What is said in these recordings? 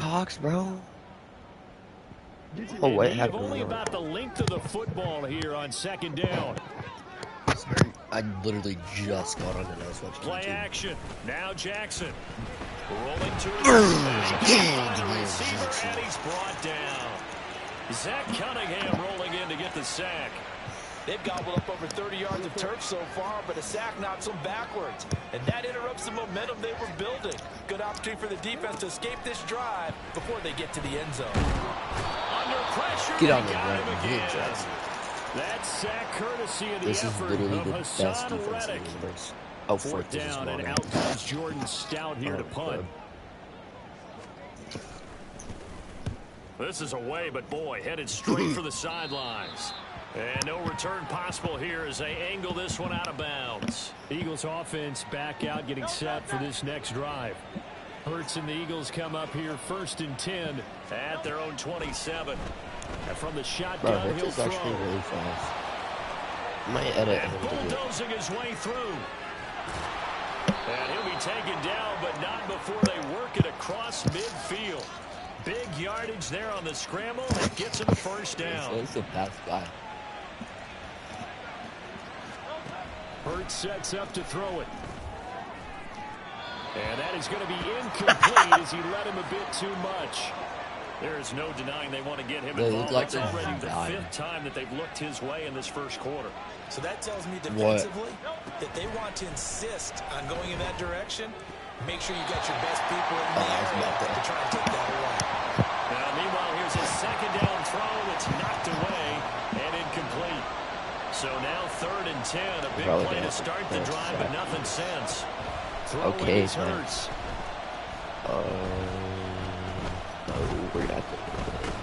Seahawks, bro. Oh, what happened? Only about the length of the football here on second down. Sorry, I literally just got on and I was watching Play YouTube. action. Now Jackson. Rolling to his receiver, and he's brought down. Zach Cunningham rolling in to get the sack. They've gobbled up over 30 yards of turf so far, but a sack knocks them backwards. And that interrupts the momentum they were building. Good opportunity for the defense to escape this drive before they get to the end zone. Under pressure, Get on the got ground, him again. That sack courtesy of the This is effort literally of the best Hassan defense in Reddick. the universe. Oh, Fourth down, and out comes Jordan Stout here to punt. This is away, but boy, headed straight for the sidelines. And no return possible here as they angle this one out of bounds. Eagles offense back out, getting set for this next drive. Hurts and the Eagles come up here 1st and 10 at their own 27. And from the shotgun, he'll throw. Actually really fast. Might edit and bulldozing his way through. And he'll be taken down, but not before they work it across midfield. Big yardage there on the scramble. That gets him a first down. He's a fast guy. Hurts sets up to throw it. And that is going to be incomplete as he let him a bit too much. There is no denying they want to get him involved. It's already the 5th time that they've looked his way in this first quarter. So that tells me defensively that they want to insist on going in that direction. Make sure you got your best people in the area to try and take that away. Now, meanwhile, here's a second down throw that's knocked away and incomplete. So now 3rd and 10, a big play to start the drive, but nothing since. Okay, Hurts. We're not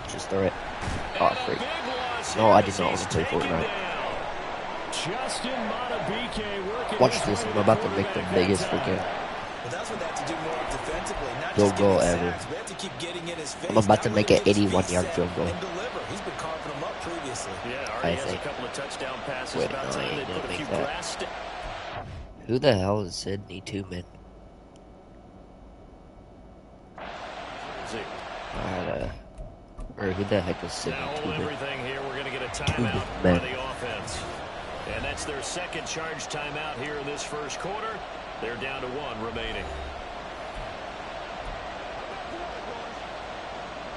just throw it. Oh, freak. No, I did not want to play Fortnite. Watch this. I'm about to make the biggest freaking field goal ever. I'm about to make an 81-yard field goal. I think. Wait, no, I ain't gonna make that. Who the hell is Sidney Tubman? Or who the heck is Sidney Tubman? Everything here, we're going to get a timeout by the offense. And that's their second charge timeout here in this first quarter. They're down to 1 remaining.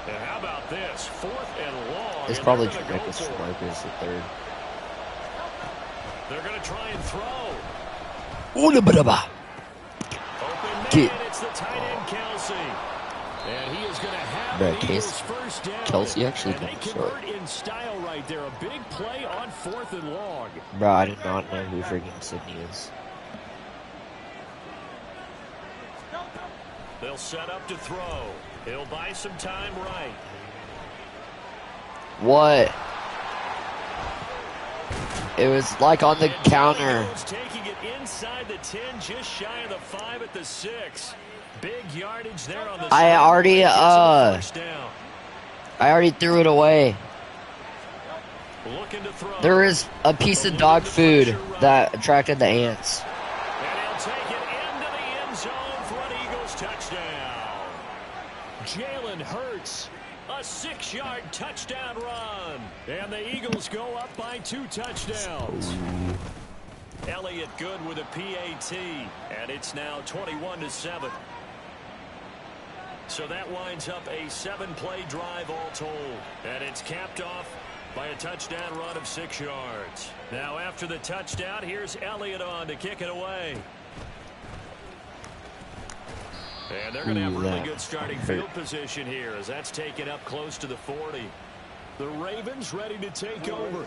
And how about this? 4th and long. It's probably Jameis Marcus the 3rd. They're going to try and throw. Open man, it's the tight end Kelsey. And he is going to have the first down. Kelsey actually and they convert in style right there. A big play on 4th and long. Bro, I did not know who freaking Sidney is. They'll set up to throw. He'll buy some time right. What? It was like on the counter. Taking it inside the 10, just shy of the 5 at the 6. Big yardage there on the I already threw it away. Looking to throw. There is a piece of dog food that attracted the ants. And he'll take it into the end zone for an Eagles touchdown. Jalen Hurts, a 6-yard touchdown run. And the Eagles go up by 2 touchdowns. Elliott good with a PAT. And it's now 21-7. So that winds up a 7-play drive all told. And it's capped off by a touchdown run of 6 yards. Now after the touchdown, here's Elliott on to kick it away. And they're going to have really good starting field position here as that's taken up close to the 40. The Ravens ready to take over.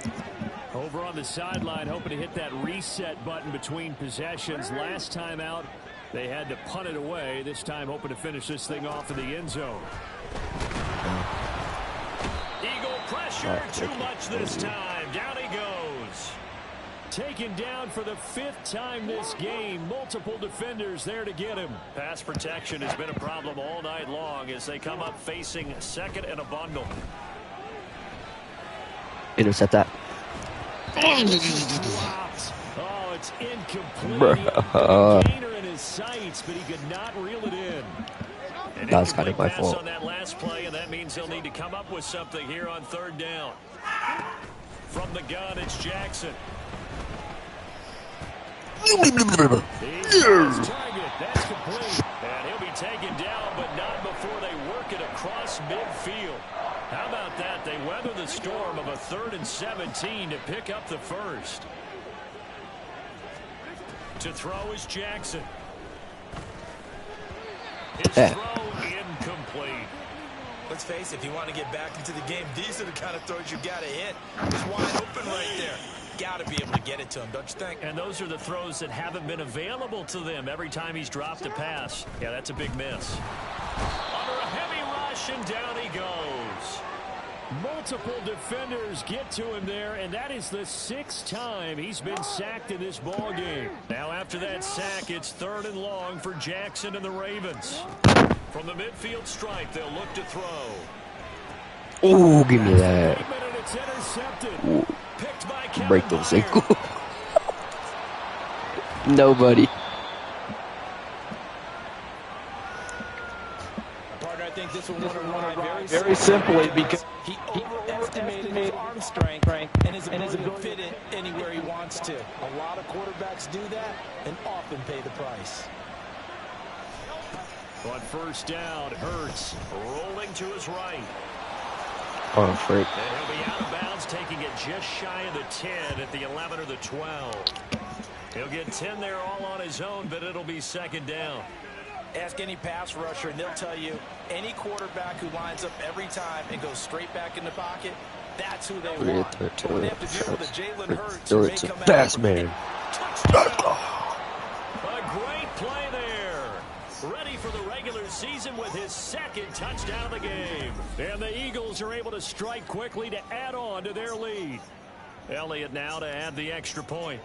Over on the sideline, hoping to hit that reset button between possessions. Last time out, they had to punt it away. This time hoping to finish this thing off in the end zone. Eagle pressure, too much this time. Down he goes. Taken down for the 5th time this game. Multiple defenders there to get him. Pass protection has been a problem all night long as they come up facing 2nd and a bundle. Intercept that. Oh, it's incomplete. Gainer in his sights, but he could not reel it in. That's kind of my fault. On that last play, and that means they'll need to come up with something here on third down. From the gun, it's Jackson. He's target. That's complete. And he'll be taken down, but not before they work it across midfield. How about that? They weather the storm of a 3rd and 17 to pick up the first. To throw is Jackson. His throw incomplete. Let's face it, if you want to get back into the game, these are the kind of throws you got to hit. He's wide open right there. Got to be able to get it to him, don't you think? And those are the throws that haven't been available to them every time he's dropped a pass. Yeah, that's a big miss. Under a heavy rush, and down he goes. Multiple defenders get to him there, and that is the 6th time he's been sacked in this ball game. Now after that sack, it's 3rd and long for Jackson and the Ravens. From the midfield stripe, they'll look to throw. Oh, give me that. It's intercepted. Picked by Break those ankles. Nobody. Partner, I think this will want to run very simply because he overestimated his arm strength and his ability to fit it anywhere he wants to. A lot of quarterbacks do that and often pay the price. On first down, Hurts rolling to his right. Oh, freak. And he'll be out of bounds, taking it just shy of the 10 at the 11 or the 12. He'll get 10 there all on his own, but it'll be 2nd down. Ask any pass rusher, and they'll tell you any quarterback who lines up every time and goes straight back in the pocket, that's who they want. When they have to deal with a Jalen Hurts who may come fast out man. A great play there. Ready for the regular season with his 2nd touchdown of the game. And the Eagles are able to strike quickly to add on to their lead. Elliott now to add the extra point.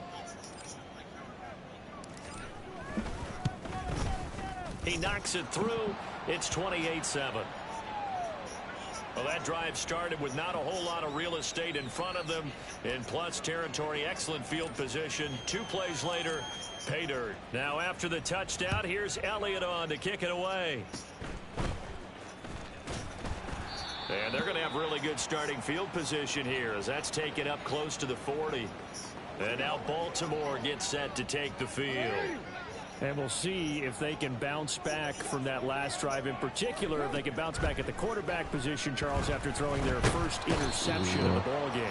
He knocks it through. It's 28-7. Well, that drive started with not a whole lot of real estate in front of them. In plus territory, excellent field position. 2 plays later, pay dirt. Now after the touchdown, here's Elliott on to kick it away. And they're going to have really good starting field position here as that's taken up close to the 40. And now Baltimore gets set to take the field. And we'll see if they can bounce back from that last drive in particular. If they can bounce back at the quarterback position, Charles, after throwing their first interception of the ball game.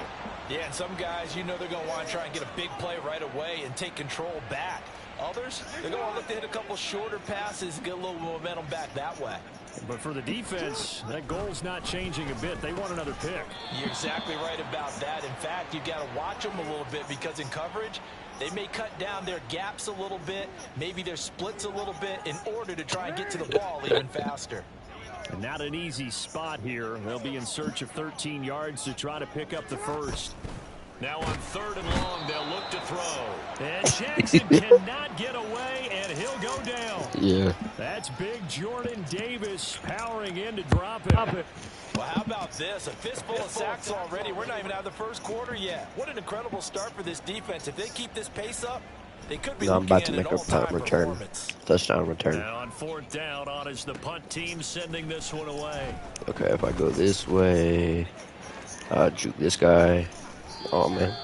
Yeah, and some guys, you know they're going to want to try and get a big play right away and take control back. Others, they're going to look to hit a couple shorter passes and get a little momentum back that way. But for the defense, that goal's not changing a bit. They want another pick. You're exactly right about that. In fact, you've got to watch them a little bit because in coverage, they may cut down their gaps a little bit, maybe their splits a little bit in order to try and get to the ball even faster. And not an easy spot here. They'll be in search of 13 yards to try to pick up the first. Now on 3rd and long, they'll look to throw. And Jackson cannot get away, and he'll go down. Yeah. That's big Jordan Davis powering in to drop it. Well, how about this? A fistful of sacks already. We're not even out of the first quarter yet. What an incredible start for this defense. If they keep this pace up, they could be I'm about to looking make at a an punt all-time return. performance. Touchdown return. Now on 4th down, on is the punt team sending this one away. Okay, if I go this way, juke this guy. Oh, man.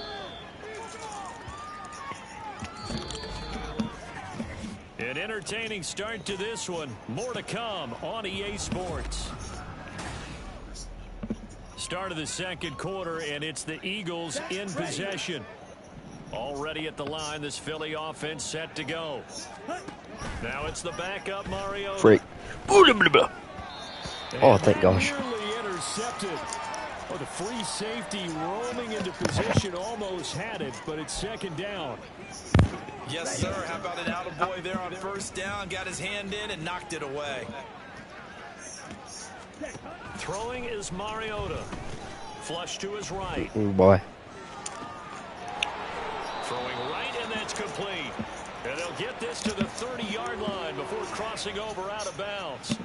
An entertaining start to this one. More to come on EA Sports. Start of the 2nd quarter, and it's the Eagles in possession. Already at the line, this Philly offense set to go. Now it's the backup, Mario. Freak. Oh, thank gosh. Intercepted. Oh, the free safety roaming into position almost had it, but it's 2nd down. Yes, sir. How about an attaboy there on 1st down? Got his hand in and knocked it away. Throwing is Mariota. Flush to his right. Boy. Throwing right, and that's complete. And they'll get this to the 30-yard line before crossing over out of bounds.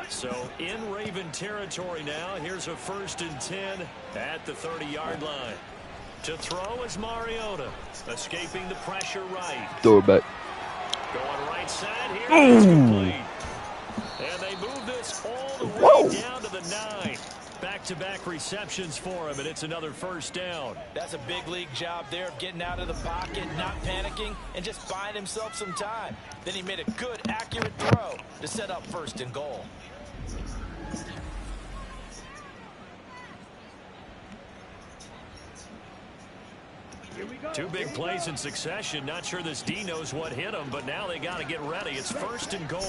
So in Raven territory now. Here's a 1st and 10 at the 30-yard line. To throw is Mariota. Escaping the pressure right. Throw it back. Going right side here. It's complete. And they move this all the way down to the 9. Back-to-back receptions for him, and it's another first down. That's a big league job there of getting out of the pocket, not panicking, and just buying himself some time. Then he made a good, accurate throw to set up 1st and goal. Two big plays in succession. Not sure this D knows what hit him, but now they got to get ready. It's 1st and goal.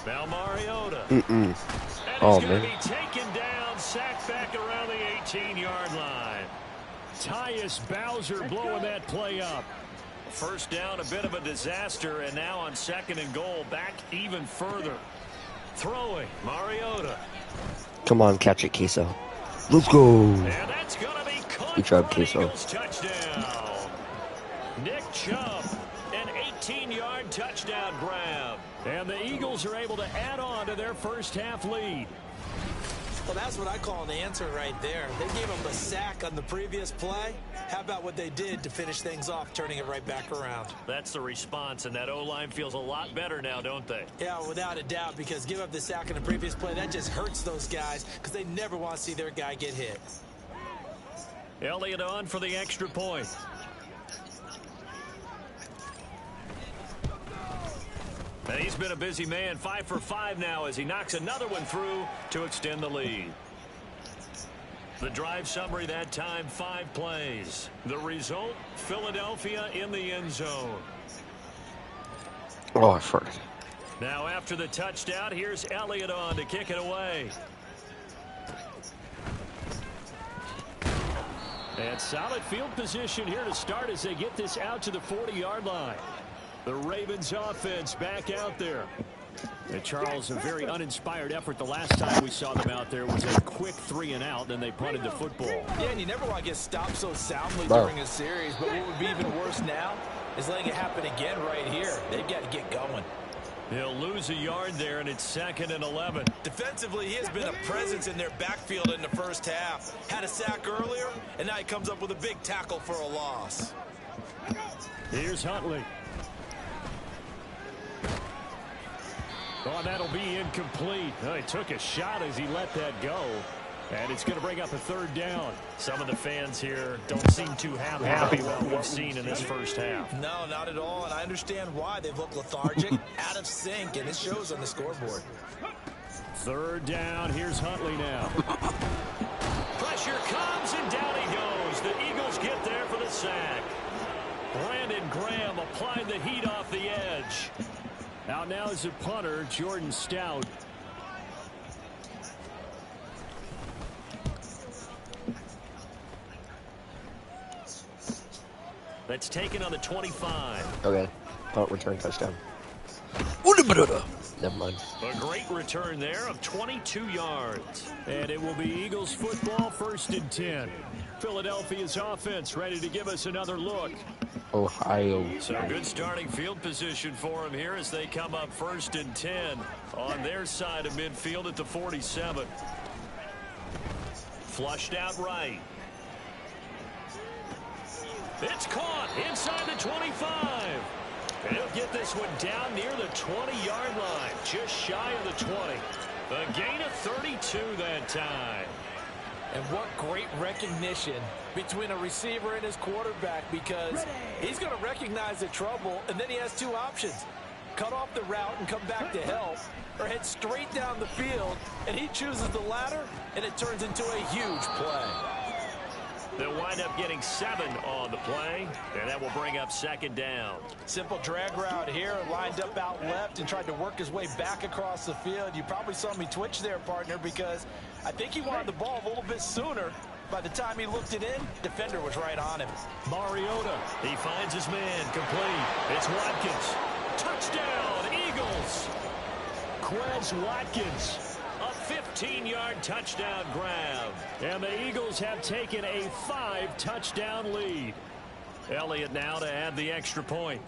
Now Mariota. And he's going to be taken down, sacked back around the 18-yard line. Tyus Bowser blowing that play up. First down, a bit of a disaster, and now on 2nd and goal, back even further. Throwing, Mariota. Come on, catch it, Queso. Let's go. And that's going to be caught. Good job, Queso. Touchdown. Nick Chubb, an 18-yard touchdown grab. And the Eagles are able to add on to their first half lead. Well, that's what I call an answer right there. They gave him a sack on the previous play. How about what they did to finish things off, turning it right back around? That's the response, and that O-line feels a lot better now, don't they? Yeah, without a doubt, because give up the sack on the previous play, that just hurts those guys because they never want to see their guy get hit. Elliott on for the extra point. And he's been a busy man, 5 for 5 now as he knocks another one through to extend the lead. The drive summary that time, 5 plays. The result, Philadelphia in the end zone. Oh, first. Now after the touchdown, here's Elliott on to kick it away. And solid field position here to start as they get this out to the 40-yard line. The Ravens offense back out there. And Charles, a very uninspired effort the last time we saw them out there was a quick 3 and out, then they punted the football. Yeah, and you never want to get stopped so soundly during a series, but what would be even worse now is letting it happen again right here. They've got to get going. He'll lose a yard there, and it's 2nd and 11. Defensively, he has been a presence in their backfield in the first half. Had a sack earlier, and now he comes up with a big tackle for a loss. Here's Huntley. Oh, that'll be incomplete. Oh, he took a shot as he let that go. And it's going to bring up a 3rd down. Some of the fans here don't seem too happy with what we've seen in this first half. No, not at all. And I understand why. They've looked lethargic, out of sync, and it shows on the scoreboard. 3rd down. Here's Huntley now. Pressure comes, and down he goes. The Eagles get there for the sack. Brandon Graham applied the heat off the edge. Out now is a punter, Jordan Stout. That's taken on the 25. Okay. Punt return touchdown. Never mind. A great return there of 22 yards. And it will be Eagles football, 1st and 10. Philadelphia's offense ready to give us another look. Ohio. So good starting field position for them here as they come up 1st and 10 on their side of midfield at the 47. Flushed out right. It's caught inside the 25. And he'll get this one down near the 20-yard line, just shy of the 20. A gain of 32 that time. And what great recognition between a receiver and his quarterback, because he's going to recognize the trouble, and then he has 2 options. Cut off the route and come back to help, or head straight down the field, and he chooses the latter, and it turns into a huge play. They'll wind up getting 7 on the play, and that will bring up 2nd down. Simple drag route here, lined up out left and tried to work his way back across the field. You probably saw me twitch there, partner, because I think he wanted the ball a little bit sooner. By the time he looked it in, defender was right on him. Mariota, he finds his man, complete. It's Watkins. Touchdown, Eagles. Quez Watkins. A 15-yard touchdown grab. And the Eagles have taken a 5-touchdown lead. Elliott now to add the extra point.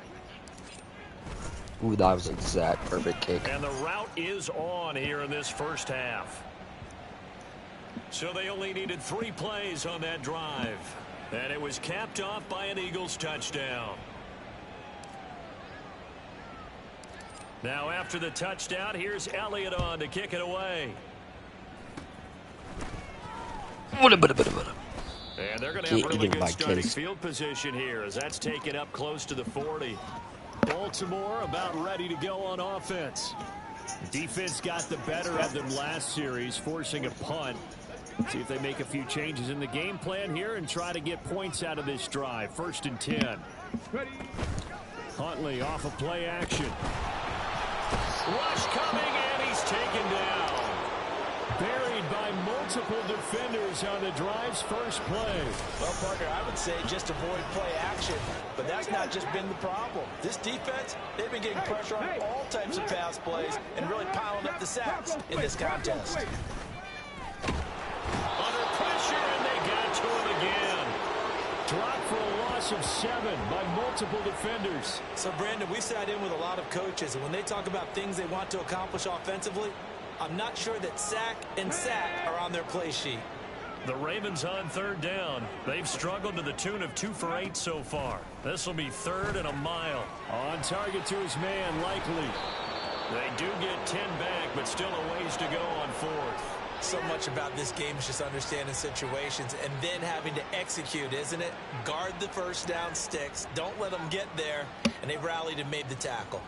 Ooh, that was an exact perfect kick. And the route is on here in this first half. So they only needed 3 plays on that drive. And it was capped off by an Eagles touchdown. Now after the touchdown, here's Elliott on to kick it away. And they're going to have really good starting field position here as that's taken up close to the 40. Baltimore about ready to go on offense. Defense got the better of them last series, forcing a punt. See if they make a few changes in the game plan here and try to get points out of this drive. 1st and 10. Huntley off of play action. Rush coming, and he's taken down. Buried by multiple defenders on the drive's first play. Well, partner, I would say just avoid play action, but that's not just been the problem. This defense, they've been getting pressure on all types of pass plays and really piling up the sacks in this contest. Under pressure, and they got to him again. Dropped for a loss of 7 by multiple defenders. So, Brandon, we sat in with a lot of coaches, and when they talk about things they want to accomplish offensively, I'm not sure that sack and sack are on their play sheet. The Ravens on 3rd down. They've struggled to the tune of 2 for 8 so far. This will be 3rd and a mile. On target to his man, Likely. They do get 10 back, but still a ways to go on 4th. So much about this game is just understanding situations and then having to execute, isn't it? Guard the first down sticks. Don't let them get there. And they rallied and made the tackle.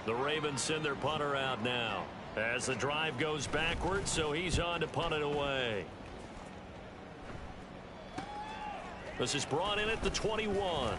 The Ravens send their punter out now as the drive goes backwards, so he's on to punt it away. This is brought in at the 21.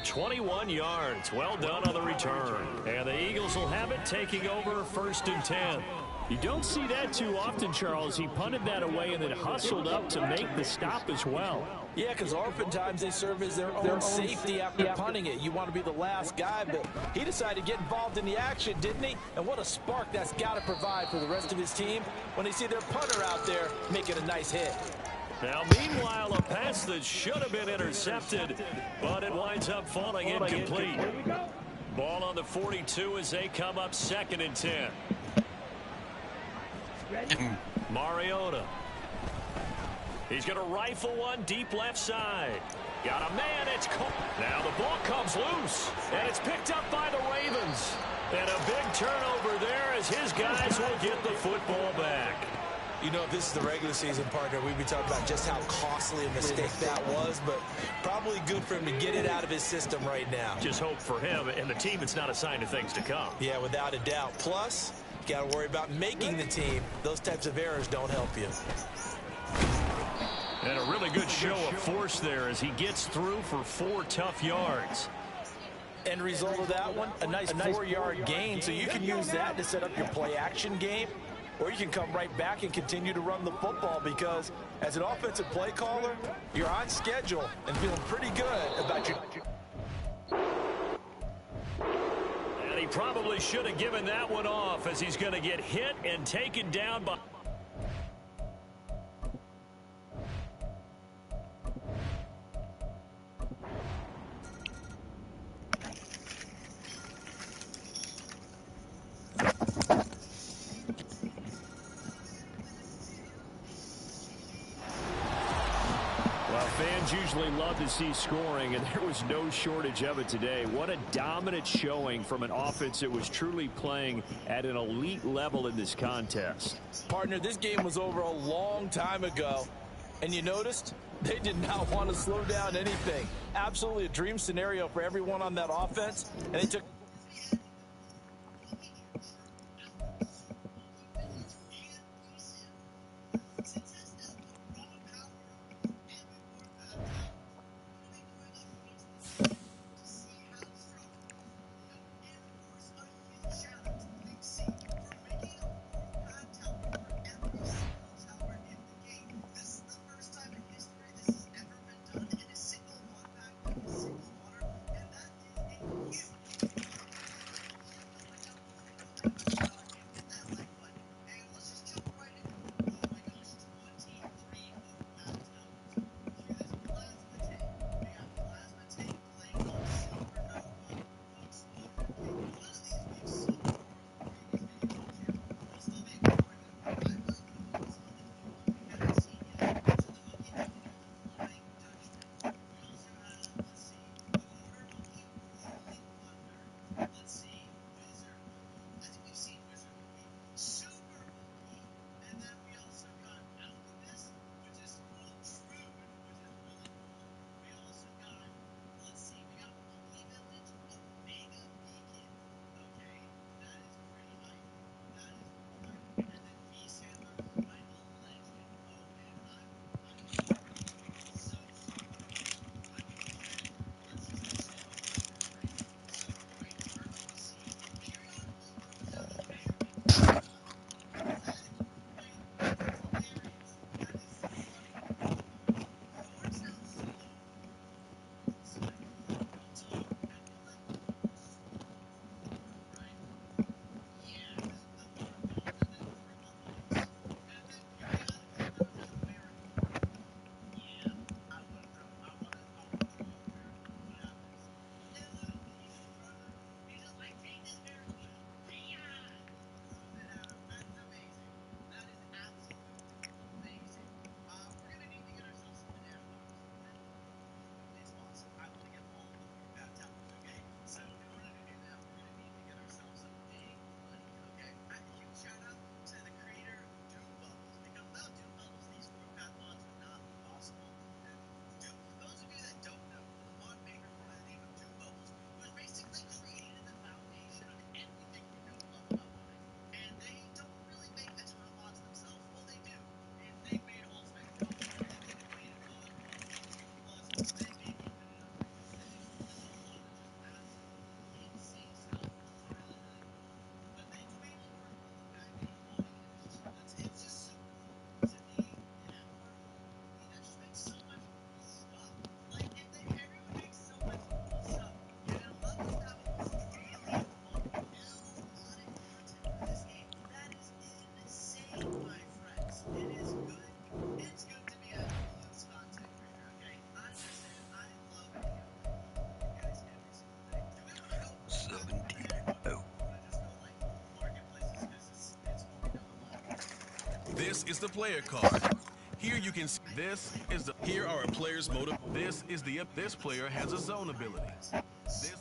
21 yards. Well done on the return. And the Eagles will have it, taking over 1st and 10. You don't see that too often, Charles. He punted that away and then hustled up to make the stop as well. Yeah, because oftentimes they serve as their own safety after punting it. You want to be the last guy, but he decided to get involved in the action, didn't he? And what a spark that's got to provide for the rest of his team when they see their punter out there making a nice hit. Now, meanwhile, a pass that should have been intercepted, but it winds up falling incomplete. Ball on the 42 as they come up 2nd and 10. Mariota. He's going to rifle one deep left side. Got a man. It's caught. Now the ball comes loose, and it's picked up by the Ravens. And a big turnover there as his guys will get the football back. You know, if this is the regular season, partner, we'd be talking about just how costly a mistake that was, but probably good for him to get it out of his system right now. Just hope for him and the team it's not a sign of things to come. Yeah, without a doubt. Plus, you got to worry about making the team. Those types of errors don't help you. And a really good show of force there as he gets through for 4 tough yards. End result of that one, a nice 4-yard gain, so you can use that to set up your play-action game, or you can come right back and continue to run the football because as an offensive play caller, you're on schedule and feeling pretty good about your... And he probably should have given that one off as he's going to get hit and taken down by... Fans usually love to see scoring, and there was no shortage of it today. What a dominant showing from an offense that was truly playing at an elite level in this contest. Partner, this game was over a long time ago, and you noticed they did not want to slow down anything. Absolutely a dream scenario for everyone on that offense, and they took... This is the player card. Here you can see here are a player's motive. This player has a zone ability. This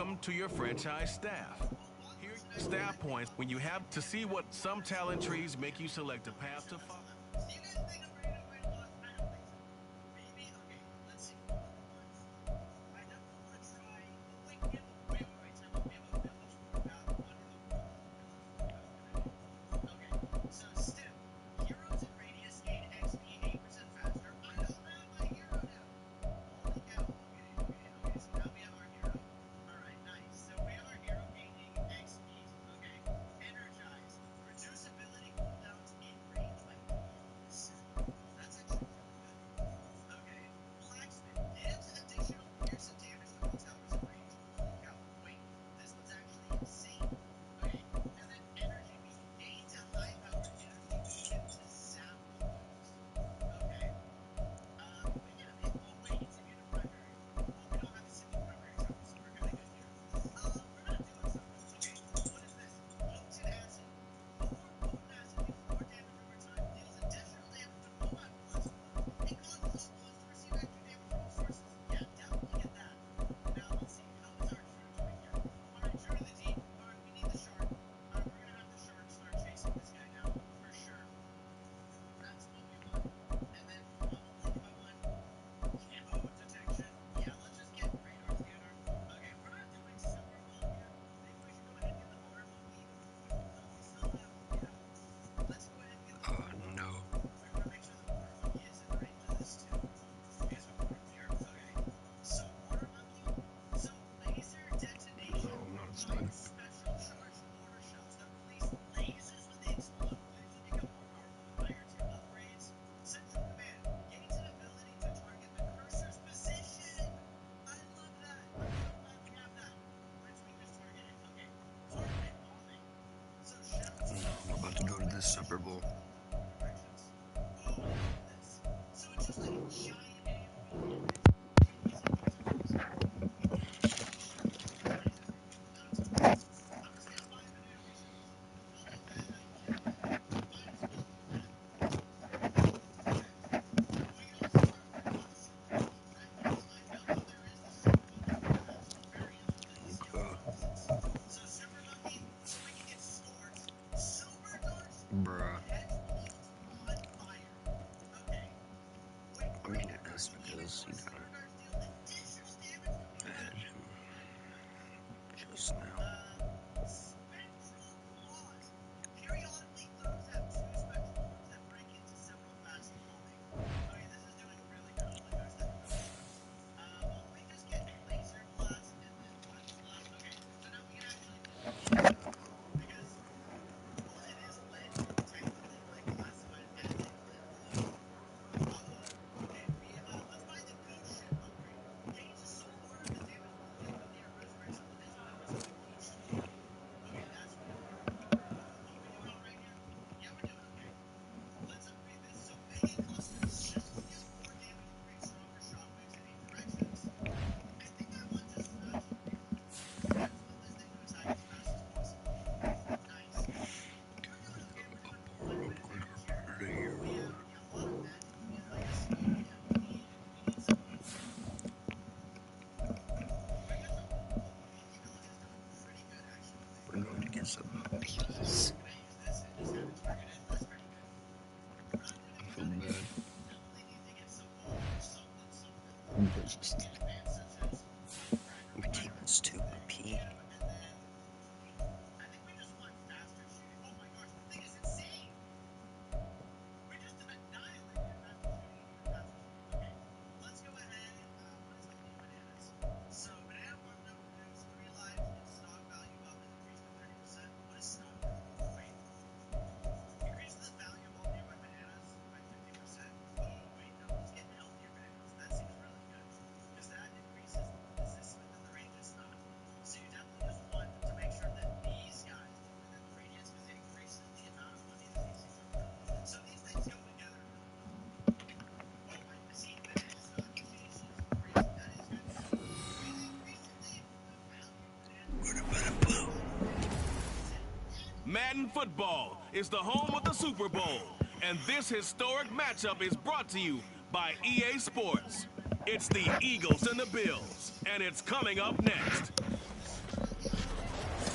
Welcome to your franchise staff. Here are staff points when you have to see what some talent trees make you select a path to follow. Super Bowl. Bruh. I mean, it does because you got added him just now. We're going to get some peas. I feel bad. My team is 2P. Madden football is the home of the Super Bowl, and this historic matchup is brought to you by EA Sports. It's the Eagles and the Bills, and it's coming up next.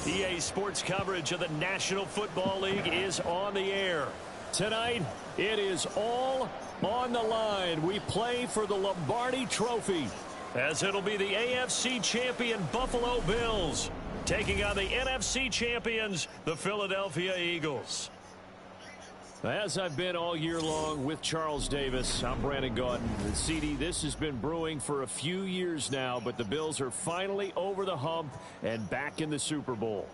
EA Sports coverage of the National Football League is on the air. Tonight, it is all on the line. We play for the Lombardi Trophy, as it'll be the AFC champion Buffalo Bills taking on the NFC champions, the Philadelphia Eagles. As I've been all year long with Charles Davis, I'm Brandon Gaudin. And CD, this has been brewing for a few years now, but the Bills are finally over the hump and back in the Super Bowl.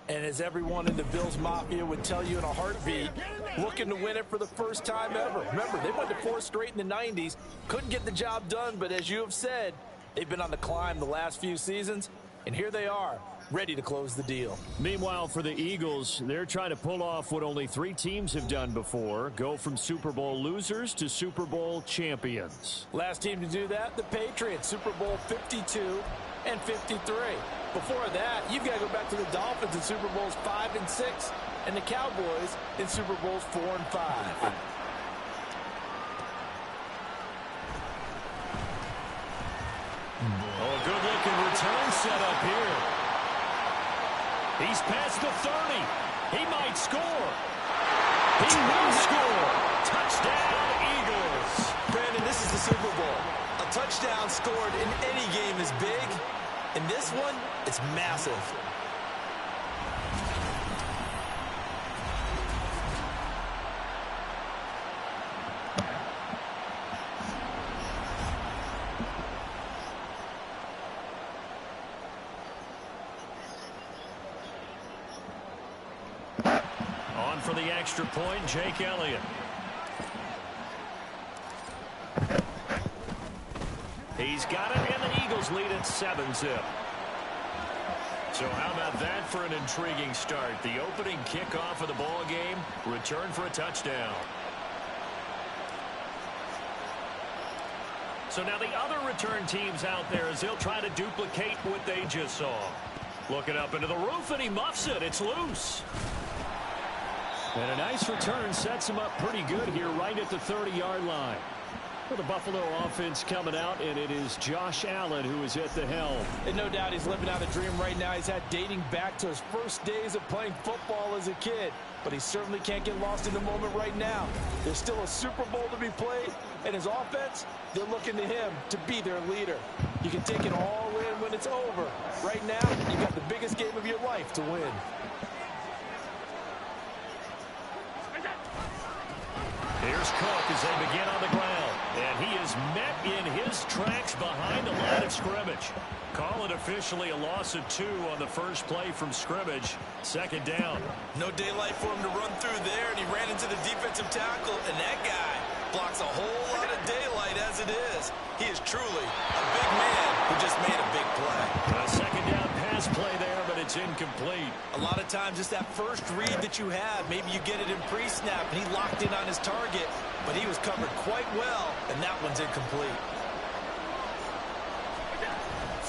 And as everyone in the Bills Mafia would tell you in a heartbeat, looking to win it for the first time ever. Remember, they went to 4 straight in the 90s, couldn't get the job done, but as you have said, they've been on the climb the last few seasons, and here they are, ready to close the deal. Meanwhile, for the Eagles, they're trying to pull off what only 3 teams have done before, go from Super Bowl losers to Super Bowl champions. Last team to do that, the Patriots, Super Bowl 52 and 53. Before that, you've got to go back to the Dolphins in Super Bowls 5 and 6, and the Cowboys in Super Bowls 4 and 5. Oh, good-looking return setup here. He's past the 30. He might score. He will score. Touchdown, Eagles. Brandon, this is the Super Bowl. A touchdown scored in any game is big. In this one, it's massive. On for the extra point, Jake Elliott. He's got it, and the Eagles lead at 7-zip. So how about that for an intriguing start? The opening kickoff of the ball game, return for a touchdown. So now the other return teams out there as they'll try to duplicate what they just saw. Looking up into the roof, and he muffs it. It's loose. And a nice return sets him up pretty good here right at the 30-yard line. For the Buffalo offense coming out, and it is Josh Allen who is at the helm. And no doubt he's living out a dream right now. He's had dating back to his first days of playing football as a kid. But he certainly can't get lost in the moment right now. There's still a Super Bowl to be played, and his offense, they're looking to him to be their leader. You can take it all in when it's over. Right now, you got the biggest game of your life to win. Here's Cook as they begin on the ground. And he is met in his tracks behind the line of scrimmage. Call it officially a loss of 2 on the first play from scrimmage. Second down. No daylight for him to run through there, and he ran into the defensive tackle, and that guy blocks a whole lot of daylight as it is. He is truly a big man who just made a big play. A second down pass play there, but it's incomplete. A lot of times it's that first read that you have. Maybe you get it in pre-snap, and he locked in on his target, but he was covered quite well, and that one's incomplete.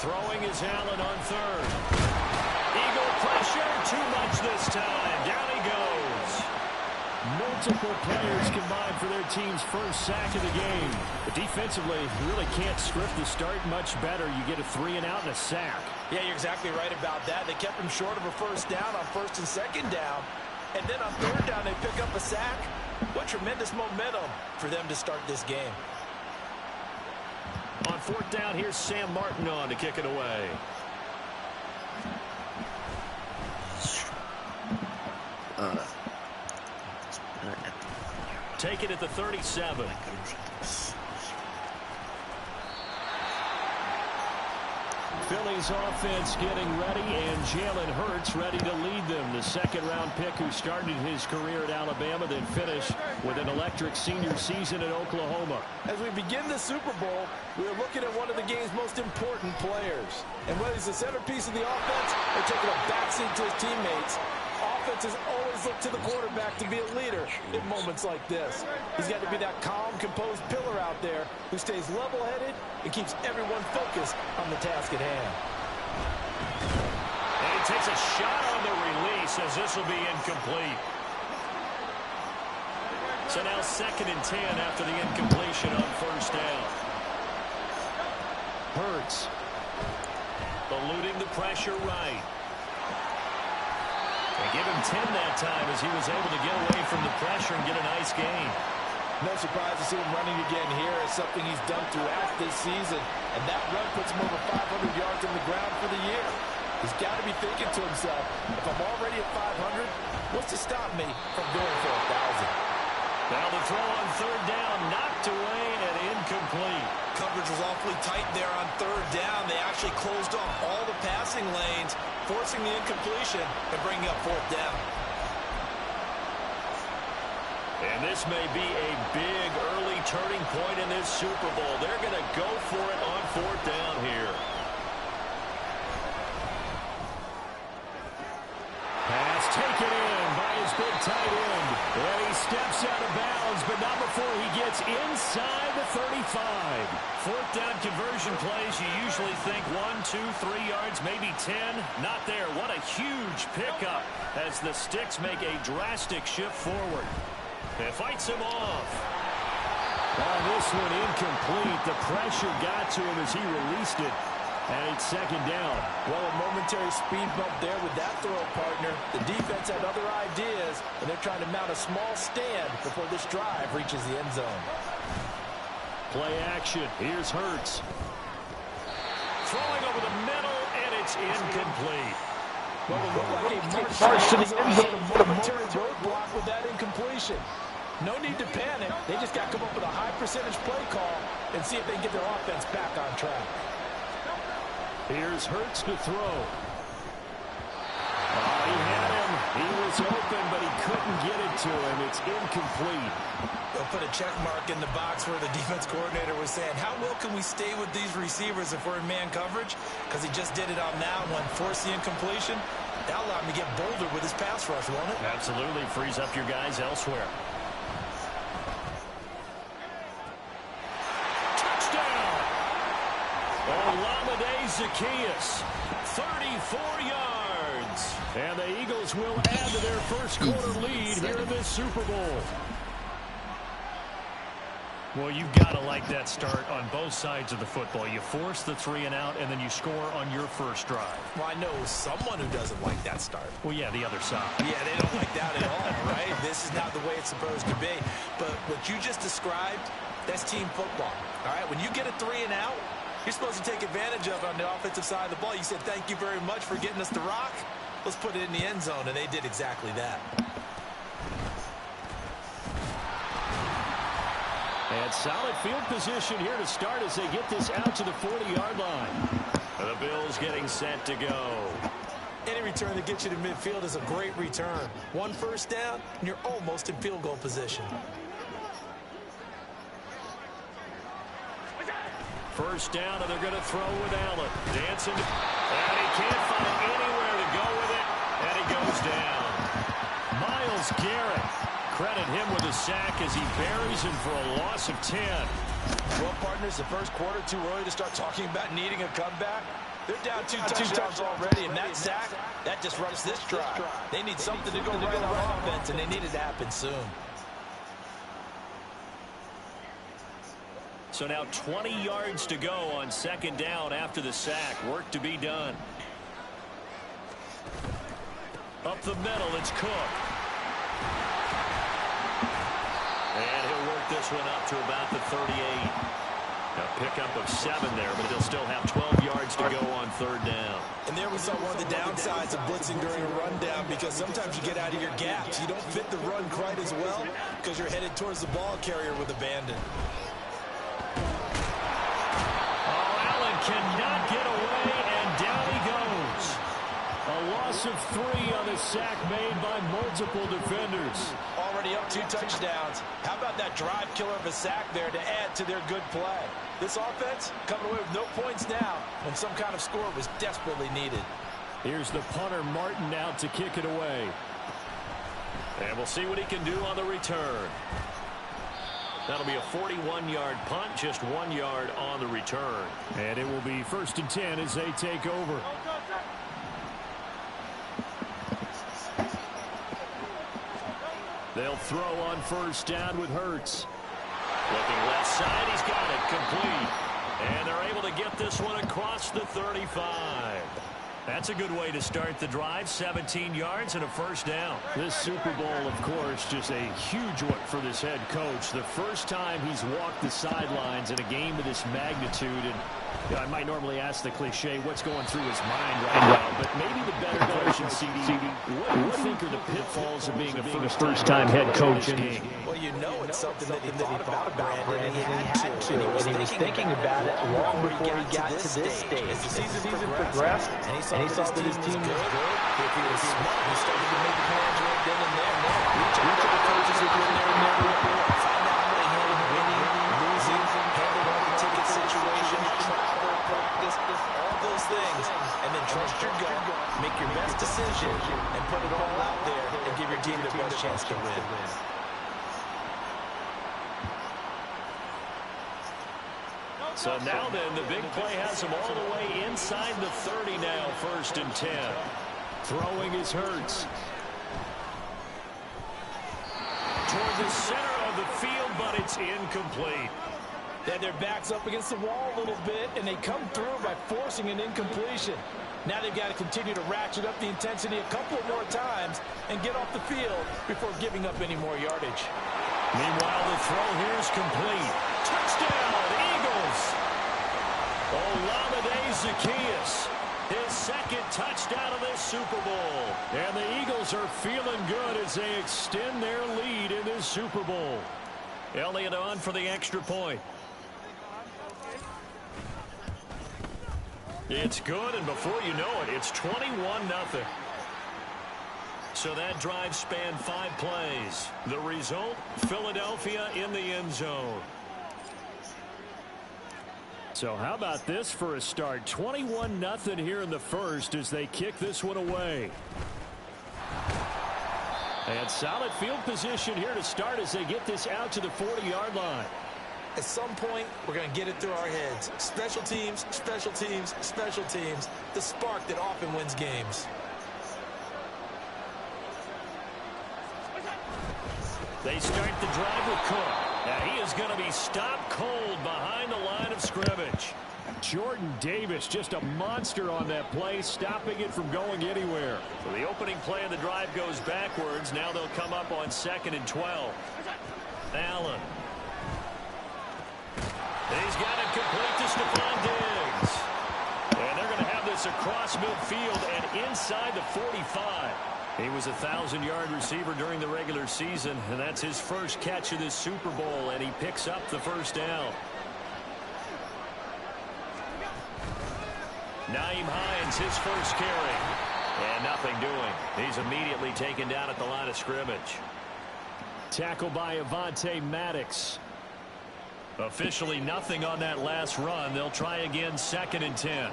Throwing is Allen on third. Eagle pressure, too much this time. Down he goes. Multiple players combined for their team's first sack of the game. But defensively, you really can't script the start much better. You get a 3-and-out and a sack. Yeah, you're exactly right about that. They kept him short of a first down on first and second down. And then on third down, they pick up a sack. What tremendous momentum for them to start this game. On fourth down, here's Sam Martin on to kick it away. Take it at the 37. Philly's offense getting ready, and Jalen Hurts ready to lead them. The second-round pick who started his career at Alabama, then finished with an electric senior season at Oklahoma. As we begin the Super Bowl, we're looking at one of the game's most important players. And whether he's the centerpiece of the offense or taking a backseat to his teammates, offenses always look to the quarterback to be a leader in moments like this. He's got to be that calm, composed pillar out there who stays level-headed and keeps everyone focused on the task at hand. And he takes a shot on the release as this will be incomplete. So now 2nd and 10 after the incompletion on first down. Hurts eluding the pressure right. They give him 10 that time as he was able to get away from the pressure and get a nice gain. No surprise to see him running again here. It's something he's done throughout this season. And that run puts him over 500 yards on the ground for the year. He's got to be thinking to himself, if I'm already at 500, what's to stop me from going for 1,000? Now the throw on third down, knocked away and incomplete. Coverage was awfully tight there on third down. They actually closed off all the passing lanes, forcing the incompletion and bringing up fourth down. And this may be a big early turning point in this Super Bowl. They're going to go for it on fourth down here. Pass taken in by his big tight end. And he steps out of bounds, but not before he gets inside the 35. Fourth down conversion plays, you usually think 1, 2, 3 yards, maybe 10. Not there. What a huge pickup as the Sticks make a drastic shift forward. It fights him off. This one incomplete. The pressure got to him as he released it. And it's second down. Well, a momentary speed bump there with that throw, partner. The defense had other ideas, and they're trying to mount a small stand before this drive reaches the end zone. Play action. Here's Hurts. Throwing over the middle, and it's incomplete. Well, it looked like a march to the end zone, a momentary roadblock with that incompletion. No need to panic. They just got to come up with a high percentage play call and see if they can get their offense back on track. Here's Hurts to throw. He had him. He was open, but he couldn't get it to him. It's incomplete. They'll put a check mark in the box where the defense coordinator was saying, how well can we stay with these receivers if we're in man coverage? Because he just did it on that one, forced the incompletion. That'll allow him to get bolder with his pass rush, won't it? Absolutely. Frees up your guys elsewhere. Touchdown! Olamide Zaccheaus, 34 yards. And the Eagles will add to their first quarter lead here in this Super Bowl. Well, you've got to like that start on both sides of the football. You force the 3 and out, and then you score on your first drive. Well, I know someone who doesn't like that start. Well, yeah, the other side. Yeah, they don't like that at all, right? This is not the way it's supposed to be. But what you just described, that's team football, all right? When you get a 3 and out, you're supposed to take advantage of it on the offensive side of the ball. You said, thank you very much for getting us the rock. Let's put it in the end zone, and they did exactly that. And solid field position here to start as they get this out to the 40-yard line. The Bills getting set to go. Any return that gets you to midfield is a great return. 1 first down, and you're almost in field goal position. First down, and they're going to throw with Allen. Dancing, and he can't find anywhere to go with it, and he goes down. Myles Garrett. Credit him with a sack as he buries him for a loss of 10. Well, partners, the first quarter too early to start talking about needing a comeback. They're down two touchdowns already, and that sack, that disrupts this drive. They need something to go right on offense, and they need it to happen soon. So now 20 yards to go on second down after the sack. Work to be done. Up the middle, it's Cook. And he'll work this one up to about the 38. A pickup of 7 there, but he'll still have 12 yards to go on third down. And there we saw one of the downsides of blitzing during a rundown, because sometimes you get out of your gaps. You don't fit the run quite as well because you're headed towards the ball carrier with abandon. Oh, Allen cannot get away, and down he goes. A loss of 3 on the sack made by multiple defenders. Already up 2 touchdowns. How about that drive killer of a sack there to add to their good play? This offense coming away with no points now when some kind of score was desperately needed. Here's the punter Martin out to kick it away. And we'll see what he can do on the return. That'll be a 41-yard punt, just 1 yard on the return. And it will be 1st and 10 as they take over. They'll throw on first down with Hurts. Looking left side, he's got it complete. And they're able to get this one across the 35. That's a good way to start the drive. 17 yards and a first down. This Super Bowl, of course, just a huge one for this head coach. The first time he's walked the sidelines in a game of this magnitude. And you know, I might normally ask the cliche, what's going through his mind right now? But maybe the better question, CD, what do you think are the pitfalls of being a first-time head coach in the game? Well, you know it's something that he thought about, Brandon, and he had to. And he was thinking about it long before he got to this stage. As the season progressed, and he saw that his team was good. If he was smart, he started to make plans right then and there. Reach out to the coaches who were there and there. Find out how they handle winning, losing, handle the ticket situation, travel, practice, all those things. And then trust your gut, make your best decision, and put it all out there and give your team the best chance to win. So now then, the big play has him all the way inside the 30 now, 1st and 10. Throwing is Hurts. Toward the center of the field, but it's incomplete. They had their backs up against the wall a little bit, and they come through by forcing an incompletion. Now they've got to continue to ratchet up the intensity a couple more times and get off the field before giving up any more yardage. Meanwhile, the throw here is complete. Touchdown, Eagles! Olamide Zaccheaus, his 2nd touchdown of this Super Bowl. And the Eagles are feeling good as they extend their lead in this Super Bowl. Elliott on for the extra point. It's good, and before you know it, it's 21-0. So that drive spanned 5 plays. The result, Philadelphia in the end zone. So how about this for a start? 21-0 here in the first as they kick this one away. And solid field position here to start as they get this out to the 40-yard line. At some point, we're going to get it through our heads. Special teams, special teams, special teams. The spark that often wins games. They start the drive with Cook. Now he is going to be stopped cold behind the line of scrimmage. Jordan Davis, just a monster on that play, stopping it from going anywhere. So the opening play of the drive goes backwards. Now they'll come up on 2nd and 12. Allen. He's got it complete to Stephon Diggs. And they're going to have this across midfield and inside the 45. He was a 1,000-yard receiver during the regular season, and that's his first catch of this Super Bowl, and he picks up the first down. Nyheim Hines, his first carry. And nothing doing. He's immediately taken down at the line of scrimmage. Tackled by Avonte Maddox. Officially nothing on that last run. They'll try again 2nd and 10.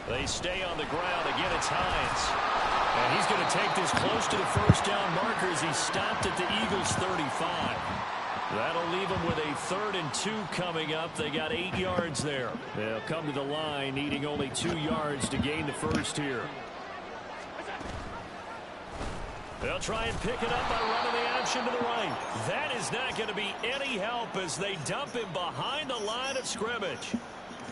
They stay on the ground. Again, it's Hines. And he's going to take this close to the first down marker as he stopped at the Eagles' 35. That'll leave them with a 3rd and 2 coming up. They got 8 yards there. They'll come to the line, needing only 2 yards to gain the first here. They'll try and pick it up by running the option to the right. That is not going to be any help as they dump him behind the line of scrimmage.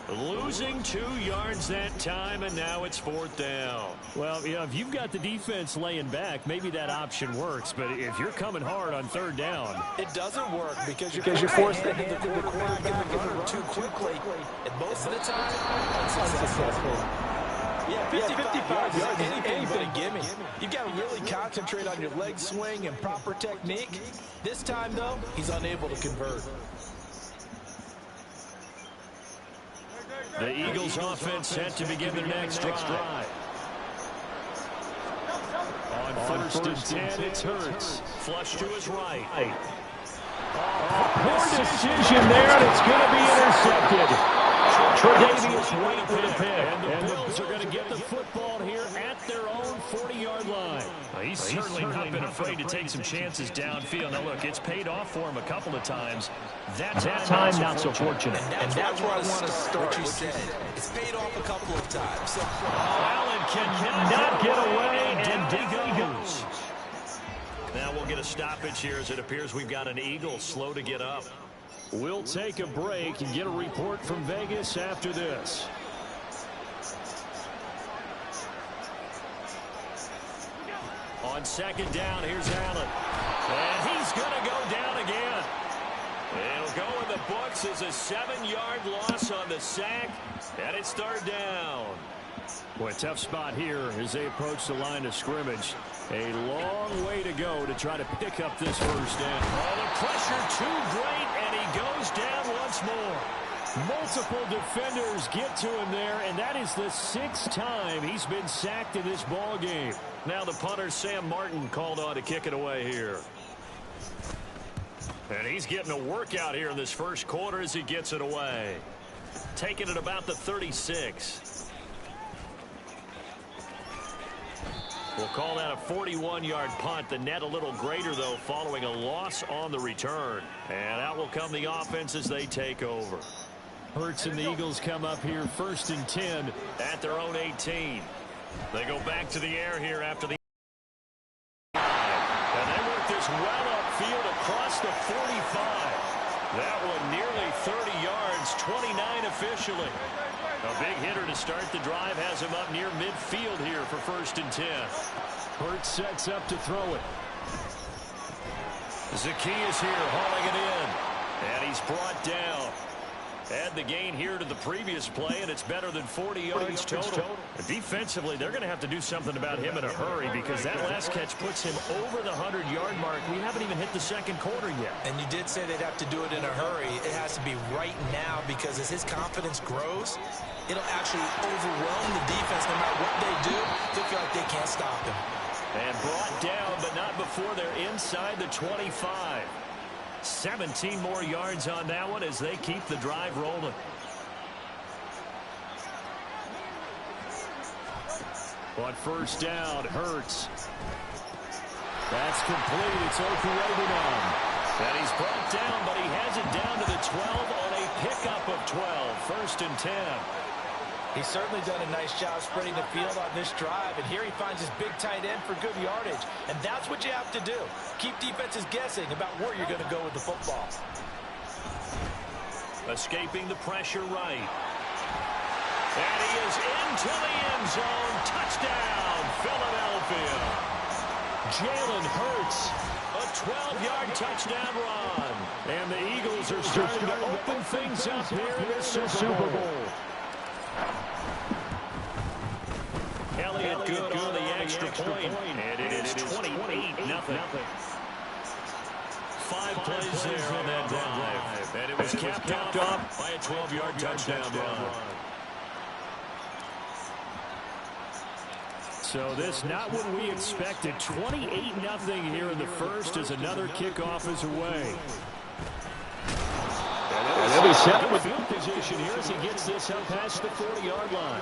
Losing 2 yards that time, and now it's 4th down. Well, you know, if you've got the defense laying back, maybe that option works. But if you're coming hard on 3rd down, it doesn't work because you're forced to hit the quarterback and the runner too quickly. And most of the time, unsuccessful. Yeah, 55 yards is anything but a gimme. You've got to really concentrate on your leg swing and proper technique. This time, though, he's unable to convert. The Eagles offense set to begin their next drive. On 1st and 10, it's Hurts. Flush to his right. Poor decision there, and it's going to be intercepted. Tre'Davious waiting for the pick. And the Bills are going to get the football here at their own 40-yard line. He's certainly not been afraid to take some chances downfield. Now, look, it's paid off for him a couple of times. That time, not so fortunate. And that's where I want to start. What you said. It's paid off a couple of times. So, Allen cannot get away, and down he goes. Now we'll get a stoppage here as it appears we've got an Eagle slow to get up. We'll take a break and get a report from Vegas after this. On 2nd down, here's Allen. And he's going to go down again. It'll go in the books as a 7-yard loss on the sack, and it's 3rd down. Boy, tough spot here as they approach the line of scrimmage. A long way to go to try to pick up this first down. Oh, the pressure too great, and he goes down once more. Multiple defenders get to him there, and that is the 6th time he's been sacked in this ball game. Now the punter, Sam Martin, called on to kick it away here. And he's getting a workout here in this first quarter as he gets it away. Taking it about the 36. We'll call that a 41-yard punt. The net a little greater, though, following a loss on the return. And out will come the offense as they take over. Hurts and the Eagles come up here 1st and 10 at their own 18. They go back to the air here after the... And they work this well upfield across the 45. That one nearly 30 yards, 29 officially. A big hitter to start the drive has him up near midfield here for 1st and 10. Hurts sets up to throw it. Zacchaeus here hauling it in. And he's brought down. Add the gain here to the previous play, and it's better than 40 yards total. Defensively, they're going to have to do something about him in a hurry because that last catch puts him over the 100-yard mark. We haven't even hit the 2nd quarter yet. And you did say they'd have to do it in a hurry. It has to be right now because as his confidence grows, it'll actually overwhelm the defense. No matter what they do, they'll feel like they can't can't stop him. And brought down, but not before they're inside the 25. 17 more yards on that one as they keep the drive rolling. On first down, Hurts. That's complete. It's Okurebunom. And he's brought down, but he has it down to the 12 on a pickup of 12. First and 10. He's certainly done a nice job spreading the field on this drive, and here he finds his big tight end for good yardage. And that's what you have to do. Keep defenses guessing about where you're going to go with the football. Escaping the pressure right. And he is into the end zone. Touchdown, Philadelphia. Jalen Hurts, a 12-yard touchdown run. And the Eagles are starting to open things up here in the Super Bowl. Elliott good on the extra point. And it is 28-0. 5 plays there on that drive. And it was capped off by a 12-yard touchdown run. So this not what we expected. 28-0 here in the first as another kickoff is away. And they'll be set with field position here as he gets this up past the 40-yard line.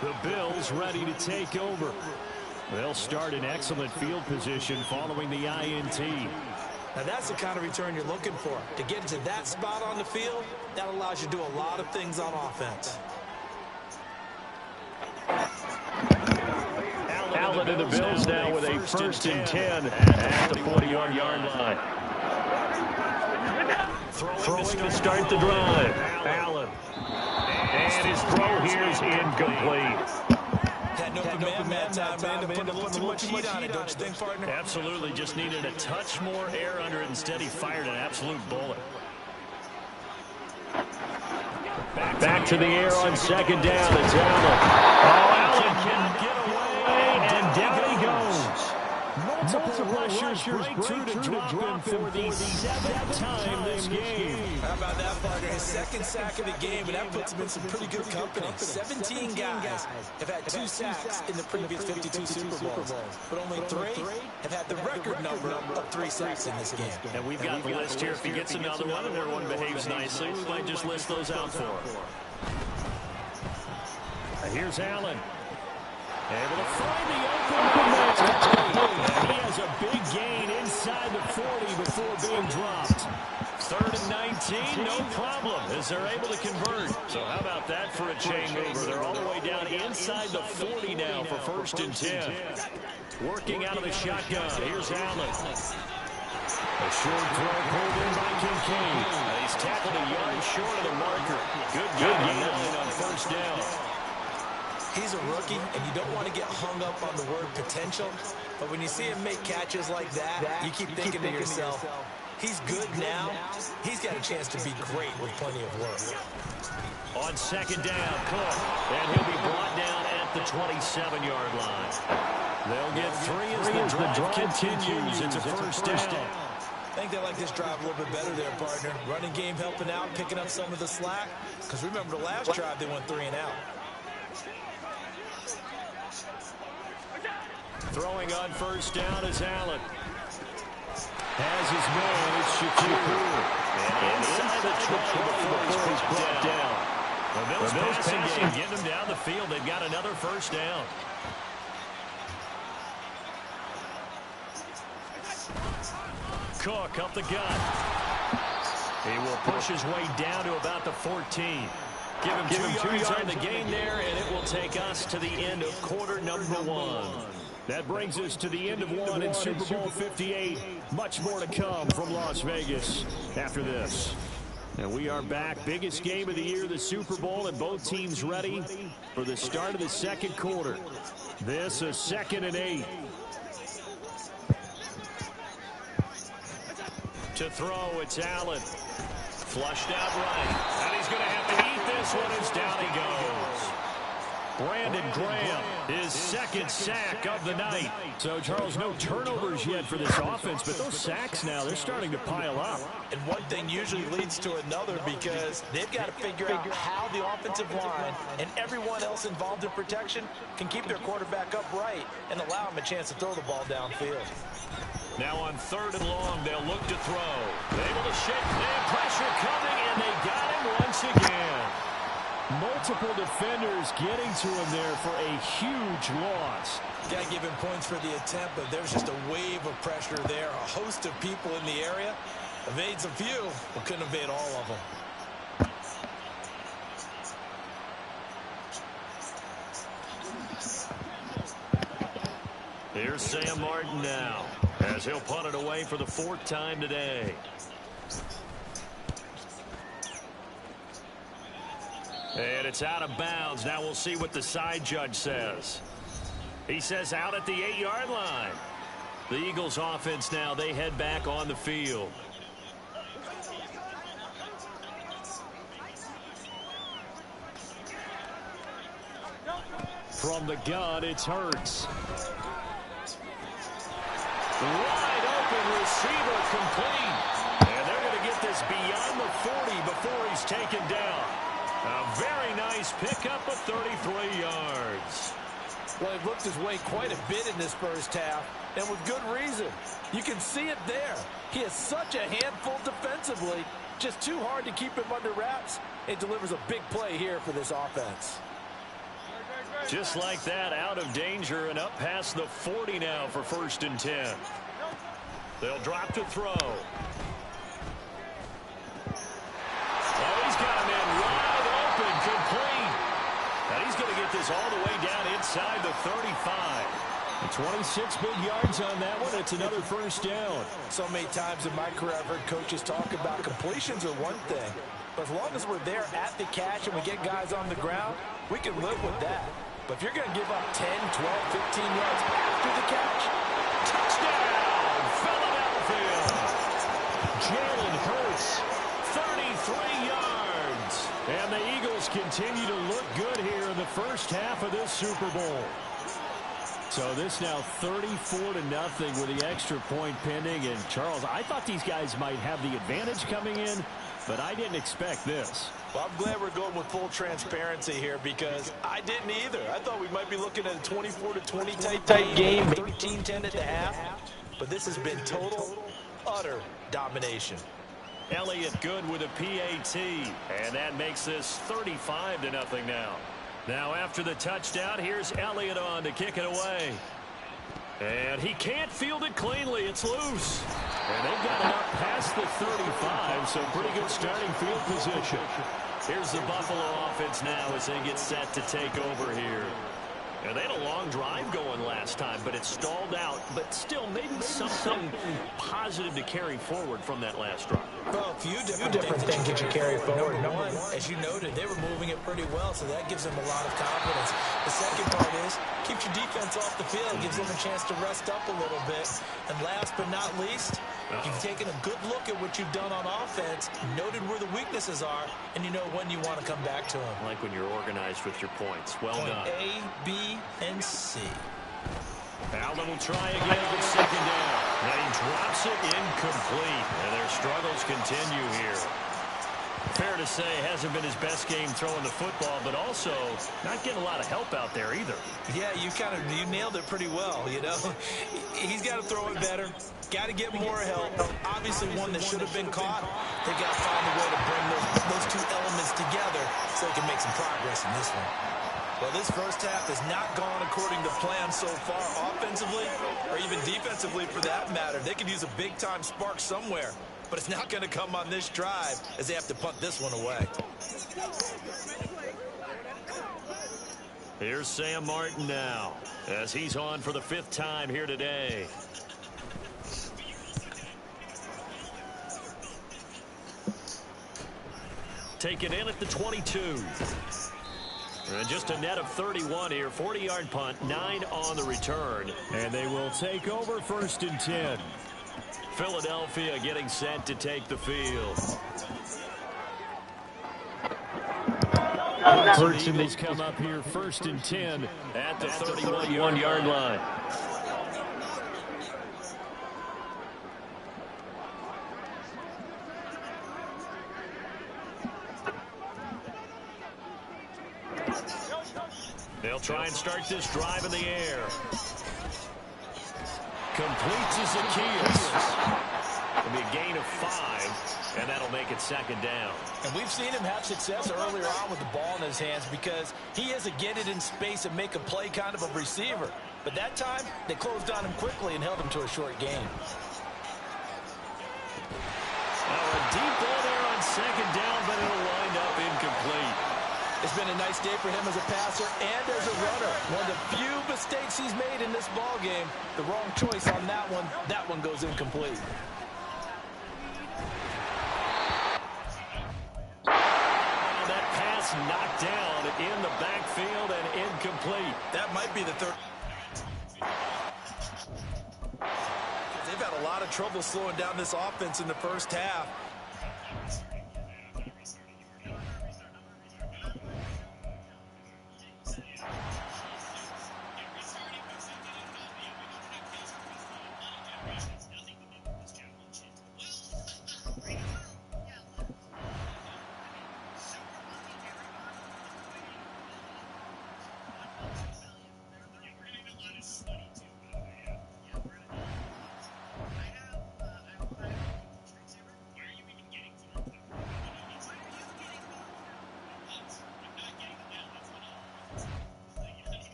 The Bills ready to take over. They'll start in excellent field position following the INT. Now that's the kind of return you're looking for. To get into that spot on the field, that allows you to do a lot of things on offense. Allen and the Bills now with a first and 10 at the 40-yard line. Throwing to start the drive. Allen. And his throw here is incomplete. Had no command that time, man, to put a little too much heat on it, don't you think, partner? Absolutely. Just needed a touch more air under it. Instead, he fired an absolute bullet. Back to the air on second down. It's Allen. Oh, Allen can't get away, and down he goes. Multiple rushers break through to drop him for the 7th time this game. How about that, partner? His second sack of the game, and that puts him in some pretty good company. 17 guys have had 2 sacks in the previous 52 Super Bowls, but only 3 have had the record number of 3 sacks in this game. And we've got the list here. If he gets another one and everyone behaves nicely, we might just list those out for him. Here's Allen. Able to find the open man. He has a big gain inside the 40 before being dropped. 3rd and 19, no problem, as they're able to convert. So how about that for a chain mover? They're all the way down inside the 40 now for 1st and 10. Working out of the shotgun. Here's Allen. A short throw pulled in by Kincaid. He's tackled a yard short of the marker. Good gain on 1st down. He's a rookie, and you don't want to get hung up on the word potential. But when you see him make catches like that, you keep thinking to yourself, he's good now. He's got a chance to be great with plenty of work. On second down, Cook. And he'll be brought down at the 27-yard line. They'll get 3 as the drive continues. It's a first down. I think they like this drive a little bit better there, partner. Running game helping out, picking up some of the slack. Because remember, the last drive, they went 3 and out. Throwing on first down is Allen. Has his man, it's Shakur. And inside the 20 before he's brought down. The Bills passing game, getting them down the field. They've got another first down. Cook up the gut. He will push his way down to about the 14. Give him 2 yards on the gain there, and it will take us to the end of quarter number 1. That brings us to the end of 1 in Super Bowl 58. Much more to come from Las Vegas after this. And we are back. Biggest game of the year, the Super Bowl, and both teams ready for the start of the second quarter. This is 2nd and 8. To throw, it's Allen. Flushed out right. And he's going to have to eat this one as down he goes. Brandon Graham, his second sack of the night. So, Charles, no turnovers yet for this offense, but those sacks now, they're starting to pile up. And one thing usually leads to another because they've got to figure out how the offensive line and everyone else involved in protection can keep their quarterback upright and allow him a chance to throw the ball downfield. Now on 3rd and long, they'll look to throw. Able to shake man, pressure coming, and they got him once again. Multiple defenders getting to him there for a huge loss. Got to give him points for the attempt, but there's just a wave of pressure there. A host of people in the area. Evades a few, but couldn't evade all of them. Here's Sam Martin now, as he'll punt it away for the 4th time today. And it's out of bounds. Now we'll see what the side judge says. He says out at the 8-yard line. The Eagles offense now, they head back on the field. From the gun, it's Hurts. Wide open receiver complete. And they're going to get this beyond the 40 before he's taken down. A very nice pickup of 33 yards. Well, he looked his way quite a bit in this first half, and with good reason. You can see it there. He is such a handful defensively. Just too hard to keep him under wraps. It delivers a big play here for this offense. Just like that, out of danger and up past the 40 now for 1st and 10. They'll drop to throw. Oh, he's got him in wide open, complete. And he's going to get this all the way down inside the 35. 26 big yards on that one. It's another 1st down. So many times in my career I've heard coaches talk about completions are one thing. But as long as we're there at the catch and we get guys on the ground, we can live with that. But if you're going to give up 10, 12, 15 yards after the catch, touchdown, Philadelphia. Jalen Hurts, 33 yards. And the Eagles continue to look good here in the first half of this Super Bowl. So this now 34-0 with the extra point pending. And Charles, I thought these guys might have the advantage coming in, but I didn't expect this. Well, I'm glad we're going with full transparency here because I didn't either. I thought we might be looking at a 24-20 type game, 13-10 at the half. But this has been total, utter domination. Elliott good with a PAT, and that makes this 35-0 now. Now after the touchdown, here's Elliott on to kick it away. And he can't field it cleanly. It's loose. And they've got it up past the 35, so pretty good starting field position. Here's the Buffalo offense now as they get set to take over here. And they had a long drive going last time, but it stalled out. But still, maybe something positive to carry forward from that last drive. Well, a few different things that you carry forward. Number one, as you noted, they were moving it pretty well, so that gives them a lot of confidence. The second part is, keeps your defense off the field, gives them a chance to rest up a little bit. And last but not least, you've taken a good look at what you've done on offense, noted where the weaknesses are, and you know when you want to come back to them. I like when you're organized with your points. Well done. A, B, and C. Allen will try again on 2nd down. Now he drops it incomplete, and their struggles continue here. Fair to say, hasn't been his best game throwing the football, but also not getting a lot of help out there either. Yeah, you nailed it pretty well, you know. He's got to throw it better. Got to get more help. Obviously one that should have been caught. They got to find a way to bring those two elements together so they can make some progress in this one. Well, this first half has not gone according to plan so far, offensively or even defensively for that matter. They could use a big-time spark somewhere, but it's not going to come on this drive as they have to punt this one away. Here's Sam Martin now as he's on for the 5th time here today. Take it in at the 22. And just a net of 31 here. 40-yard punt, 9 on the return. And they will take over 1st and 10. Philadelphia getting set to take the field. So the Eagles come up here 1st and 10 at the 31-yard line. They'll try and start this drive in the air. Completes Zacchaeus. It'll be a gain of 5, and that'll make it 2nd down. And we've seen him have success earlier on with the ball in his hands because he is a get it in space and make a play kind of a receiver. But that time, they closed on him quickly and held him to a short gain. A deep ball there on 2nd down, but it'll wind up incomplete. It's been a nice day for him as a passer and as a runner. One of the few mistakes he's made in this ball game. The wrong choice on that one. That one goes incomplete. That pass knocked down in the backfield and incomplete. That might be the third. They've had a lot of trouble slowing down this offense in the first half.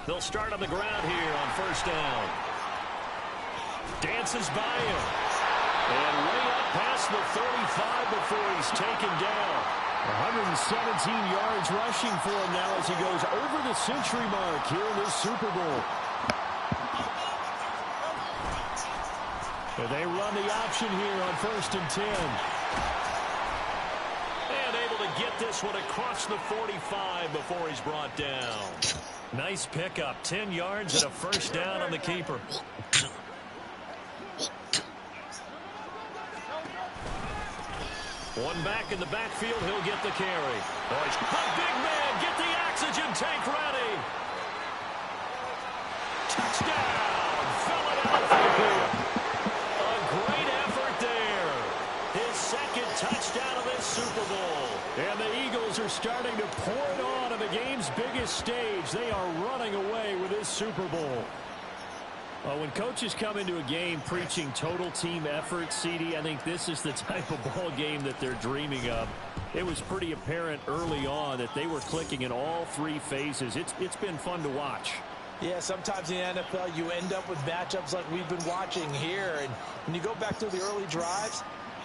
They'll start on the ground here on 1st down. Dances by him. And way up past the 35 before he's taken down. 117 yards rushing for him now as he goes over the century mark here in this Super Bowl. And they run the option here on 1st and 10. And able to get this one across the 45 before he's brought down. Nice pickup. 10 yards and a 1st down on the keeper. One back in the backfield. He'll get the carry. Oh, he's a big man. Get the oxygen tank ready. Touchdown. Philadelphia. A great effort there. His 2nd touchdown of this Super Bowl. And the Eagles are starting to pour it on the game's biggest stage. They are running away with this Super Bowl. Well, when coaches come into a game preaching total team effort, CD, I think this is the type of ball game that they're dreaming of. It was pretty apparent early on that they were clicking in all 3 phases. It's been fun to watch. Yeah, sometimes in the NFL you end up with matchups like we've been watching here. And when you go back to the early drives,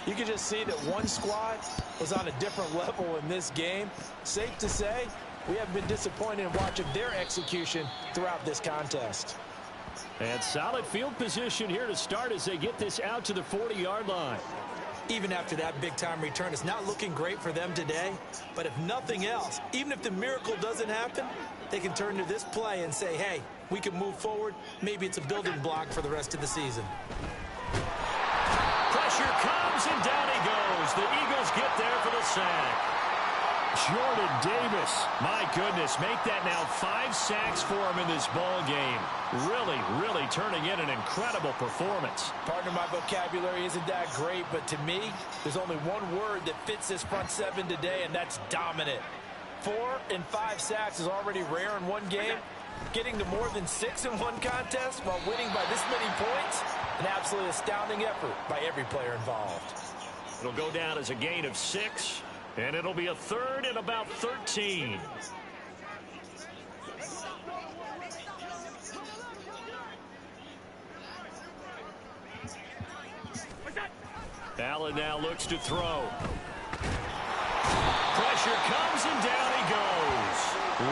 you can just see that one squad was on a different level in this game. Safe to say, we haven't been disappointed in watching their execution throughout this contest. And solid field position here to start as they get this out to the 40-yard line. Even after that big-time return, it's not looking great for them today. But if nothing else, even if the miracle doesn't happen, they can turn to this play and say, hey, we can move forward. Maybe it's a building block for the rest of the season. Pressure comes, and down he goes. The Eagles get there for the sack. Jordan Davis, my goodness, make that now 5 sacks for him in this ball game. Really turning in an incredible performance. Partner, my vocabulary isn't that great, but to me, there's only one word that fits this front 7 today, and that's dominant. 4 and 5 sacks is already rare in one game. Getting to more than 6 in one contest while winning by this many points, an absolutely astounding effort by every player involved. It'll go down as a gain of 6. And it'll be a 3rd and about 13. Allen now looks to throw. Pressure comes and down he goes.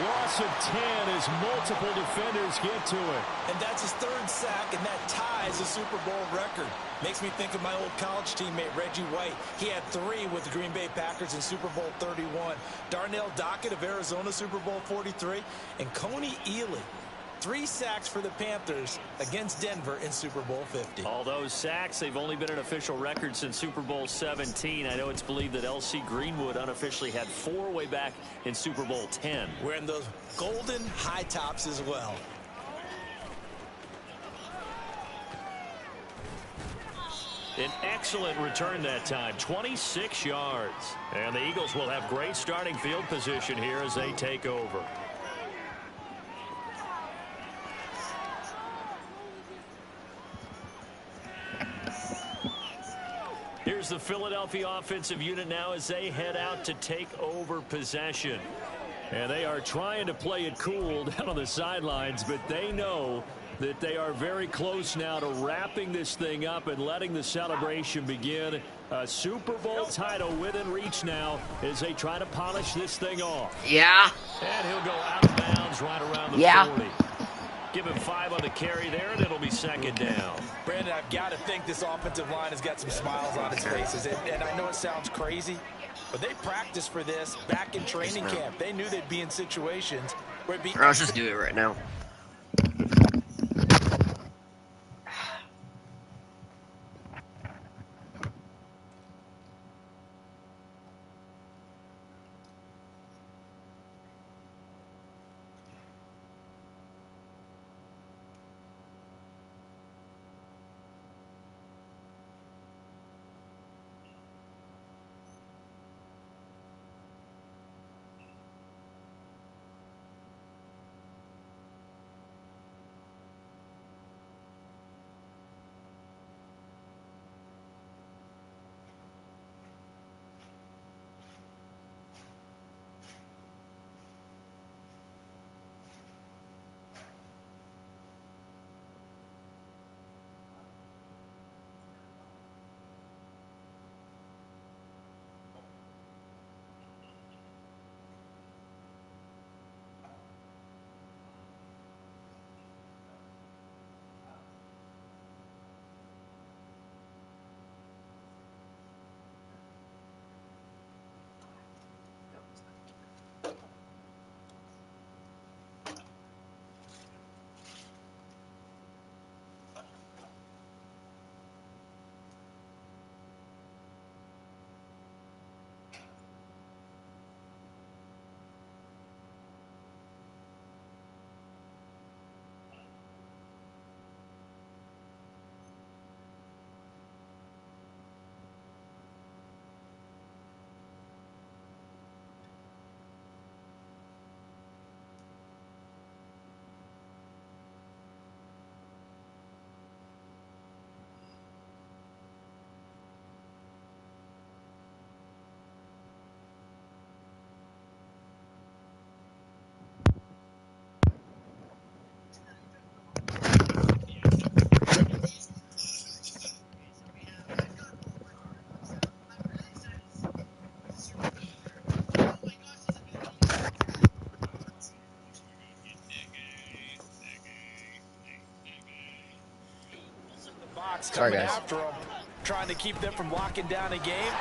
Lost loss of 10 as multiple defenders get to it. And that's his 3rd sack, and that ties a Super Bowl record. Makes me think of my old college teammate, Reggie White. He had 3 with the Green Bay Packers in Super Bowl 31. Darnell Dockett of Arizona, Super Bowl 43. And Coney Ealy, 3 sacks for the Panthers against Denver in Super Bowl 50. All those sacks, they've only been an official record since Super Bowl 17. I know it's believed that L.C. Greenwood unofficially had 4 way back in Super Bowl 10. Wearing those golden high tops as well. An excellent return that time, 26 yards. And the Eagles will have great starting field position here as they take over. Here's the Philadelphia offensive unit now as they head out to take over possession. And they are trying to play it cool down on the sidelines, but they know that they are very close now to wrapping this thing up and letting the celebration begin. A Super Bowl title within reach now as they try to polish this thing off. Yeah. And he'll go out of bounds right around the 40. Give him 5 on the carry there, and it'll be 2nd down. Brandon, I've got to think this offensive line has got some smiles on its faces. And I know it sounds crazy, but they practiced for this back in training camp. They knew they'd be in situations where it'd be... Let's just do it right now. Sorry, guys. After them, trying to keep them from locking down a game.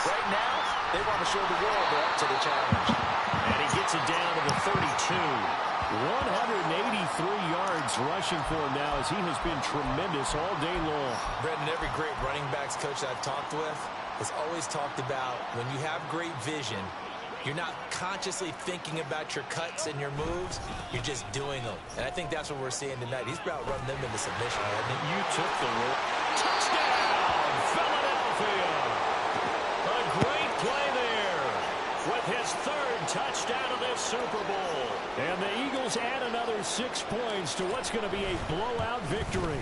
Right now, they want to show the world they're up to the challenge. And he gets it down to the 32. 183 yards rushing for him now as he has been tremendous all day long. Brendan, every great running backs coach I've talked with has always talked about when you have great vision, you're not consciously thinking about your cuts and your moves. You're just doing them. And I think that's what we're seeing tonight. He's about running them into submission. You took the roll. Touchdown, Philadelphia. A great play there with his 3rd touchdown of this Super Bowl. And the Eagles add another 6 points to what's going to be a blowout victory.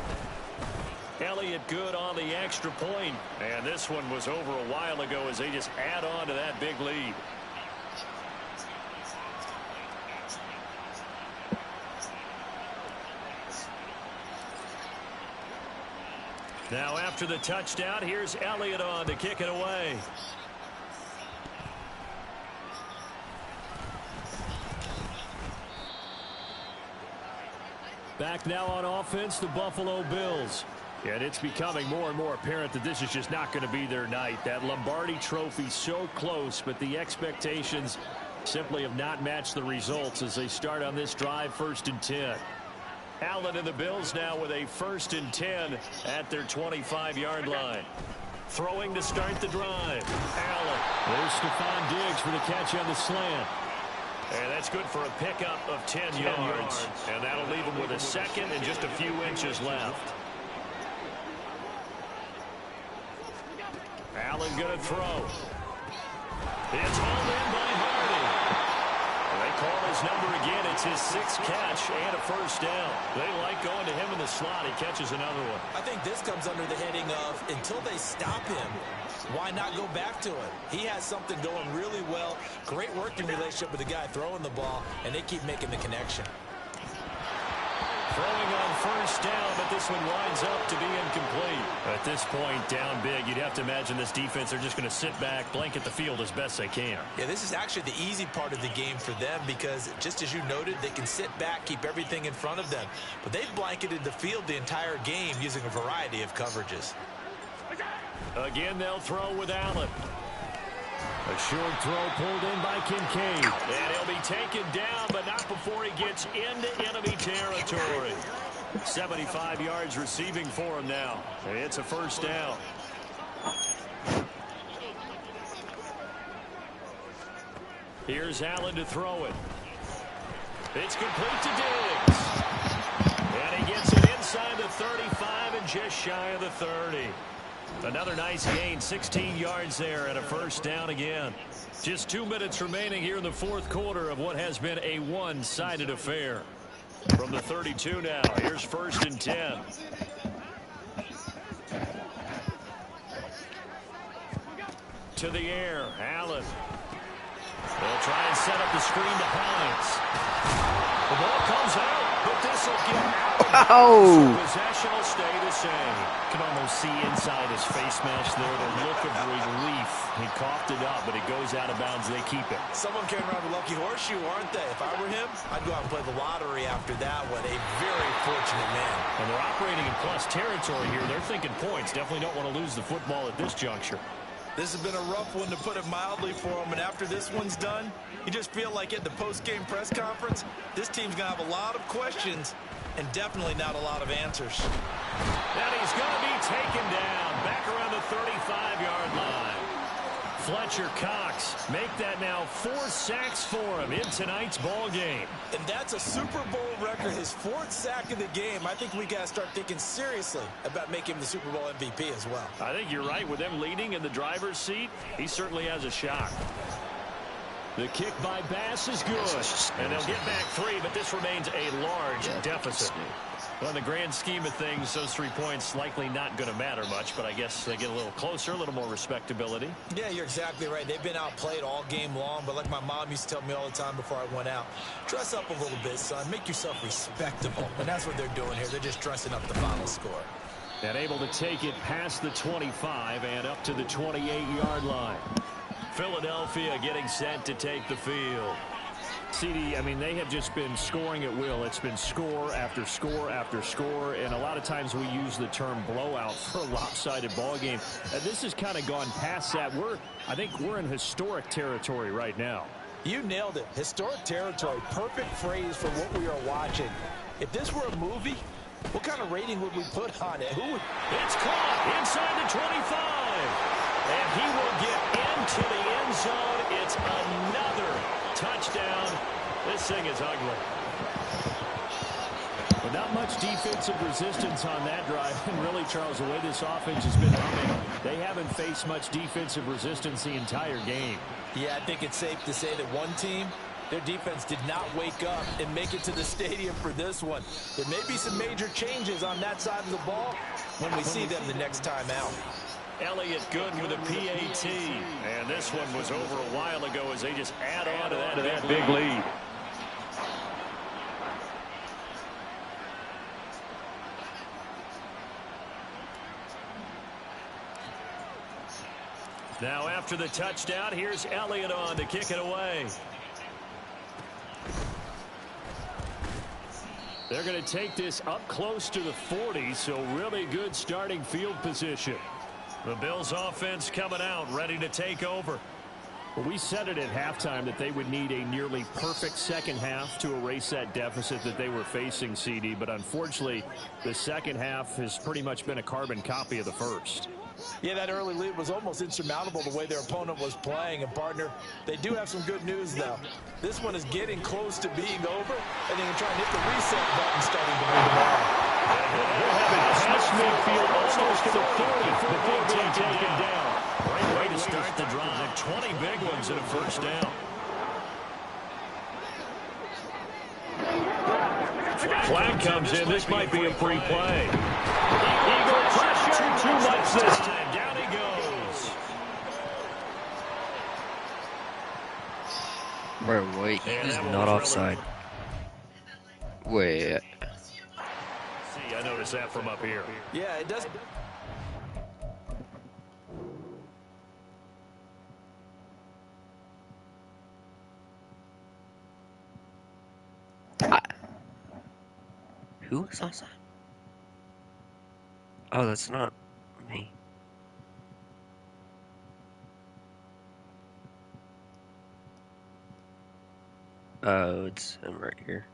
Elliott good on the extra point. And this one was over a while ago as they just add on to that big lead. Now after the touchdown, here's Elliott on to kick it away. Back now on offense, the Buffalo Bills. And it's becoming more and more apparent that this is just not going to be their night. That Lombardi trophy so close, but the expectations simply have not matched the results as they start on this drive, 1st and 10. Allen and the Bills now with a 1st and 10 at their 25-yard line. Throwing to start the drive. Allen. There's Stephon Diggs for the catch on the slant. And that's good for a pickup of 10 yards. And that'll leave him with a 2nd and just a few inches left. Allen going to throw. It's hauled in by Hardy. They call his number again. It's his 6th catch and a 1st down. They like going to him in the slot. He catches another one. I think this comes under the heading of until they stop him, why not go back to it? He has something going really well. Great working relationship with the guy throwing the ball, and they keep making the connection. Throwing on 1st down, but this one winds up to be incomplete. At this point, down big, you'd have to imagine this defense are just going to sit back, blanket the field as best they can. Yeah, this is actually the easy part of the game for them because, just as you noted, they can sit back, keep everything in front of them. But they've blanketed the field the entire game using a variety of coverages. Again, they'll throw with Allen. A short throw pulled in by Kincaid. And he'll be taken down, but not before he gets into enemy territory. 75 yards receiving for him now. It's a 1st down. Here's Allen to throw it. It's complete to Diggs. And he gets it inside the 35 and just shy of the 30. Another nice gain, 16 yards there and a 1st down again. Just 2 minutes remaining here in the 4th quarter of what has been a one-sided affair. From the 32 now, here's 1st and 10. To the air, Allen. They'll try and set up the screen to Hines. The ball comes out, but this will get out. Oh! So possession will stay the same. You can almost see inside his face mask there the look of relief. He coughed it up, but it goes out of bounds. They keep it. Someone carrying around a lucky horseshoe, aren't they? If I were him, I'd go out and play the lottery after that one. A very fortunate man. And they're operating in plus territory here. They're thinking points. Definitely don't want to lose the football at this juncture. This has been a rough one, to put it mildly, for him. And after this one's done, you just feel like at the post-game press conference, this team's going to have a lot of questions and definitely not a lot of answers. And he's going to be taken down back around the 35-yard line. Fletcher Cox make that now 4 sacks for him in tonight's ball game. And that's a Super Bowl record, his 4th sack of the game. I think we got to start thinking seriously about making him the Super Bowl MVP as well. I think you're right. With them leading in the driver's seat, he certainly has a shot. The kick by Bass is good. And they'll get back 3, but this remains a large deficit. Well, in the grand scheme of things, those 3 points likely not going to matter much, but I guess they get a little closer, a little more respectability. Yeah, you're exactly right. They've been outplayed all game long, but like my mom used to tell me all the time before I went out, dress up a little bit, son. Make yourself respectable. And that's what they're doing here. They're just dressing up the final score. And able to take it past the 25 and up to the 28-yard line. Philadelphia getting set to take the field. CD, I mean, they have just been scoring at will. It's been score after score after score, and a lot of times we use the term blowout for a lopsided ball game. This has kind of gone past that. I think we're in historic territory right now. You nailed it. Historic territory. Perfect phrase for what we are watching. If this were a movie, what kind of rating would we put on it? It's caught inside the 25. And he will get into the end zone. It's another touchdown. This thing is ugly. But not much defensive resistance on that drive. And really, Charles, the way this offense has been running, they haven't faced much defensive resistance the entire game. Yeah, I think it's safe to say that one team, their defense did not wake up and make it to the stadium for this one. There may be some major changes on that side of the ball when we see them the next time out. Elliott good with a PAT. And this one was over a while ago as they just add on to that big lead. Now after the touchdown, here's Elliott on to kick it away. They're going to take this up close to the 40, so really good starting field position. The Bills offense coming out, ready to take over. Well, we said it at halftime that they would need a nearly perfect second half to erase that deficit that they were facing, CD. But unfortunately, the second half has pretty much been a carbon copy of the first. Yeah, that early lead was almost insurmountable the way their opponent was playing. And, partner, they do have some good news, though. This one is getting close to being over, and they can try and hit the reset button starting to move the ball. They'll have it past midfield almost to the 40 before being taken down. Great way to start the drive. 20 big ones and a first down. Flag comes in. This might be a free play. Eagle pressure. Too much this time. Down he goes. Bro, wait. He's not offside. Wait. See, I noticed that from up here. Yeah, it does. Who is offside? Oh, that's not me. Oh, it's him right here.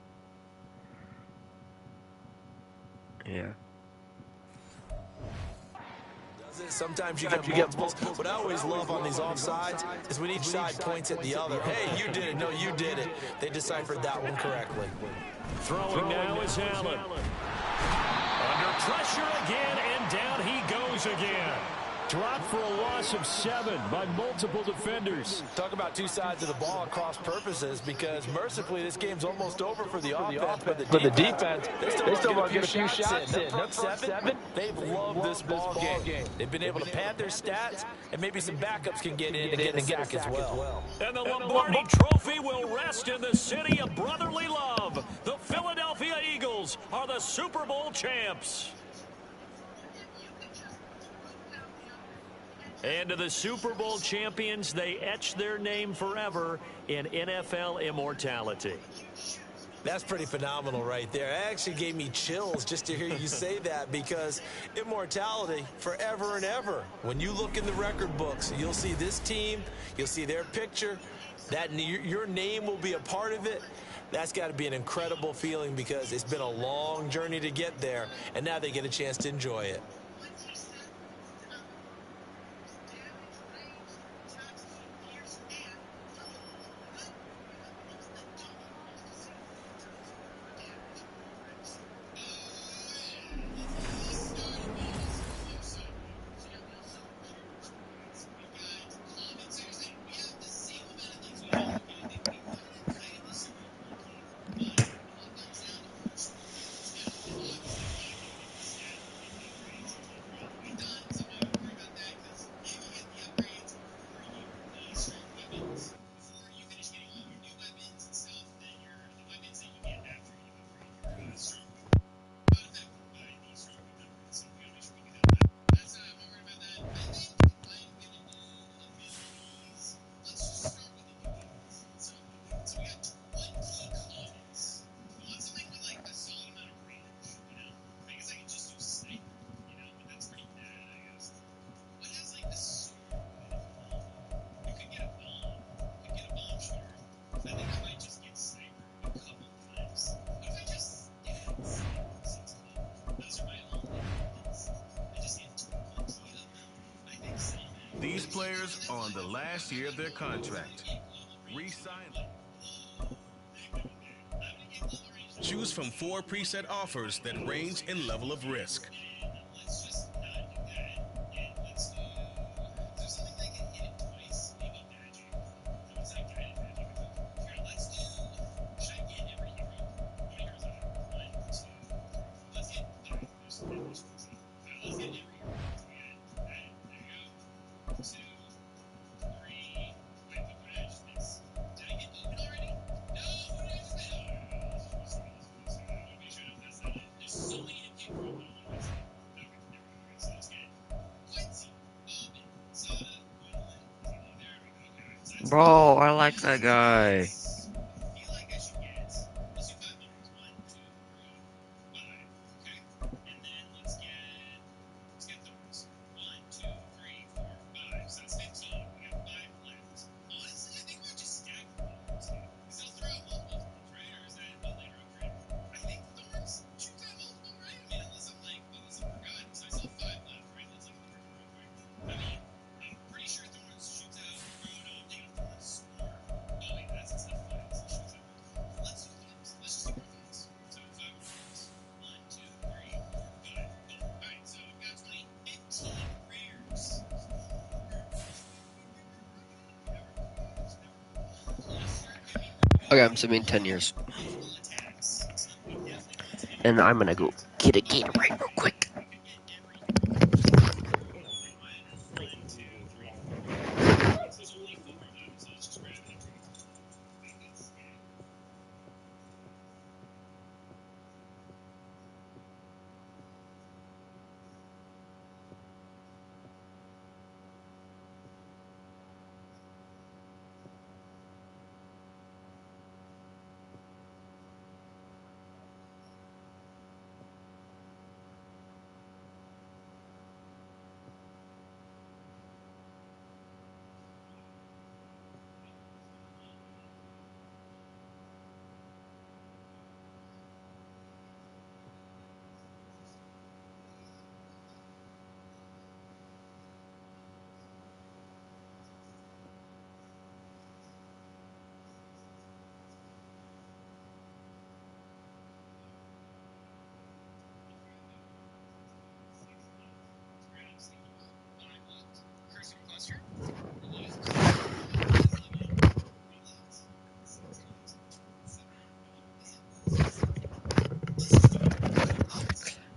Yeah. Sometimes you get multiples. What I always love on these offsides is when each side points at the other. Hey, you did it. No, you did it. They deciphered that one correctly. Throwing now is Allen. Under pressure again, and down he goes again. Dropped for a loss of 7 by multiple defenders. Talk about two sides of the ball at cross purposes, because mercifully this game's almost over for the offense, but the defense, they still want to get a few shots in. Nook 7, they've loved this ball game. They've been able to pad their stats, and maybe some backups can get in and get a sack as well. And the Lombardi Trophy will rest in the city of brotherly love. The Philadelphia Eagles are the Super Bowl champs. And to the Super Bowl champions, they etch their name forever in NFL immortality. That's pretty phenomenal right there. It actually gave me chills just to hear you say that, because immortality forever and ever. When you look in the record books, you'll see this team, you'll see their picture, that your name will be a part of it. That's got to be an incredible feeling, because it's been a long journey to get there, and now they get a chance to enjoy it. These players are on the last year of their contract. Re-sign them. Choose from 4 preset offers that range in level of risk. Bro, I like that guy. Okay, I'm assuming 10 years. And I'm gonna go get a Gatorade real quick.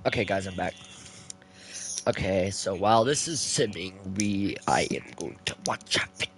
Okay, guys, I'm back. Okay, so while this is simming, I am going to watch a video.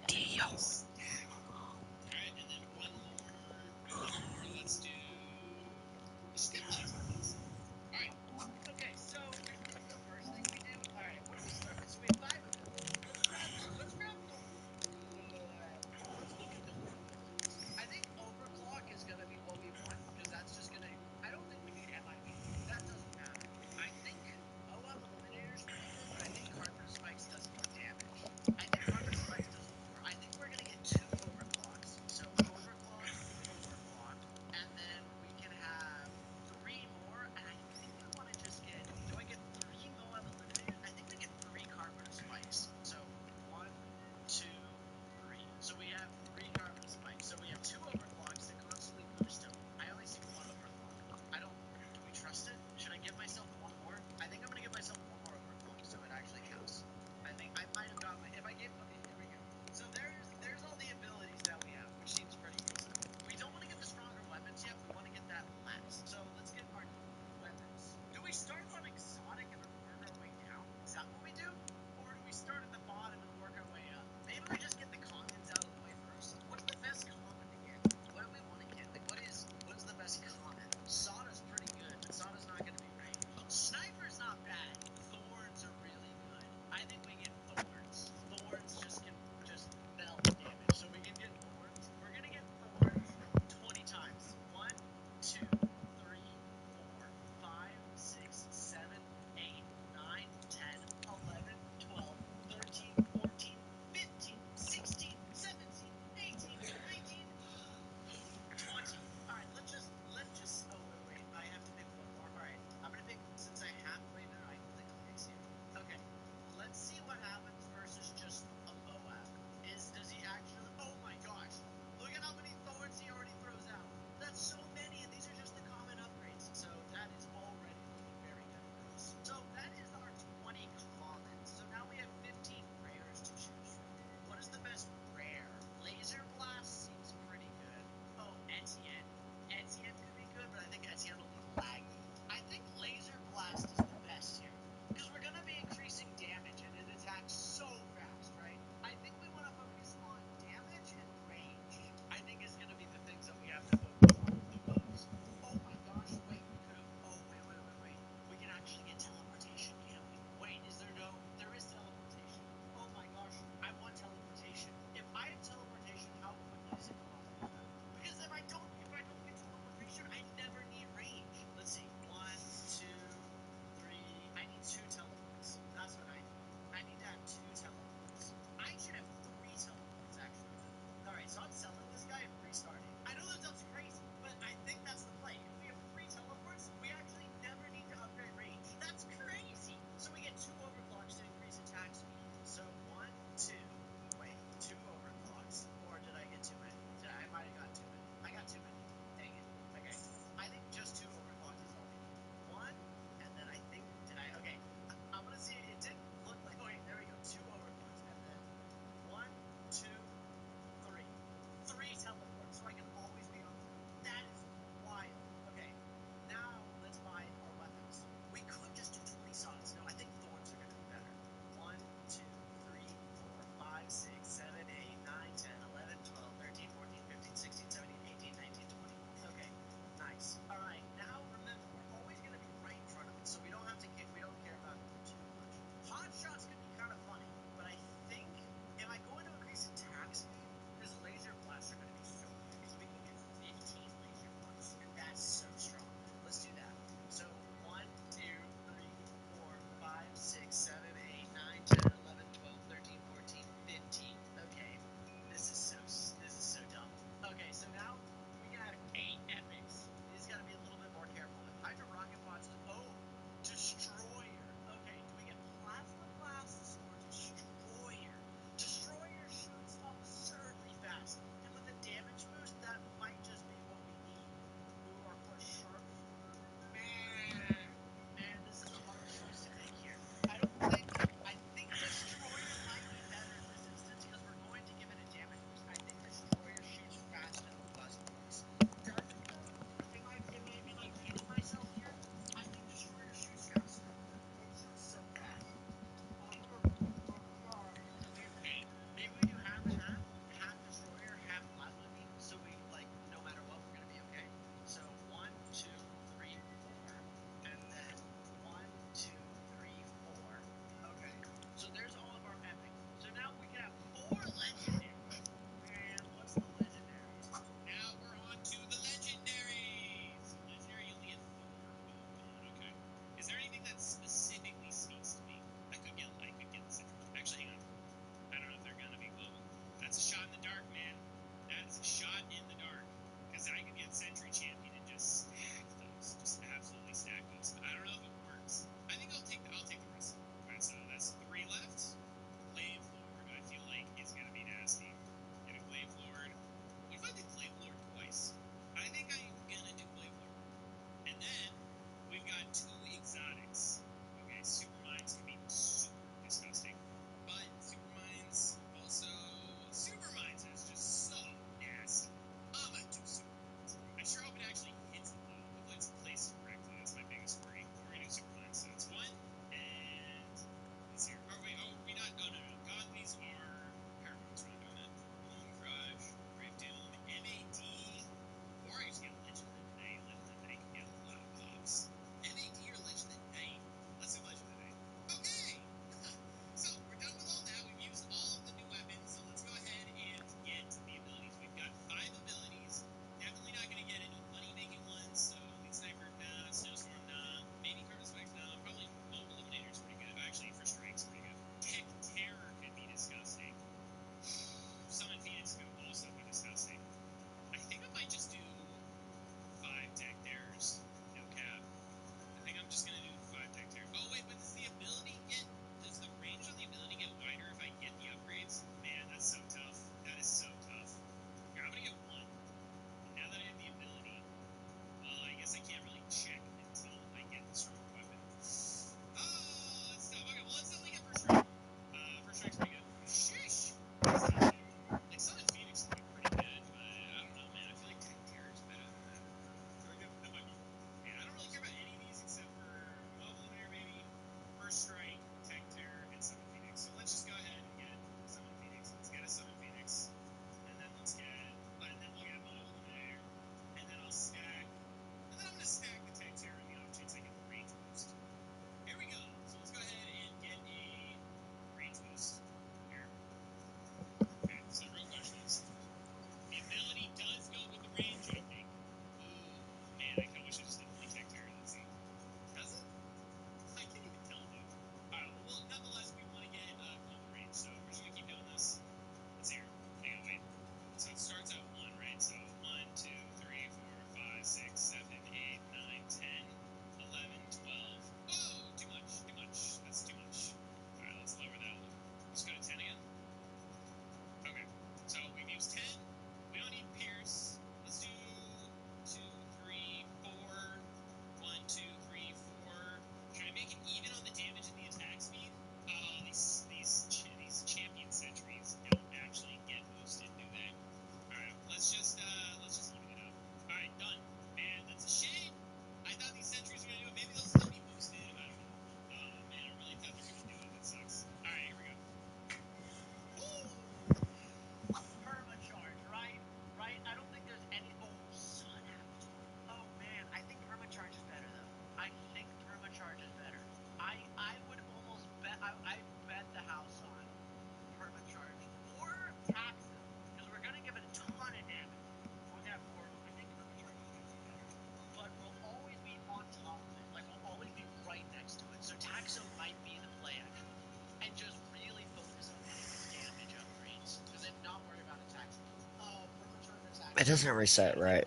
It doesn't reset right.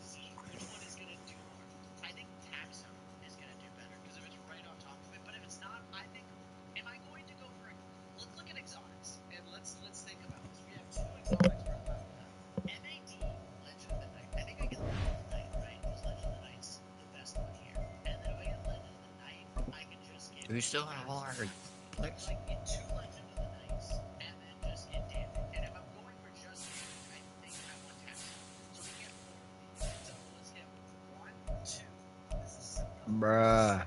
We still have all our players. Bruh.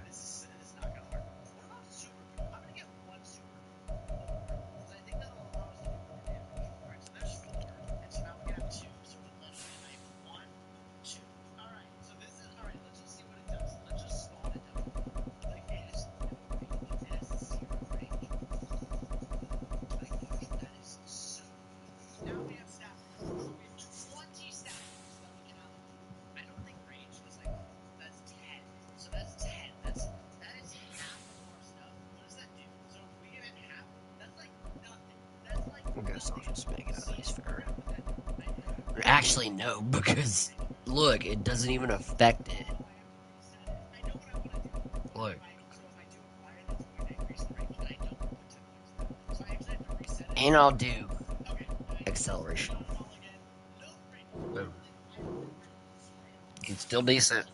I guess I'll just make it at least fair. Actually, no, because look, it doesn't even affect it. Look. And I'll do acceleration. Boom. It's still decent.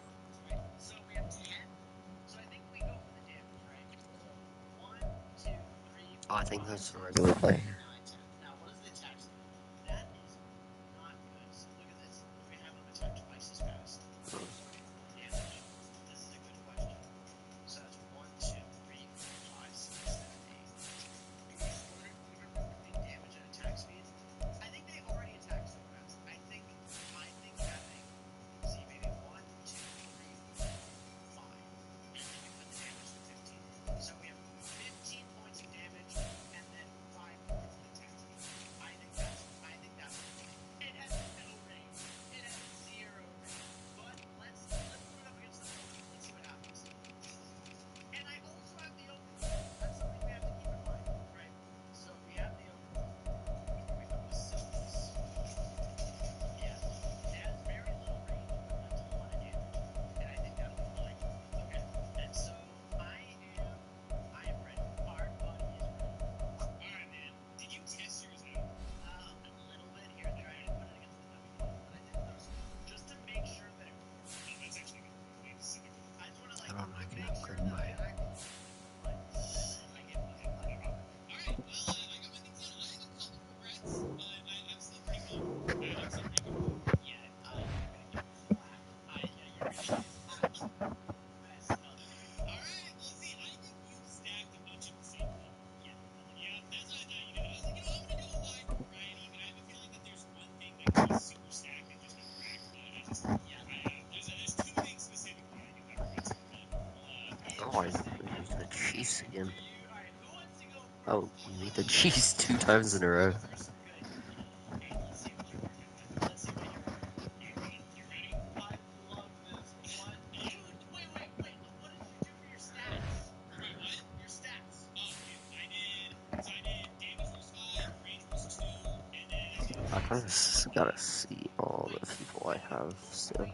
Oh, I think that's the regular play. I can upgrade my... Oh, I need the Chiefs again. Oh, we need the Chiefs 2 times in a row. I kind of gotta see all the people I have still.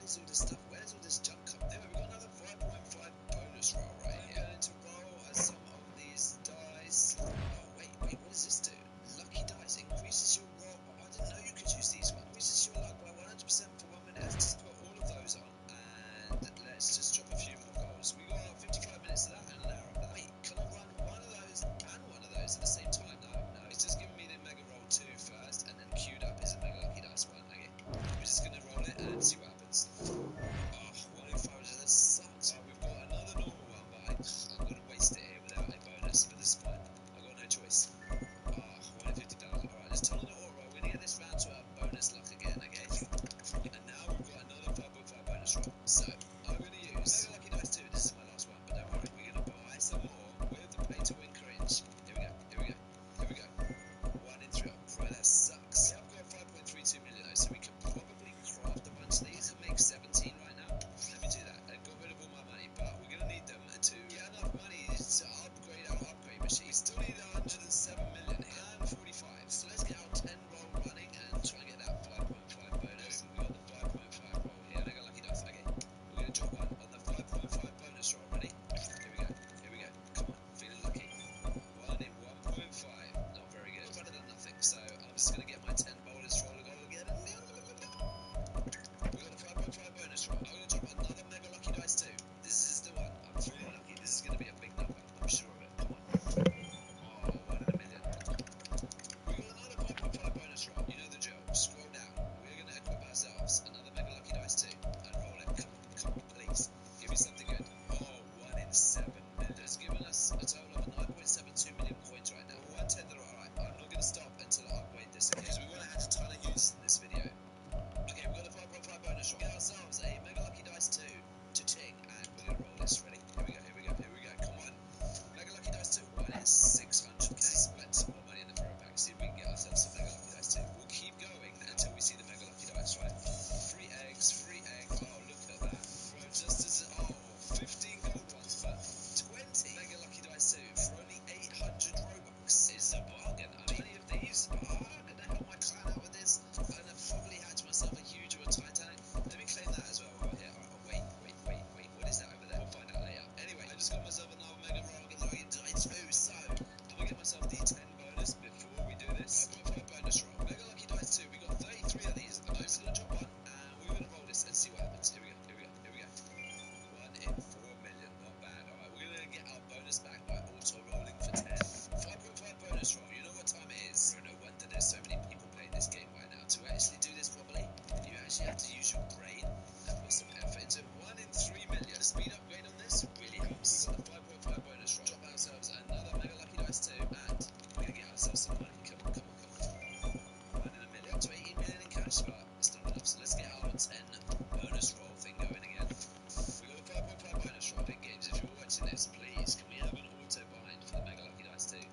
is all this stuff? Where's all this junk come? Anyway, we've got another 5.5 bonus roll right here. I'm going to roll some of these dice. Oh, wait, what does this do? Lucky dice increases your roll. I didn't know you could use these ones. Increases your luck by 100% for 1 minute. Let's just put all of those on. And let's just drop a few more goals. We got 55 minutes of that and an hour of that. Wait, can I run one of those and one of those at the same time? No. It's just giving me the Mega Roll 2 first, and then queued up is a Mega Lucky Dice 1. Okay, we're just going to roll it and see what happens. Oh, 1 in 5, that sucks. We've got another normal one, but I'm going to waste it here without a bonus, but this is fine. I've got no choice. 1 in 50 dollars. Alright, let's turn on the auto roll. We're going to get this round to a bonus luck again, okay? And now we've got another 5.5 bonus roll. So, I'm going to use Mega Lucky Dice 2. This is my last one, but don't worry. We're going to buy some more with the pay to win cringe. Here we go. 1 in 3. Oh, that sucks. Yeah, I've got 5.32 million though, so we can probably craft a bunch of these and make 17 right now. Let me do that. I got rid of all my money, but we're going to need them to get enough money to upgrade our upgrade machine. We still need 107 million and 45. So let's get our 10 roll running and try and get that 5.5 bonus. We got the 5.5 roll here. Mega Lucky Dice. Okay, we're going to drop one on the 5.5 bonus roll. Ready? Here we go. Come on, feeling lucky. 1 in 1.5. Not very good. Better than nothing. So I'm just going to get my 10 bonus roll to go again. We got the 5.5 bonus roll. I'm going to drop another Mega Lucky Dice 2. This is the one. I'm feeling lucky. This is going to be a big number. I'm sure of it. Come on. Oh, 1 in a million. We got another 5.5 bonus roll. You know the drill. Scroll down. We're going to equip ourselves another Mega Lucky Dice 2 and roll it. Come on, please. Give me something good. Oh, 1 in 7 million. It's given us a total of 9.72 million coins right now. 1/10. Alright, I'm not going to stop until I upgrade this again, because we want to have a ton of use in this video. Okay, we've got a 5.5 bonus roll. Get ourselves a Mega Lucky Dice 2 to ting, and we're going to roll this. Ready? Here we go. Come on. Mega Lucky Dice 2. 1 in 600. Let's spend some more money in the throw pack. See if we can get ourselves some Mega Lucky Dice 2. We'll keep going until we see the Mega Lucky Dice, right? Free egg. Oh, look at that. Bro, just as 15 gold ones for 20 Mega Lucky Dice 2 for only 800 Robux. It's a bargain. 20 of these. I'm gonna help my clan out with this. And I've probably hatched myself a huge or a Titanic. Let me claim that as well. Oh, yeah. Wait. What is that over there? We'll find out later. Anyway, I just got myself another Mega Lucky Dice 2, so I'm gonna get myself the 10 bonus before we do this. 5.5 bonus roll. Mega Lucky Dice 2. We got 33 of these. I'm just gonna drop one, and we're gonna roll this and see what happens. Here we go. 1 in 4 million. Not bad. Alright, we're gonna get our bonus back by auto rolling for 10. 5.5 bonus roll. You know what time it is? No wonder there's so many people playing this game right now. To actually do this properly, you actually have to use your brain and put some effort into 1 in 3 million. The speed upgrade on this really helps. We've got the 5.5 bonus roll. Drop ourselves another Mega Lucky Dice 2, and we're gonna get ourselves some money. Come on. 1 in a million. Up to 18 million in cash, but it's not enough. So let's get our 10 bonus roll thing going again. We got a 5.5 bonus roll. Big games. If you're watching this, please, can we have an auto bind for the Mega Lucky Dice 2?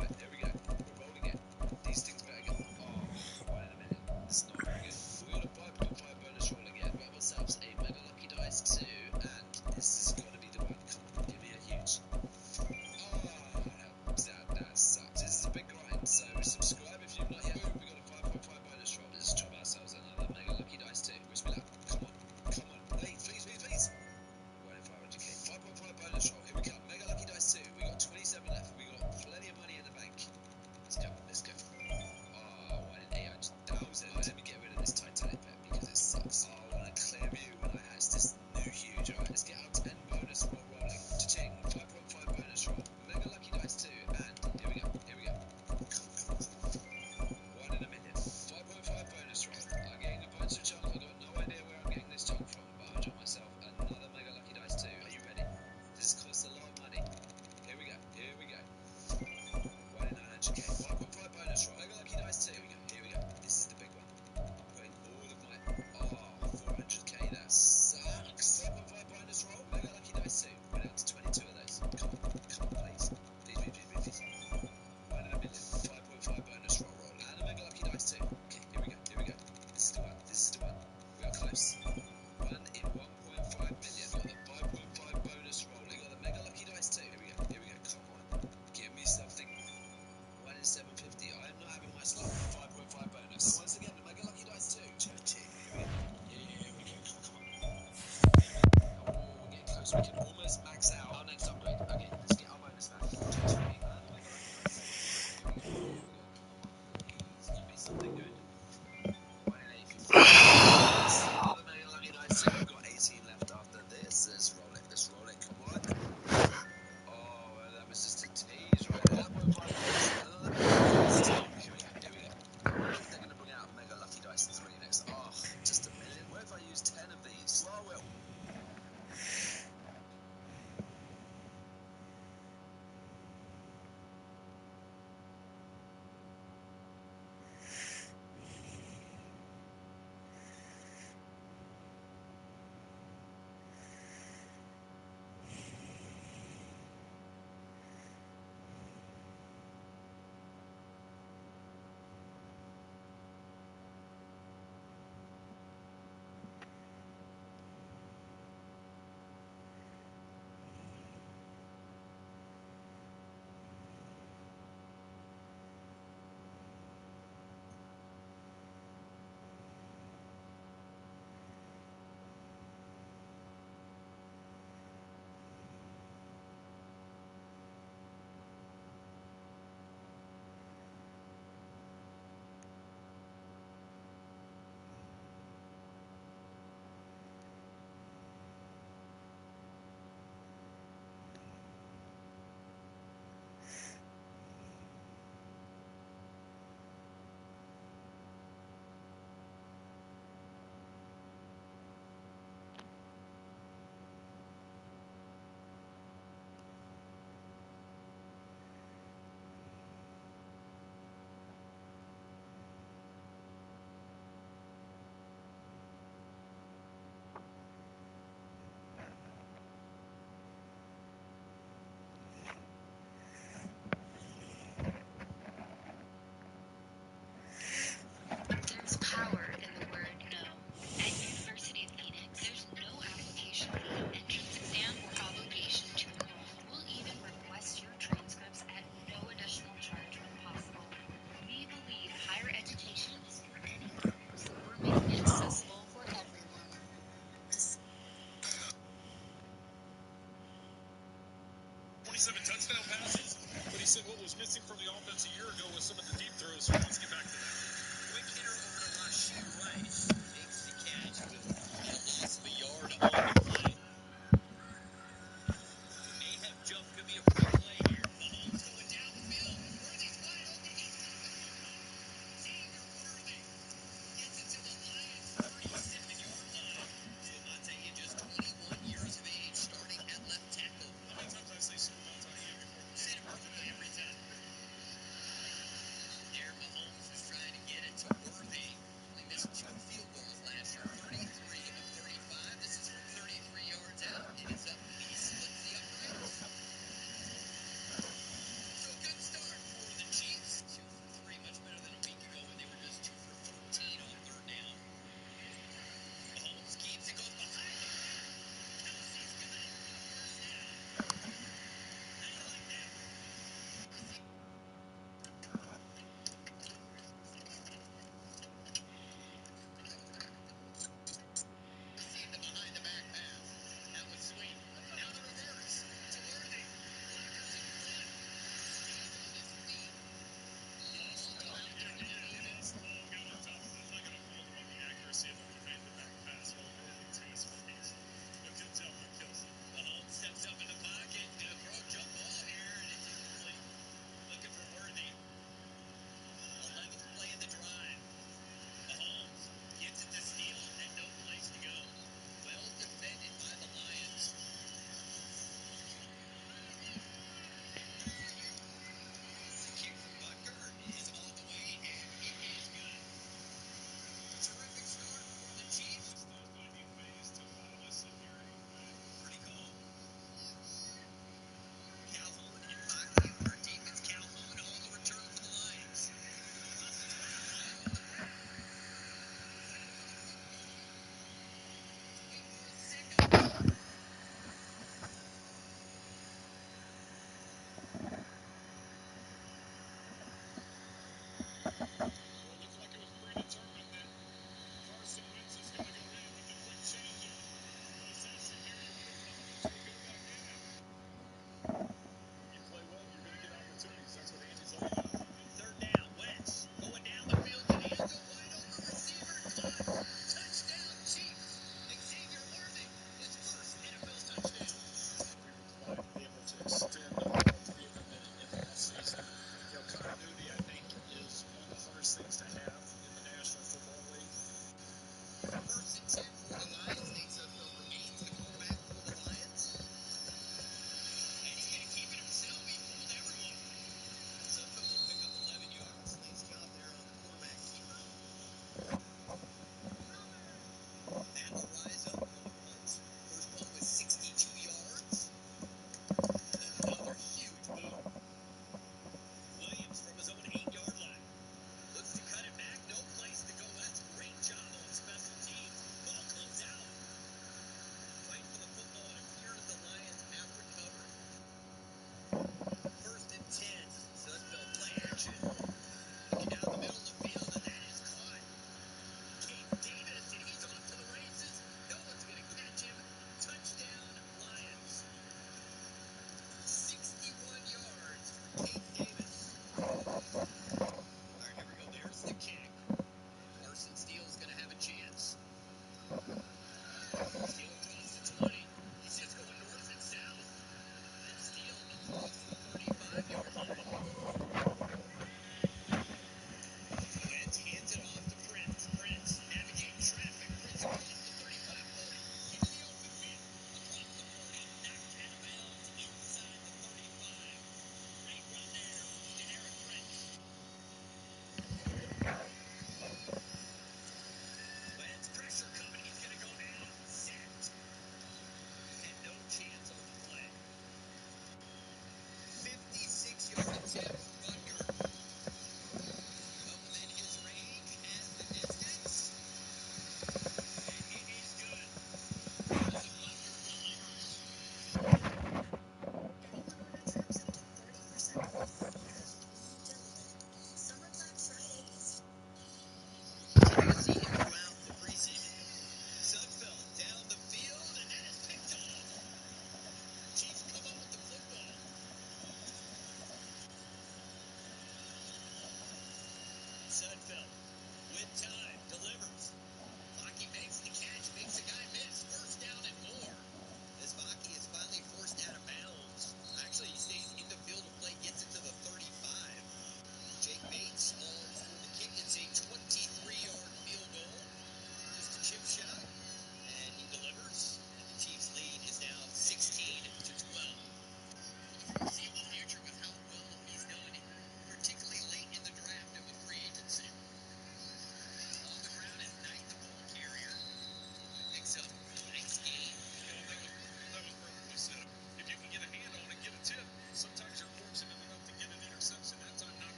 Alright, here we go. We're rolling it. These things better get. Oh, 1 in a million. It's not very good. We got a 5.5 players. Oh, just a million. What if I use 10 of these? Slow it.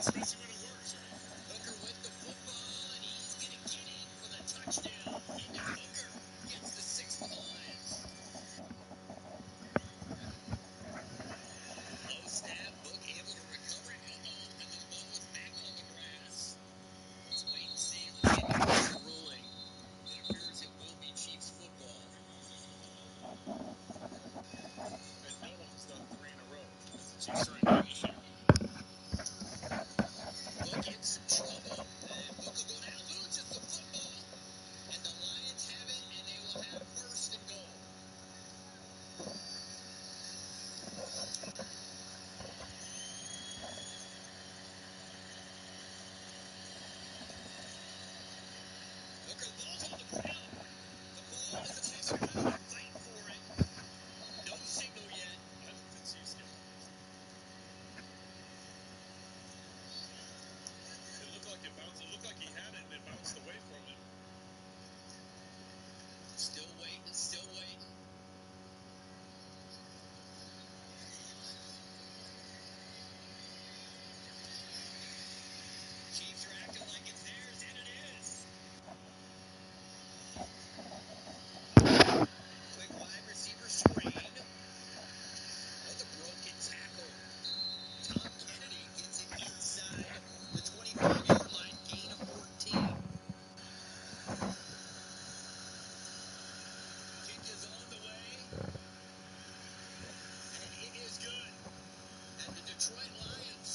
Let's see what it works. Hooker with the football, and he's going to get in for the touchdown. Hendon Hooker gets the 6 for the Lions. Low snap, Book able to recover it. And the ball is back on the grass. Let's wait and see. Let's get the official ruling. It appears it will be Chiefs football. And no one's done 3 in a row. The Chiefs are in no issue. Book in some trouble. And Book will go down, loses the football. And the Lions have it, and they will have first and goal. Hooker, the ball's on the ground. The ball is a Chiefs are fighting for it. No signal yet. I hope the Chiefs get it. It looked like it bounced. It looked like he had it, and it bounced away from him. Still waiting, still waiting. Chiefs are acting like it's theirs, and it is. Quick wide receiver screen. Another broken tackle. Tom Kennedy gets it inside the 25-yard line. Gain of 14. Kick is on the way, and it is good. And the Detroit Lions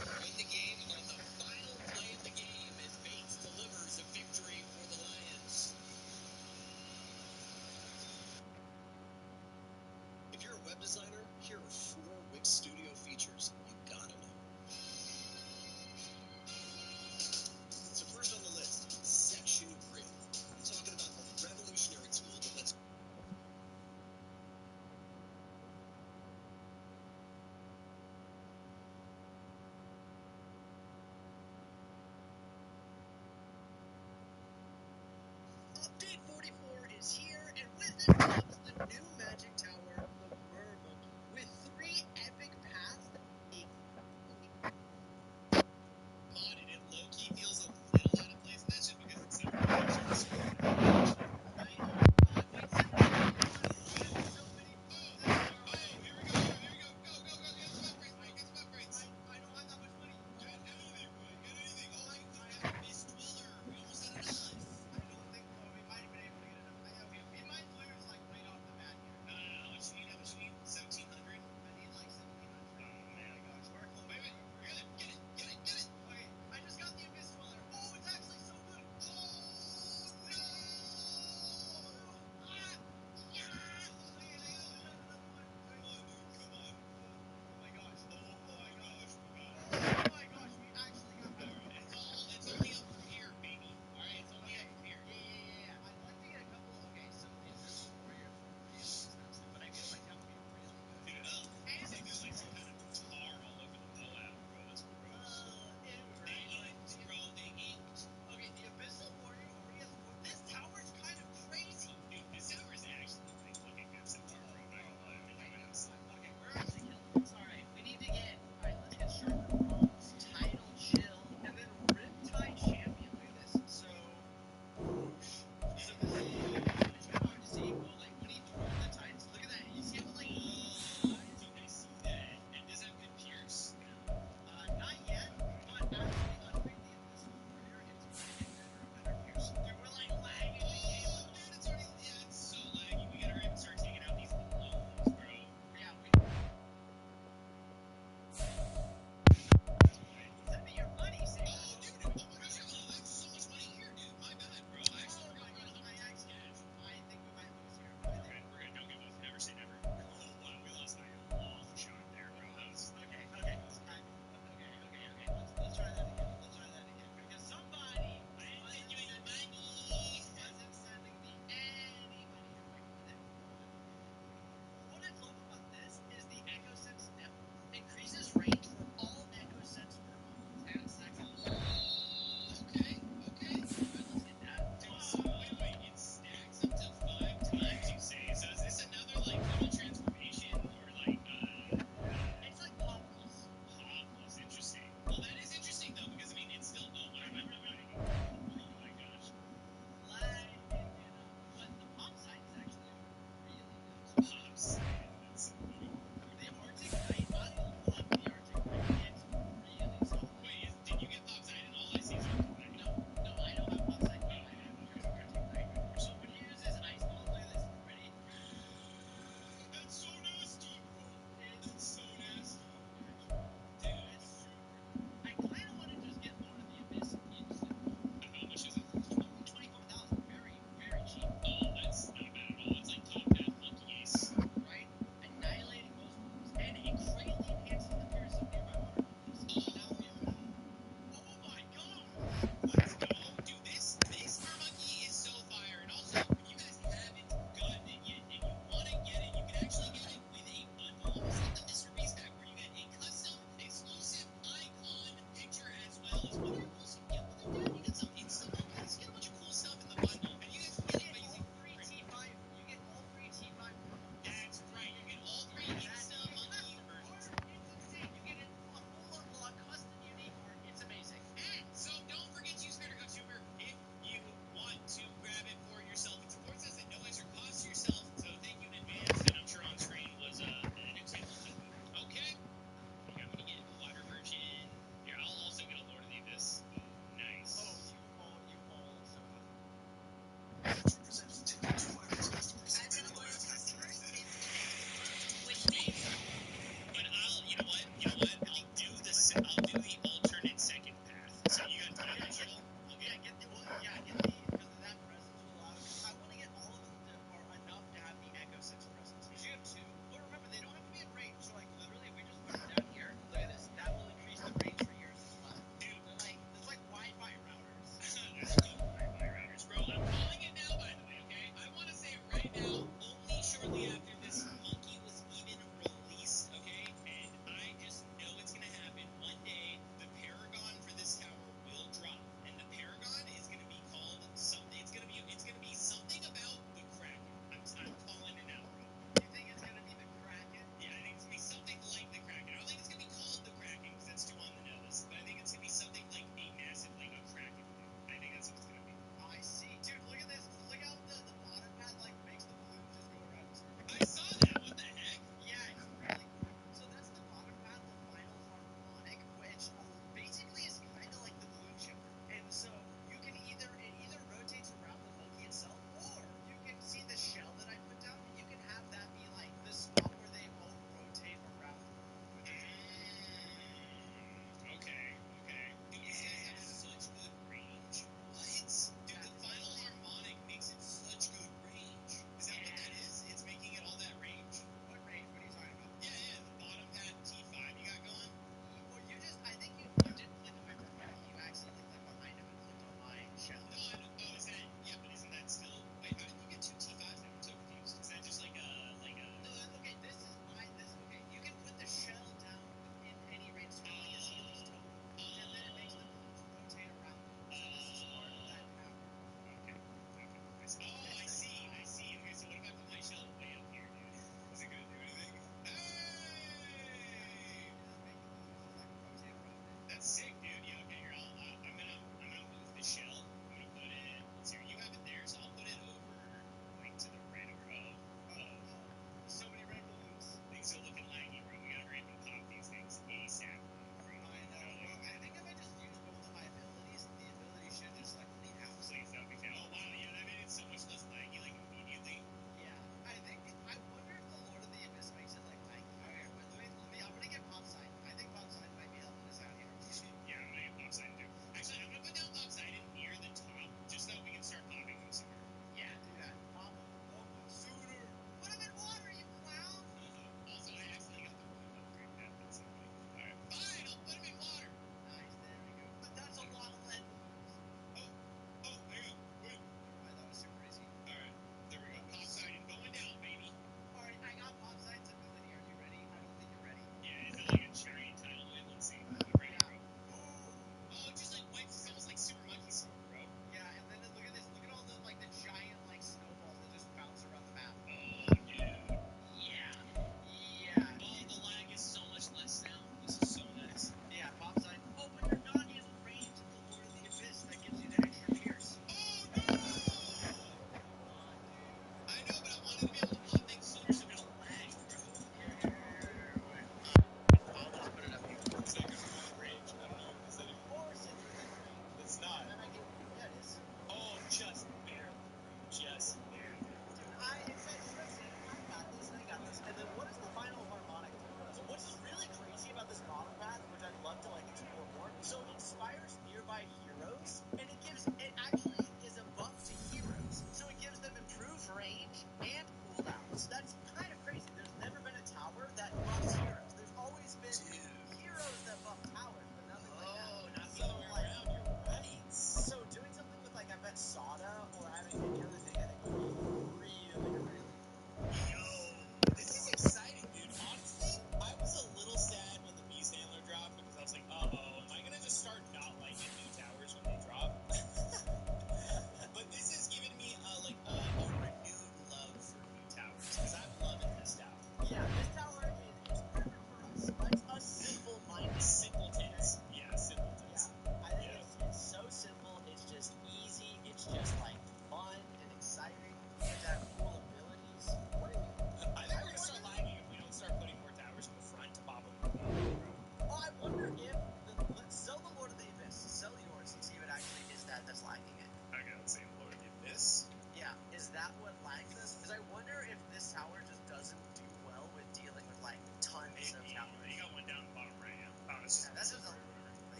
win the game on the final play of the game as Bates delivers a victory for the Lions. If you're a web designer, here are 4 Wix Studio features you gotta know. So first on the list, Section Grid. I'm talking about a revolutionary tool that lets Update 44 is here, and with it comes the new Magic Tower, the Mermonkey, with 3 epic paths that make modded. It low-key feels a little out of place. That's just because it's so right? Wait, so many. Oh, here we go. Go, go, go. Get some upgrades, bro. Get some upgrades. I don't have that much money. Get anything, bro. Get anything. Oh, Miss Dweller. We almost had enough. I don't think, well, we might have been able to get enough. We might lose, like, Here, I'm gonna get a water version. Here, I'll also get a Lord of this.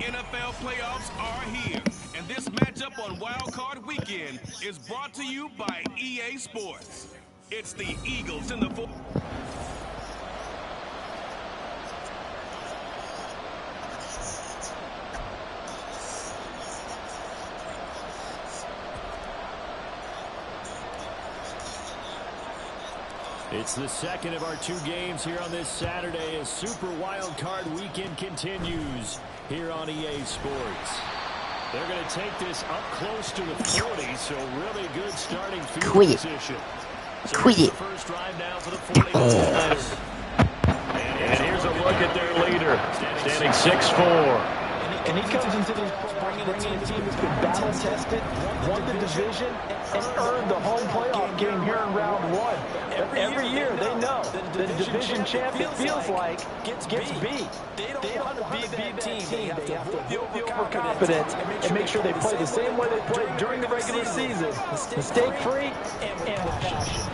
NFL playoffs are here, and this matchup on Wild Card Weekend is brought to you by EA Sports. It's the Eagles in the It's the second of our 2 games here on this Saturday as Super Wild Card Weekend continues here on EA Sports. They're going to take this up close to the 40, so really good starting field position. So Quit it. First drive now for the 49ers. And here's a look at their leader, standing 6'4". And he comes into this bringing a team that's been battle-tested, won the division, and earned the home playoff game here in round 1. Every year, they know that the division champ, it feels like, gets beat. They don't want to be a big team. They have to be overconfident and make sure they play the same way they played during the regular season, mistake-free and with passion.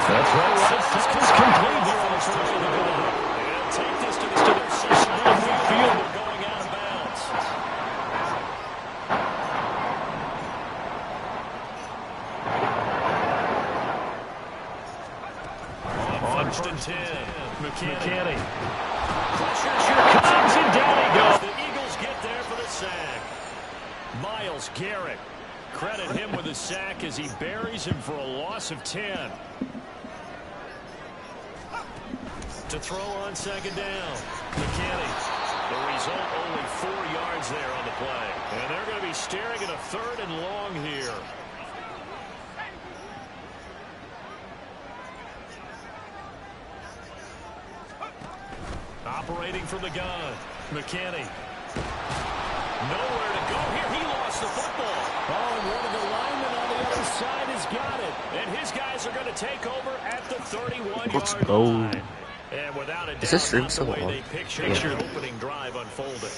That's right. It's complete here on the first of the goal. Take this to the field going out of bounds. On first and 10. McKinney. Pressure comes and down he goes. The Eagles get there for the sack. Myles Garrett. Credit him with the sack as he buries him for a loss of 10. To throw on second down. McKinney. The result, only 4 yards there on the play. And they're going to be staring at a 3rd and long here. Operating from the gun. McKinney. Nowhere to go here. He lost the football. Oh, and one of the linemen on the other side has got it. And his guys are going to take over at the 31-yard line. And without a doubt, Is this stream that's the still way on? they pictured the opening drive unfolded.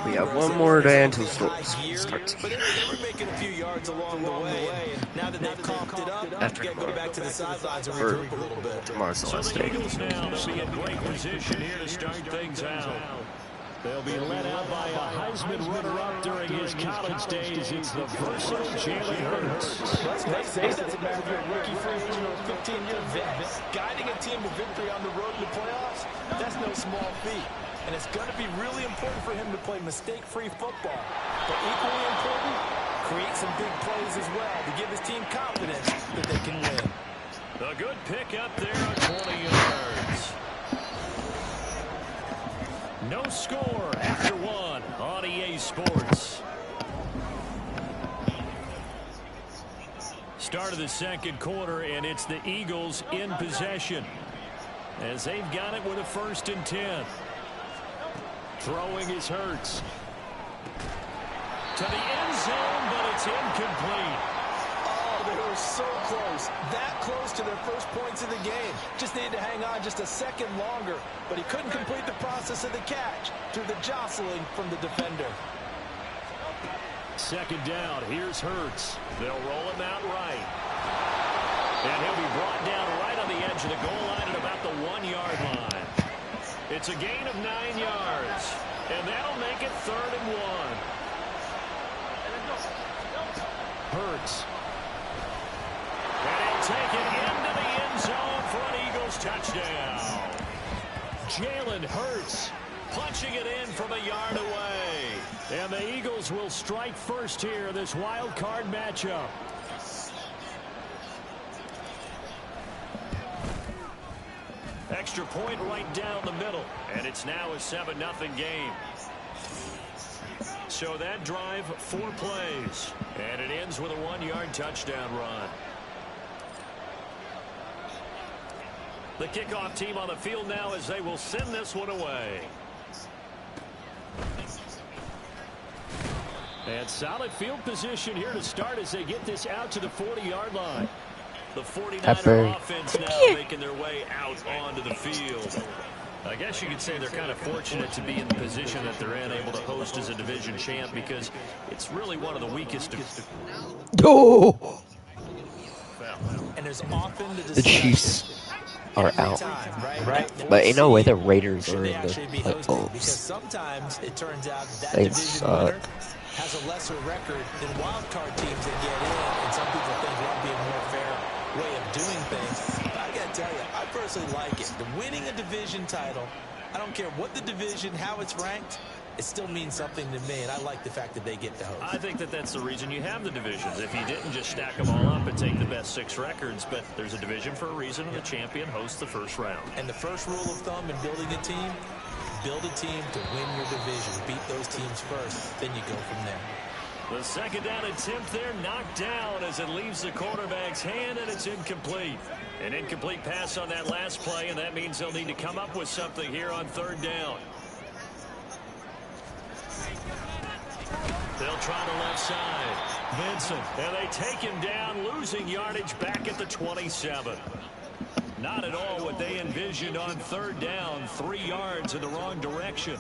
We have one more day until starts. But they were making a few yards along the way. And now that they've comped it up, After you got to go back to the sidelines and Or regroup a little bit. tomorrow's the So last the day. Eagles now will be in great position here to start things out. They'll be led out by a Heisman runner-up during his college days. It's the versatile Jalen Hurts. Let's face it, doesn't matter if you're a rookie free agent or a 15-year vet. Guiding a team to victory on the road to the playoffs, that's no small feat. And it's going to be really important for him to play mistake-free football. But equally important, create some big plays as well to give his team confidence that they can win. A good pick up there on 20 yards. No score after 1 on EA Sports. Start of the second quarter, and it's the Eagles in possession as they've got it with a 1st and 10. Throwing is Hurts. To the end zone, but it's incomplete. Oh, they were so close. That close to their first points of the game. Just needed to hang on just a second longer. But he couldn't complete the process of the catch through the jostling from the defender. Second down. Here's Hurts. They'll roll him out right. And he'll be brought down right on the edge of the goal line at about the 1-yard line. It's a gain of 9 yards. And that'll make it 3rd and 1. Hurts. And he'll take it into the end zone for an Eagles touchdown. Jalen Hurts punching it in from a yard away. And the Eagles will strike first here, this wild card matchup. Extra point right down the middle. And it's now a 7-0 game. So that drive, 4 plays. And it ends with a 1-yard touchdown run. The kickoff team on the field now as they will send this one away. And solid field position here to start as they get this out to the 40-yard line. The 49er offense now making their way out onto the field. I guess you could say they're kind of fortunate to be in the position that they're in, able to host as a division champ, because it's really one of the weakest. Oh! Well, and there's often The Chiefs are out. Right? But ain't no way the Raiders are in the Because playoffs. sometimes it turns out that They division suck. winner has a lesser record than wild card teams that get in, and some people think that'd be a more fair way of doing things. But I gotta tell you, I personally like it. The winning a division title, I don't care what the division, how it's ranked, it still means something to me, and I like the fact that they get to host. I think that that's the reason you have the divisions. If you didn't just stack them all up and take the best 6 records, but there's a division for a reason, and the champion hosts the first round. And the first rule of thumb in building a team, build a team to win your division. Beat those teams first, then you go from there. The second down attempt there knocked down as it leaves the quarterback's hand, and it's incomplete. An incomplete pass on that last play, and that means they'll need to come up with something here on third down. They'll try the left side. Vincent, and they take him down, losing yardage back at the 27. Not at all what they envisioned on third down. 3 yards in the wrong direction.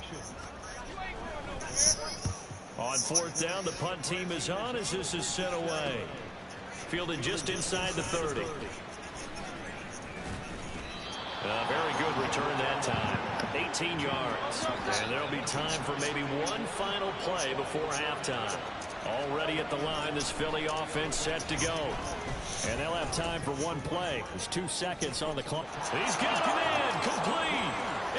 On fourth down, the punt team is on as this is sent away. Fielded just inside the 30. A very good return that time. 18 yards. And there'll be time for maybe one final play before halftime. Already at the line, this Philly offense set to go. And they'll have time for one play. There's 2 seconds on the clock. He's got him in, complete.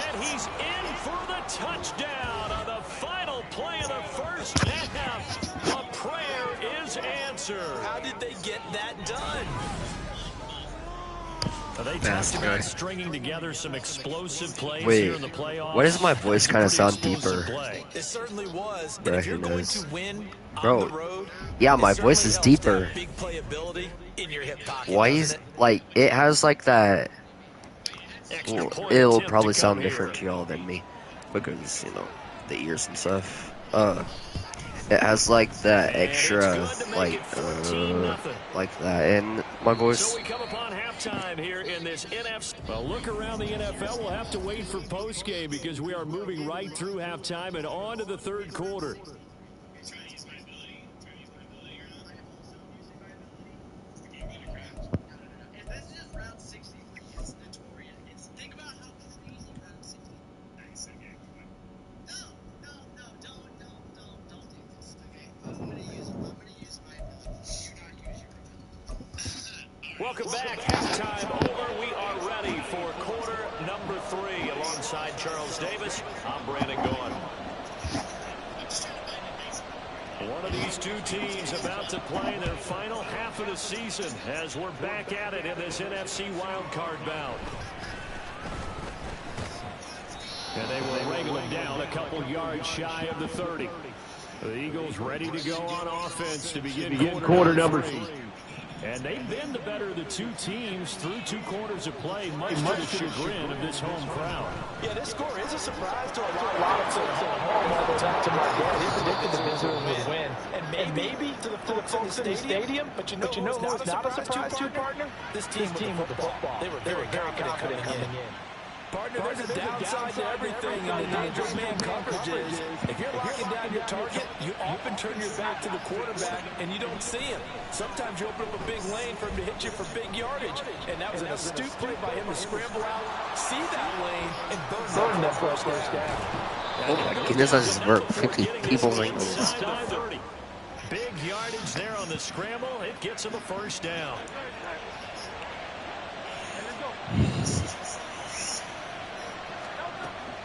And he's in for the touchdown on the final play of the first half. A prayer is answered. How did they get that done? They talked about stringing together some explosive plays Wait, here in the playoffs. why does my voice kind of sound deeper? It certainly was. Bro, If you're who going knows? to win Bro, on the road, yeah, my it voice is certainly helps to deeper. have big playability in your hip pocket, Why doesn't is, it? like, it has like that, Extra well, point it'll attempt probably to sound come different to here. y'all than me, because, you know, the ears and stuff. It has like that And it's extra, good to make like, it 14-0. like that, and my voice. So we come upon halftime here in this NFC. Well, look around the NFL. We'll have to wait for postgame because we are moving right through halftime and on to the third quarter. Welcome back. Halftime over. We are ready for quarter number 3. Alongside Charles Davis, I'm Brandon Gaughan. One of these two teams about to play their final half of the season as we're back at it in this NFC wildcard bout. And they will wrangle him down a couple yards shy of the 30. The Eagles ready to go on offense to begin quarter number 3. And they've been the better of the two teams through 2 quarters of play, much to the chagrin of this home crowd. Yeah, this score is a surprise to a lot of folks at home. Although back to my dad, he predicted the Bills would win. And maybe to the folks in the stadium, but you know who's not a surprise to, partner? This team with the football. They were very confident coming in. Partner, there's a downside to everything in the dangerous man coverages. If you're locking down your target, you often turn your back to the quarterback and you don't see him. Sometimes you open up a big lane for him to hit you for big yardage. And that was an astute play by him to scramble out, see that lane, and burn that first down. Oh my goodness, I just worked 50 people's like Big yardage there on the scramble. It gets him a first down.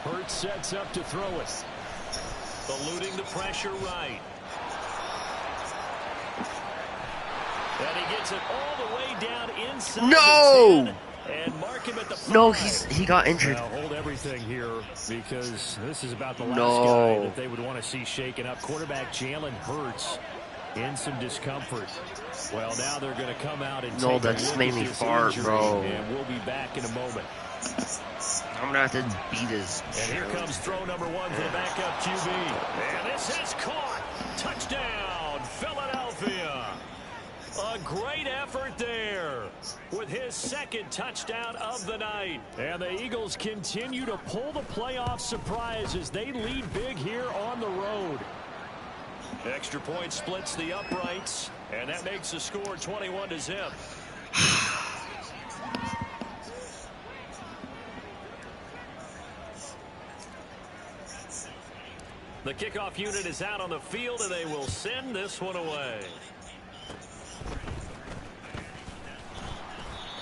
Hurts sets up to throw it. Eluding the pressure right. And he gets it all the way down inside No! the 10 and mark him at the 5. No, he got injured. Now hold everything here because this is about the last No. guy that they would want to see shaken up. Quarterback Jalen Hurts in some discomfort. Well, now they're going to come out and No, take that a just look made at me this fart, injury, bro. and we'll be back in a moment. I'm gonna have to beat his. And here comes throw number 1 for the backup QB. And this is caught. Touchdown, Philadelphia. A great effort there with his second touchdown of the night. And the Eagles continue to pull the playoff surprise as they lead big here on the road. Extra point splits the uprights, and that makes the score 21-0. The kickoff unit is out on the field, and they will send this one away.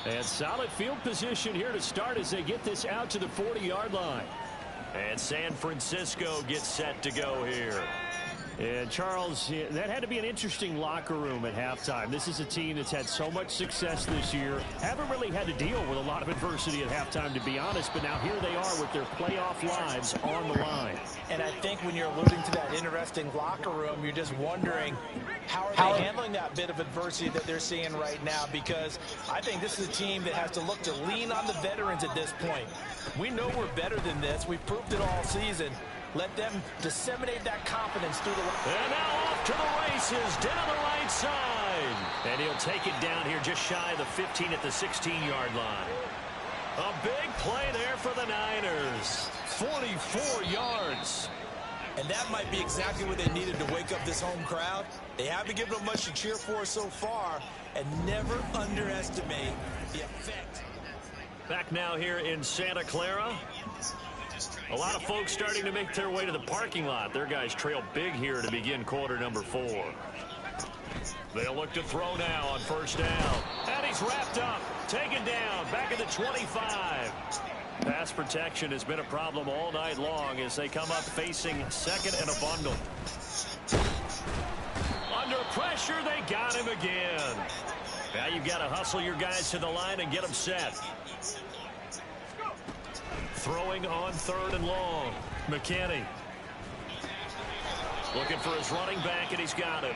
And solid field position here to start as they get this out to the 40-yard line. And San Francisco gets set to go here. And, Charles, that had to be an interesting locker room at halftime. This is a team that's had so much success this year. Haven't really had to deal with a lot of adversity at halftime, to be honest. But now here they are with their playoff lives on the line. And I think when you're alluding to that interesting locker room, you're just wondering how are they handling that bit of adversity that they're seeing right now? Because I think this is a team that has to look to lean on the veterans at this point. We know we're better than this. We've proved it all season. Let them disseminate that confidence through the... And now off to the races down the right side. And he'll take it down here just shy of the 15 at the 16-yard line. A big play there for the Niners. 44 yards. And that might be exactly what they needed to wake up this home crowd. They haven't given them much to cheer for so far. And never underestimate the effect. Back now here in Santa Clara. A lot of folks starting to make their way to the parking lot. Their guys trail big here to begin quarter number 4. They'll look to throw now on first down. And he's wrapped up, taken down, back at the 25. Pass protection has been a problem all night long as they come up facing second and a bundle. Under pressure, they got him again. Now you've got to hustle your guys to the line and get them set. Throwing on third and long. McKinney. Looking for his running back, and he's got it.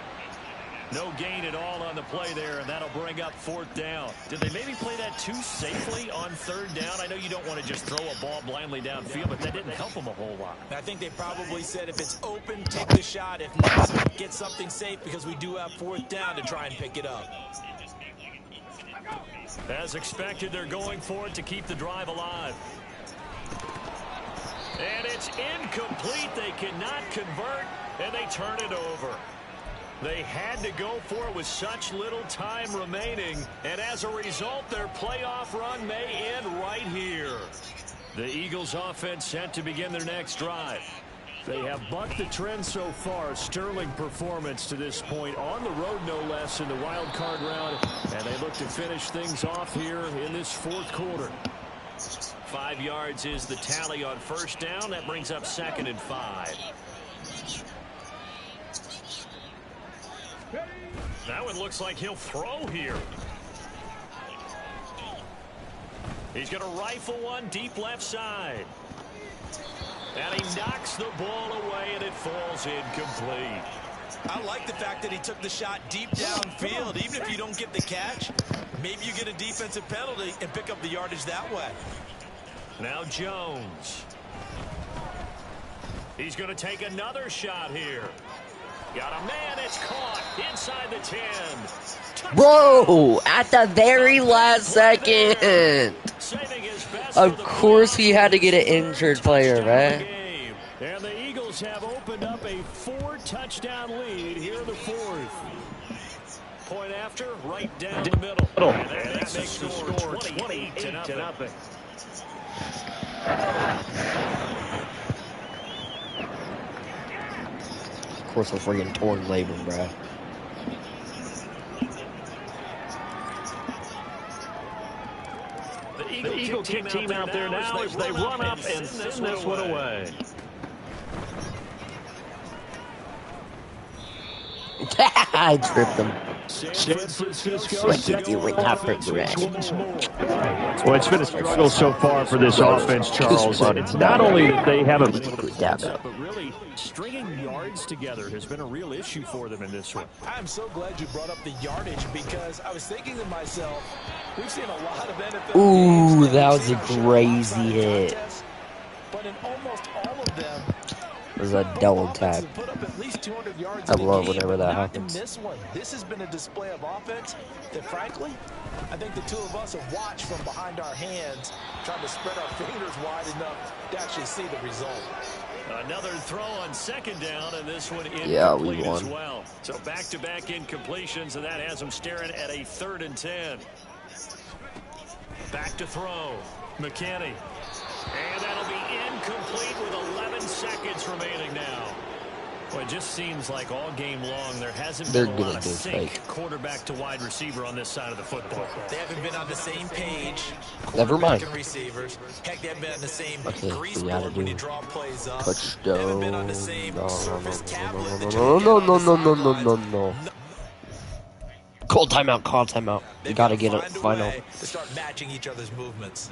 No gain at all on the play there, and that'll bring up fourth down. Did they maybe play that too safely on third down? I know you don't want to just throw a ball blindly downfield, but that didn't help them a whole lot. I think they probably said if it's open, take the shot. If not, get something safe because we do have fourth down to try and pick it up. As expected, they're going for it to keep the drive alive. And it's incomplete. They cannot convert, and they turn it over. They had to go for it with such little time remaining, and as a result, their playoff run may end right here. The Eagles offense set to begin their next drive. They have bucked the trend so far. Sterling performance to this point on the road, no less, in the wild card round, and they look to finish things off here in this fourth quarter. 5 yards is the tally on first down. That brings up second and 5. That one looks like he'll throw here. He's going to rifle one deep left side. And he knocks the ball away, and it falls incomplete. I like the fact that he took the shot deep downfield. Even if you don't get the catch, maybe you get a defensive penalty and pick up the yardage that way. Now Jones. He's going to take another shot here. Got a man. It's caught inside the 10. Bro, at the very last second. Of course he had to get an injured player, right? And the Eagles have opened up a 4-touchdown lead here in the fourth. Point after, right down the middle. And that makes the score 28-0. Of course, a freaking torn labor, bro. The Eagle kick team out there now as they run up and send this one away. I tripped him. San Francisco Well, it's been a struggle so far for this offense, Charles. And it's not only that they haven't but really stringing yards together has been a real issue for them in this one. I'm so glad you brought up the yardage because I was thinking to myself, we've seen a lot of NFL Ooh, games that was a crazy hit. But in almost all of them, It was a double tap. put up at least 200 yards I in a love game, whenever but that not happens. in this one. This has been a display of offense that, frankly, I think the two of us have watched from behind our hands, trying to spread our fingers wide enough to actually see the result. Another throw on second down, and this one incomplete Yeah, we won. as well. So back-to-back incompletions, and that has them staring at a 3rd and 10. Back to throw. McKinney. And that'll be incomplete with 11 seconds remaining now. Well, it just seems like all game long there hasn't They're been a gonna lot of do sync fake. quarterback to wide receiver on this side of the football. They haven't been on the same page. Never mind. And receivers. Heck, they haven't been on the same Okay, grease we gotta board when you do draw plays up. touchdown. They haven't been on the same surface tablet that you No, get no, on no, the no, no, no, sidelines. no, no. Call timeout, call timeout. We They've gotta got to get it find a final. way to start matching each other's movements.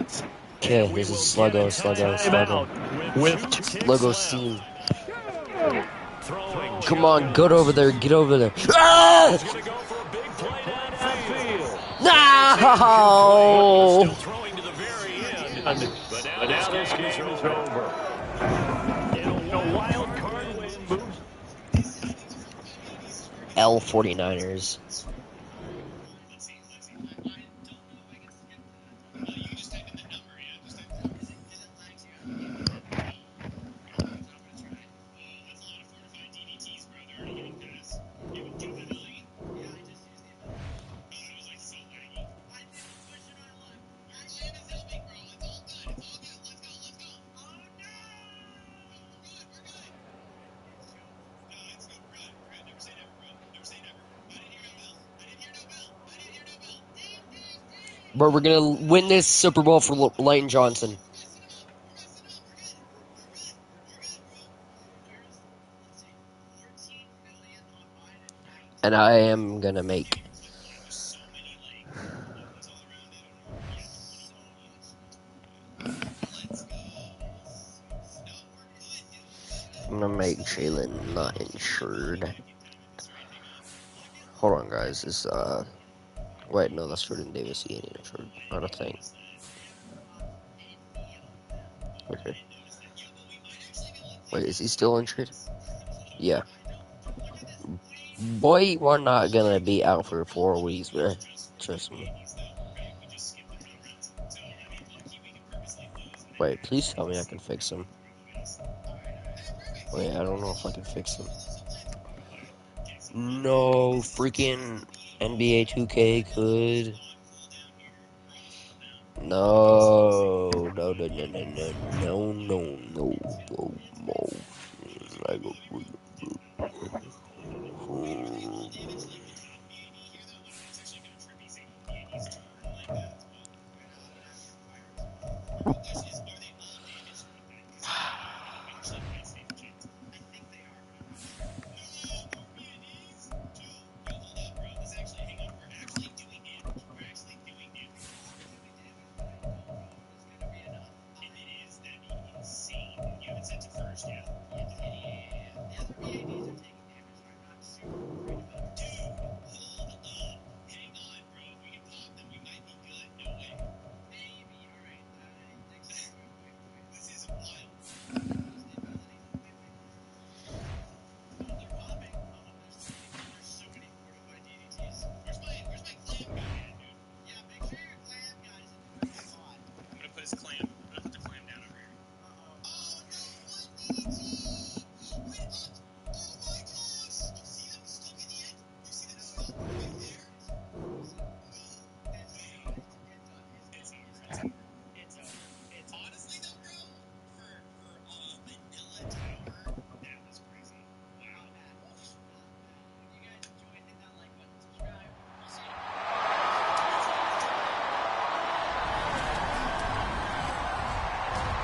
Okay, this is Sluggo, Sluggo, Sluggo. With Sluggo scene. throwing. Come on, get over there, get over there. Ah! He's going to go for a big play downfield. No! Still throwing to the very end. But now this game is over. In a wild card win. L 49ers. Bro, we're gonna win this Super Bowl for Lane Johnson. And I am gonna make. I'm gonna make Jalen not insured. Hold on, guys. Is wait, no, that's Jordan Davis. He ain't insured. Not a thing. Okay. Wait, is he still injured? Yeah. Boy, we're not gonna be out for 4 weeks, bro. Trust me. Wait, please tell me I can fix him. Wait, I don't know if I can fix him. No, freaking NBA 2K could. No, no, no, no, no, no, no, no, no, no, no. I go.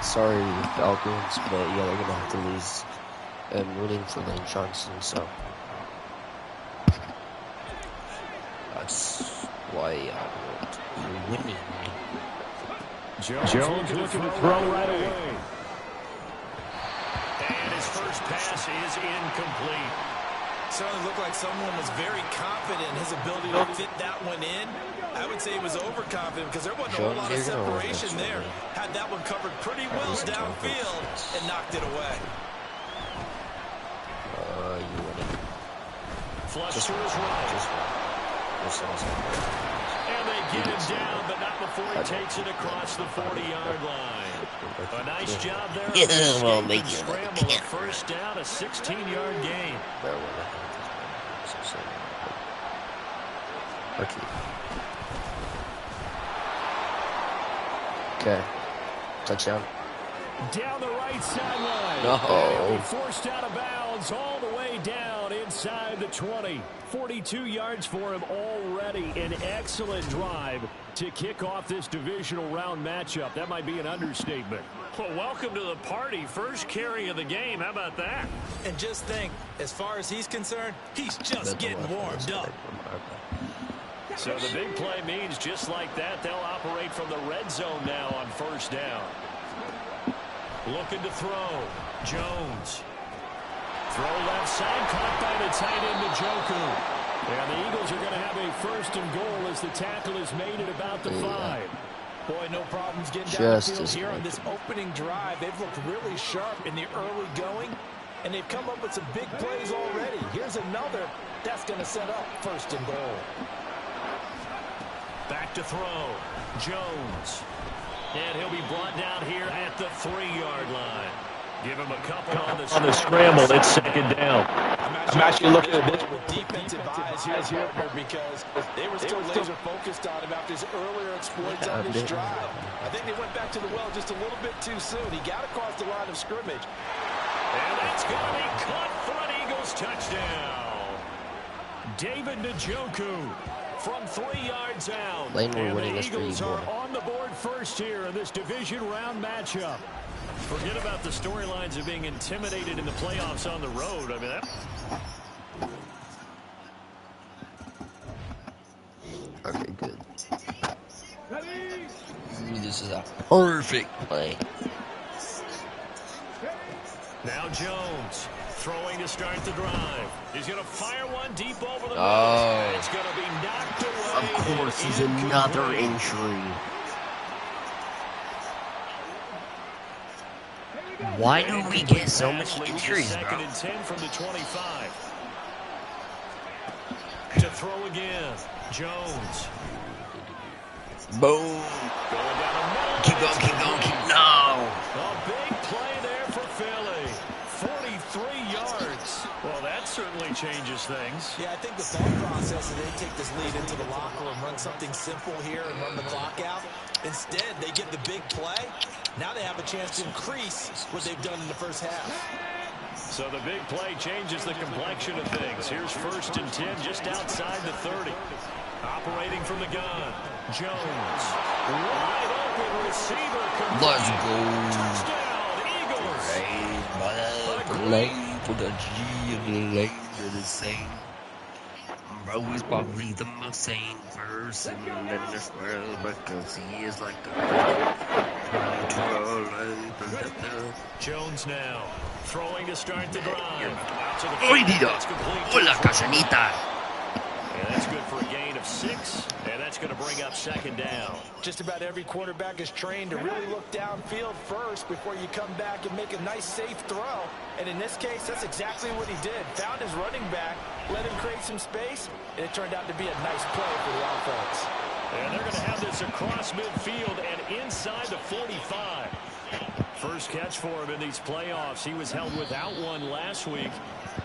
Sorry, Falcons, but yeah, they're gonna have to lose. I'm rooting for Lane Johnson, so that's why I'm winning. Jones looking to throw right away. And his first pass is incomplete. Certainly looked like someone was very confident in his ability to fit that one in. I would say he was overconfident because there wasn't a whole lot of separation there. Had that one covered pretty well downfield and knocked it away. You winning. Flush to his right. And they get him down, but not before he takes it across the 40-yard line. A nice job there. Well, make it scramble, a first down, a 16-yard gain. Okay. Touchdown. Down the right sideline. No. Forced out of bounds all the way way down inside the 20. 42 yards for him already. An excellent drive to kick off this divisional round matchup. That might be an understatement. Well, welcome to the party. First carry of the game. How about that? And just think, as far as he's concerned, he's just getting warmed up. So the big play means just like that, they'll operate from the red zone now on first down. Looking to throw. Jones. Throw left side, caught by the tight end, Njoku. And the Eagles are going to have a first and goal as the tackle is made at about the 5. Boy, no problems getting down the field here on this opening drive. They've looked really sharp in the early going, and they've come up with some big plays already. Here's another that's going to set up first and goal. Back to throw. Jones. And he'll be brought down here at the 3-yard line. Give him a couple on the scramble. It's second down. I'm actually looking at this with defensive eyes here because they were still laser focused on him after his earlier exploits on this drive. I think they went back to the well just a little bit too soon. He got across the line of scrimmage. And that's going to be caught for an Eagles touchdown. David Njoku from 3 yards out. And the Eagles are on the board first here in this division round matchup. Forget about the storylines of being intimidated in the playoffs on the road. I mean, that... Okay, good. This is a perfect play. Now Jones throwing to start the drive. He's going to fire one deep over the middle. Oh. It's going to be knocked away. Of course, he's another injury. Why do we get so much injuries, bro? Second and 10 from the 25. To throw again. Jones. Boom. Going down the middle. Keep going, keep going, keep... No. A big play there for Philly. 43 yards. Well, that certainly changes things. Yeah, I think the thought process is they take this lead into the locker room, run something simple here and run the clock out. Instead, they get the big play. Now they have a chance to increase what they've done in the first half. So the big play changes the complexion of things. Here's first and 10 just outside the 30. Operating from the gun. Jones. Wide open receiver. Let's go. Touchdown, Eagles. Play for the G and the lane are the same. Bro is probably the most sane person in this world because he is like the Jones now throwing to start the drive. Hola, Casanita. And that's good for a gain of 6, and that's going to bring up second down. Just about every quarterback is trained to really look downfield first before you come back and make a nice, safe throw. And in this case, that's exactly what he did. Found his running back, let him create some space, and it turned out to be a nice play for the offense. And they're going to have this across midfield and inside the 45. First catch for him in these playoffs. He was held without one last week,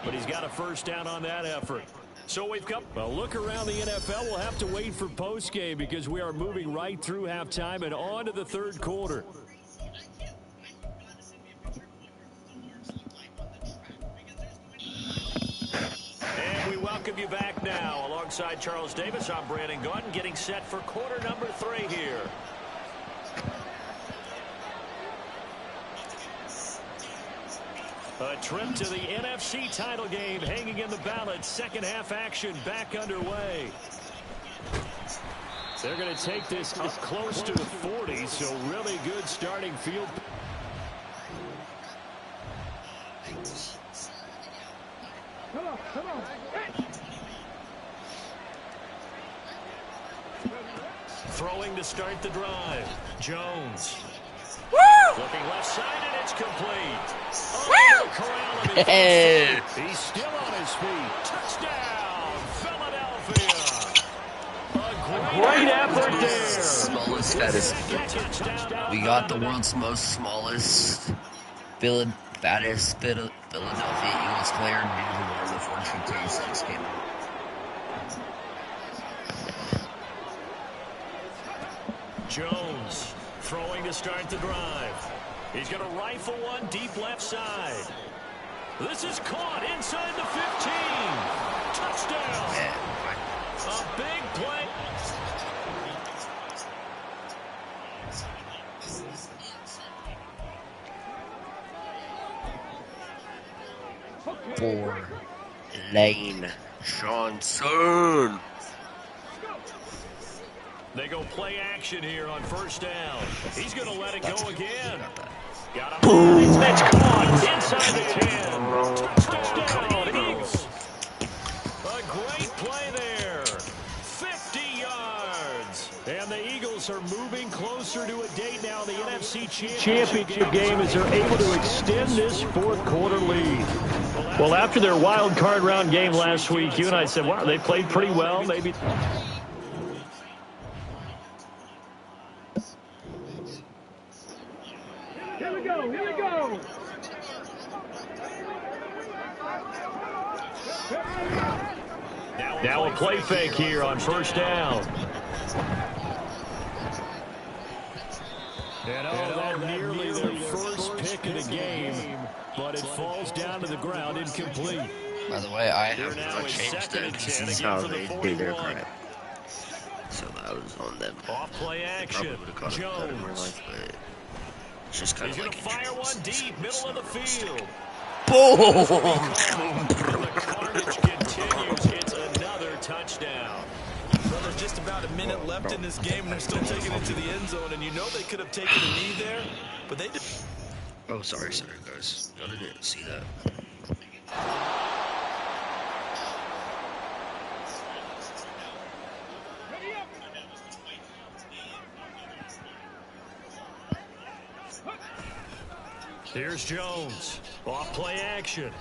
but he's got a first down on that effort. So we've come. A look around the NFL. We'll have to wait for postgame because we are moving right through halftime and on to the third quarter. And we welcome you back now. Alongside Charles Davis, I'm Brandon Gordon, getting set for quarter number 3 here. A trip to the NFC title game hanging in the balance. Second half action back underway. They're going to take this up close to the 40, so really good starting field. Come on. Throwing to start the drive. Jones. Looking left side, and it's complete. He's still on his feet. Touchdown, Philadelphia. A great effort there. Smallest status. We got the world's most smallest, fattest Philadelphia Eagles player due to one of the 42-6 game. Jones throwing to start the drive. He's going to rifle one deep left side. This is caught inside the 15. Touchdown. A big play. For Lane Johnson. They go play action here on first down. He's going to let it go again. Got him. Boom. That's caught inside the 10. Touchdown, Eagles. A great play there. 50 yards. And the Eagles are moving closer to a date now in the NFC Championship game as they're able to extend this fourth-quarter lead. Well, after their wild card round game last week, you and I said, wow, they played pretty well. Maybe. Here we go. Now a play fake here on first down. And that nearly their first pick of the game, but it falls down to the ground incomplete. By the way, I have not changed it because this is how they do their crap. So that was on them. Off play action. Jones. It's just kind He's of going to fire one deep, middle of the field. boom! The carnage continues. It's another touchdown. Well, there's just about a minute left in this game, and they're still taking it to the end zone. And you know they could have taken a knee there, but they did. Oh, sorry, guys. I didn't see that. Here's Jones. Off play action.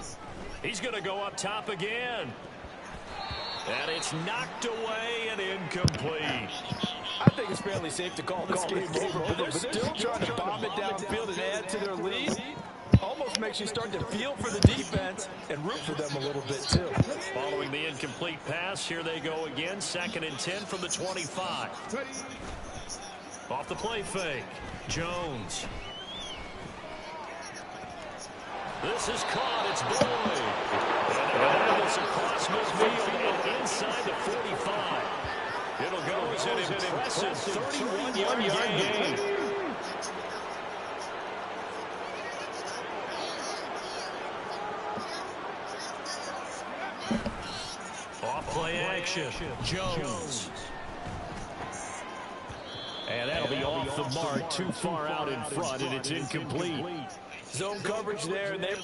He's going to go up top again. And it's knocked away and incomplete. I think it's fairly safe to call this game over, but they're still trying to bomb it downfield and add to their lead. Almost makes you start to feel for the defense and root for them a little bit, too. Following the incomplete pass, here they go again. 2nd and 10 from the 25. Off the play fake. Jones. This is caught. It's Boyd. And it's across midfield and inside the 45. It'll go as an impressive 31-yard gain. Off play action. Jones. And that'll be off the mark, too far out in front, and it's incomplete. Zone coverage there, and they're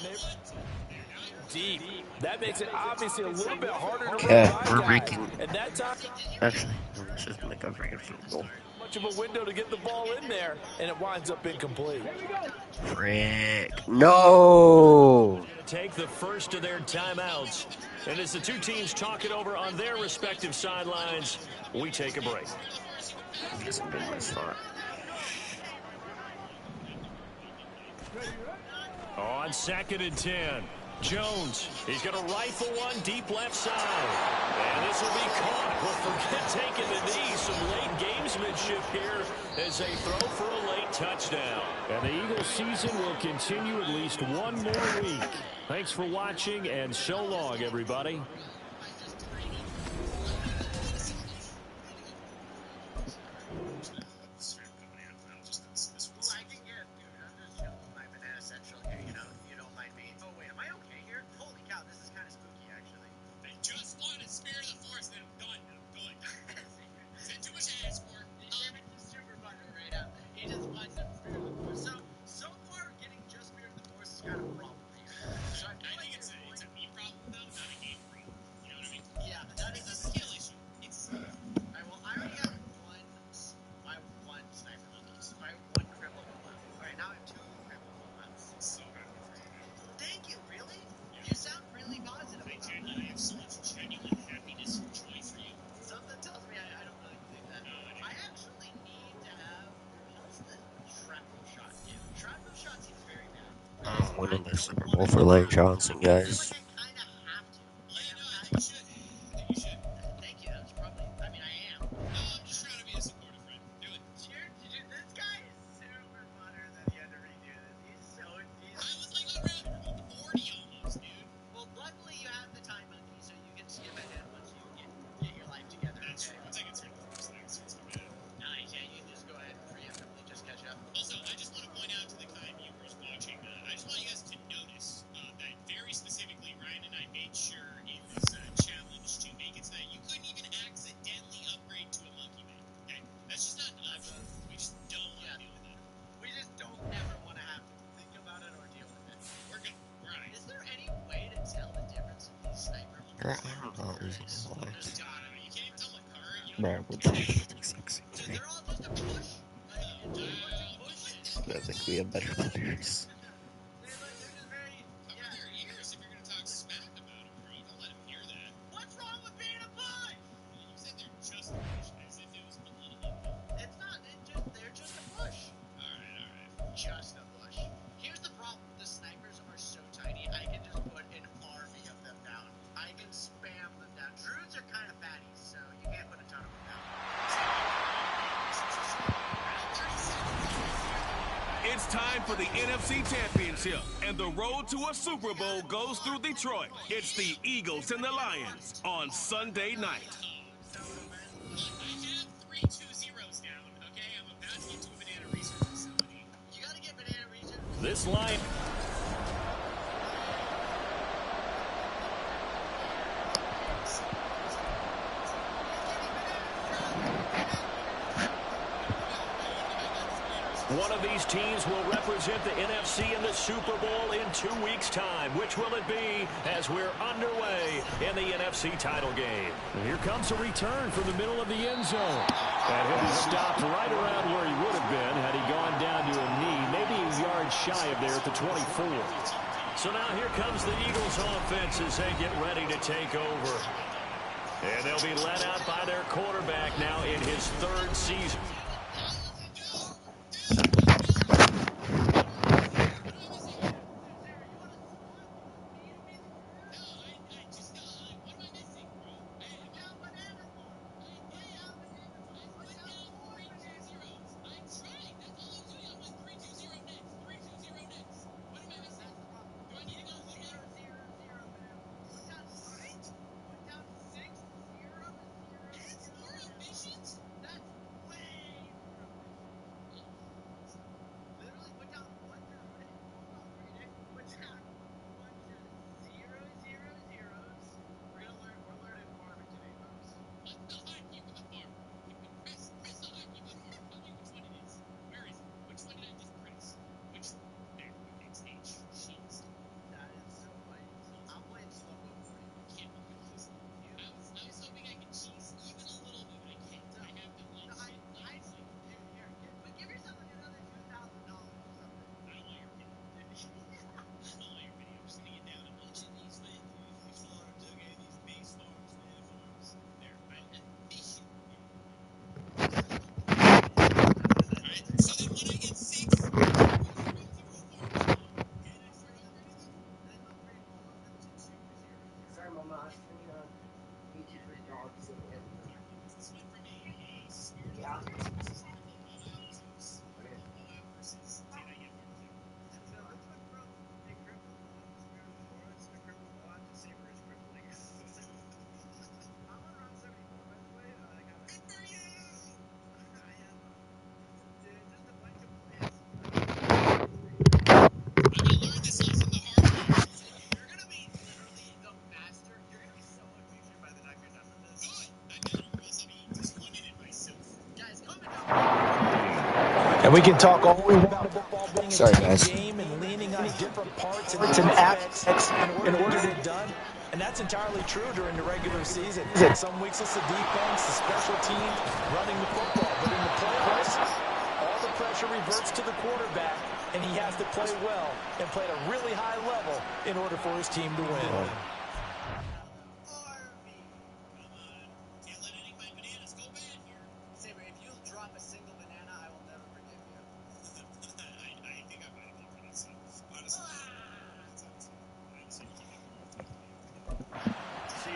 deep. That makes it obviously a little bit harder to run we're by making. guys. And that time, Actually, let's just make a freaking field goal. much of a window to get the ball in there, and it winds up incomplete. Frick. No! Take the first of their timeouts. And as the two teams talk it over on their respective sidelines, we take a break. I guess I'm in my spot. On 2nd and 10, Jones, he's going to rifle one deep left side. And this will be caught. Well, forget taking the knee. Some late gamesmanship here as they throw for a late touchdown. And the Eagles season will continue at least one more week. Thanks for watching, and so long, everybody. I'm winning the Super Bowl for Lane Johnson, guys. Also, I just want to point out to the kind viewers watching, I just want you guys to notice that very specifically, Ryan and I made sure in this challenge to make it so that you couldn't even accidentally upgrade to a monkey man. Okay? That's just not an option. We just don't want to deal with that. We just don't ever want to have to think about it or deal with it. We're good. We're all right. Is there any way to tell the difference in these sniper I don't know using his lights. God, I mean, you can't even tell what current. You Bro, what the shit is sexy to me? they're all just a push. Like, just a bunch of pushes. I think we have better players. They're just very. Cover their ears if you're gonna talk smack about them, bro. Don't let them hear that. What's wrong with being a push? You said they're just a push, as if it was political. It's not. They're just a push. All right. Just a push. Here's the problem. The snipers are so tiny. I can just put an army of them down. I can spam them down. Druids are kind of fatty, so you can't put a ton of them down. It's time for the NFC Championship, and the road to a Super Bowl goes through Detroit. It's the Eagles and the Lions on Sunday night. I have 3 2-0s down, okay? I'm about to get to a banana research facility. You gotta get banana research. This line. One of these teams will represent the NFC in the Super Bowl in 2 weeks' time. Which will it be as we're underway in the NFC title game? And here comes a return from the middle of the end zone. And he'll be stopped right around where he would have been had he gone down to a knee, maybe a yard shy of there at the 24. So now here comes the Eagles offense as they get ready to take over. And they'll be led out by their quarterback now in his 3rd season. And we can talk all we want about football being a game and leaning on different parts and aspects in order to get done. And that's entirely true during the regular season. Some weeks it's the defense, the special team, running the football. But in the playoffs, all the pressure reverts to the quarterback, and he has to play well and play at a really high level in order for his team to win.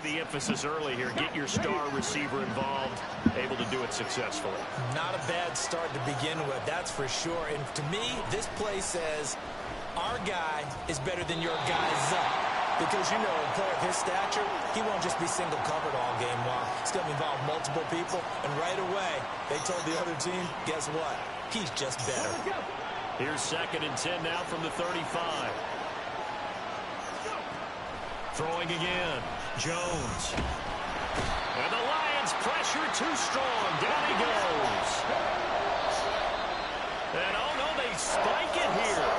The emphasis early here, get your star receiver involved, able to do it successfully. Not a bad start to begin with, that's for sure. And to me, this play says our guy is better than your guy's up. Because, you know, a player of his stature, he won't just be single covered all game long. He's going to involve multiple people. And right away, they told the other team, guess what? He's just better. Here's 2nd and 10 now from the 35. Throwing again. Jones. And the Lions pressure too strong. Down he goes. And oh no, they spike it here.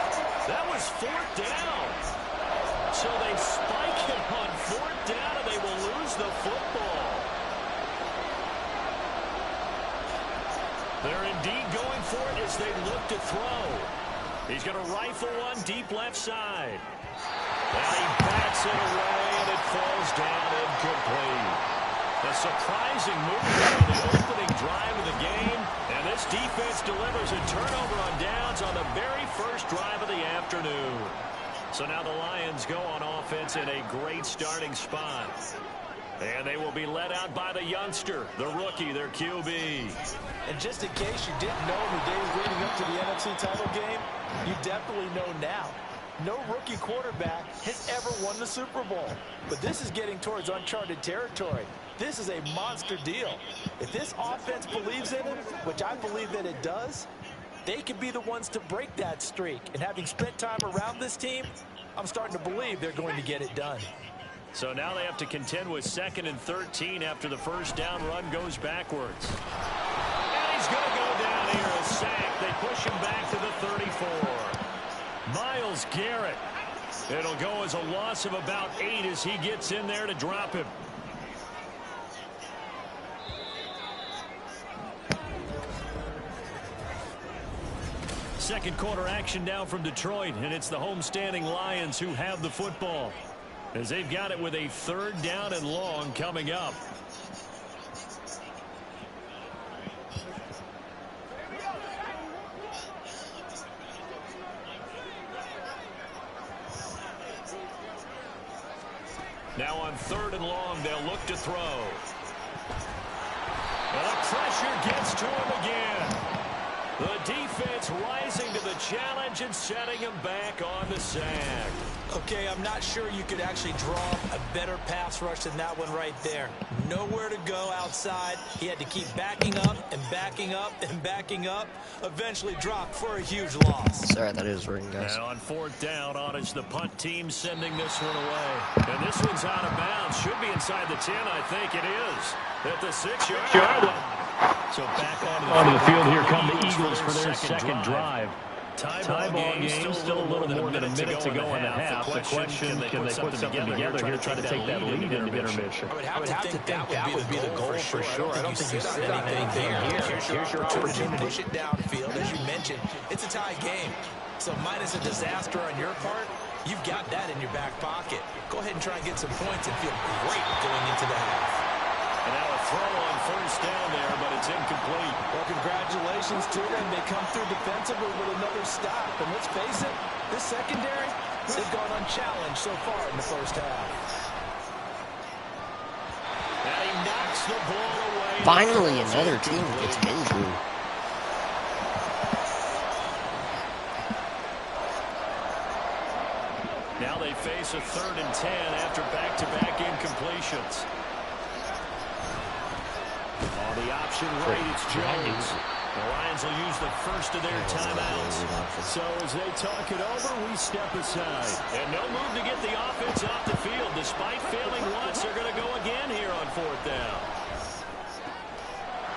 That was 4th down. So they spike it on 4th down and they will lose the football. They're indeed going for it as they look to throw. He's going to rifle one deep left side. And he bats it away, and it falls down incomplete. A surprising move on the opening drive of the game, and this defense delivers a turnover on downs on the very first drive of the afternoon. So now the Lions go on offense in a great starting spot. And they will be led out by the youngster, the rookie, their QB. And just in case you didn't know in the days leading up to the NFC title game, you definitely know now. No rookie quarterback has ever won the Super Bowl. But this is getting towards uncharted territory. This is a monster deal. If this offense believes in it, which I believe that it does, they could be the ones to break that streak. And having spent time around this team, I'm starting to believe they're going to get it done. So now they have to contend with 2nd and 13 after the first down run goes backwards. And he's going to go down here, a sack. They push him back to the 34. Myles Garrett. It'll go as a loss of about 8 as he gets in there to drop him. Second quarter action now from Detroit, and it's the homestanding Lions who have the football, as they've got it with a 3rd down and long coming up. Now on 3rd and long, they'll look to throw. And the pressure gets to him again. The defense rising to the challenge and setting him back on the sack. Okay, I'm not sure you could actually draw a better pass rush than that one right there. Nowhere to go outside. He had to keep backing up and backing up and backing up. Eventually dropped for a huge loss. Sorry, that is ring, guys. And on 4th down, it's the punt team sending this one away. And this one's out of bounds. Should be inside the 10, I think it is. At the 6-yard line. So back onto the field here come the Eagles for their second drive. Tie ball game, still a little more than a minute to go in the half. The question, can they put something together here, try to take that lead into intermission? I would have to think that would be the goal for sure. I don't think you sit on anything here. Here's your opportunity to push it downfield. As you mentioned, it's a tie game. So minus a disaster on your part, you've got that in your back pocket. Go ahead and try and get some points and feel great going into the half. And now a throw on 1st down there, but it's incomplete. Well, congratulations to them. They come through defensively with another stop. And let's face it, this secondary, they've gone unchallenged so far in the first half. And he knocks the ball away. Finally, another team gets injured. Now they face a 3rd and 10 after back-to-back incompletions. On the option right, it's Jones. The Lions will use the first of their timeouts. So as they talk it over, we step aside. And no move to get the offense off the field. Despite failing once, they're going to go again here on 4th down.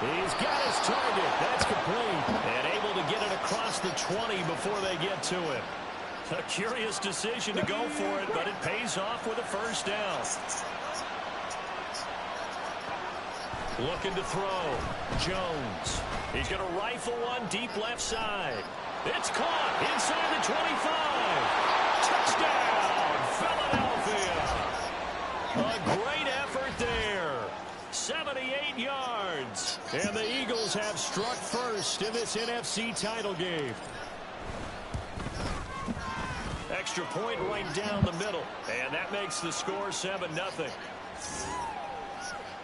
He's got his target. That's complete. And able to get it across the 20 before they get to it. A curious decision to go for it, but it pays off with a 1st down. Looking to throw. Jones. He's going to rifle one deep left side. It's caught inside the 25. Touchdown, Philadelphia. A great effort there. 78 yards. And the Eagles have struck first in this NFC title game. Extra point right down the middle. And that makes the score 7-0.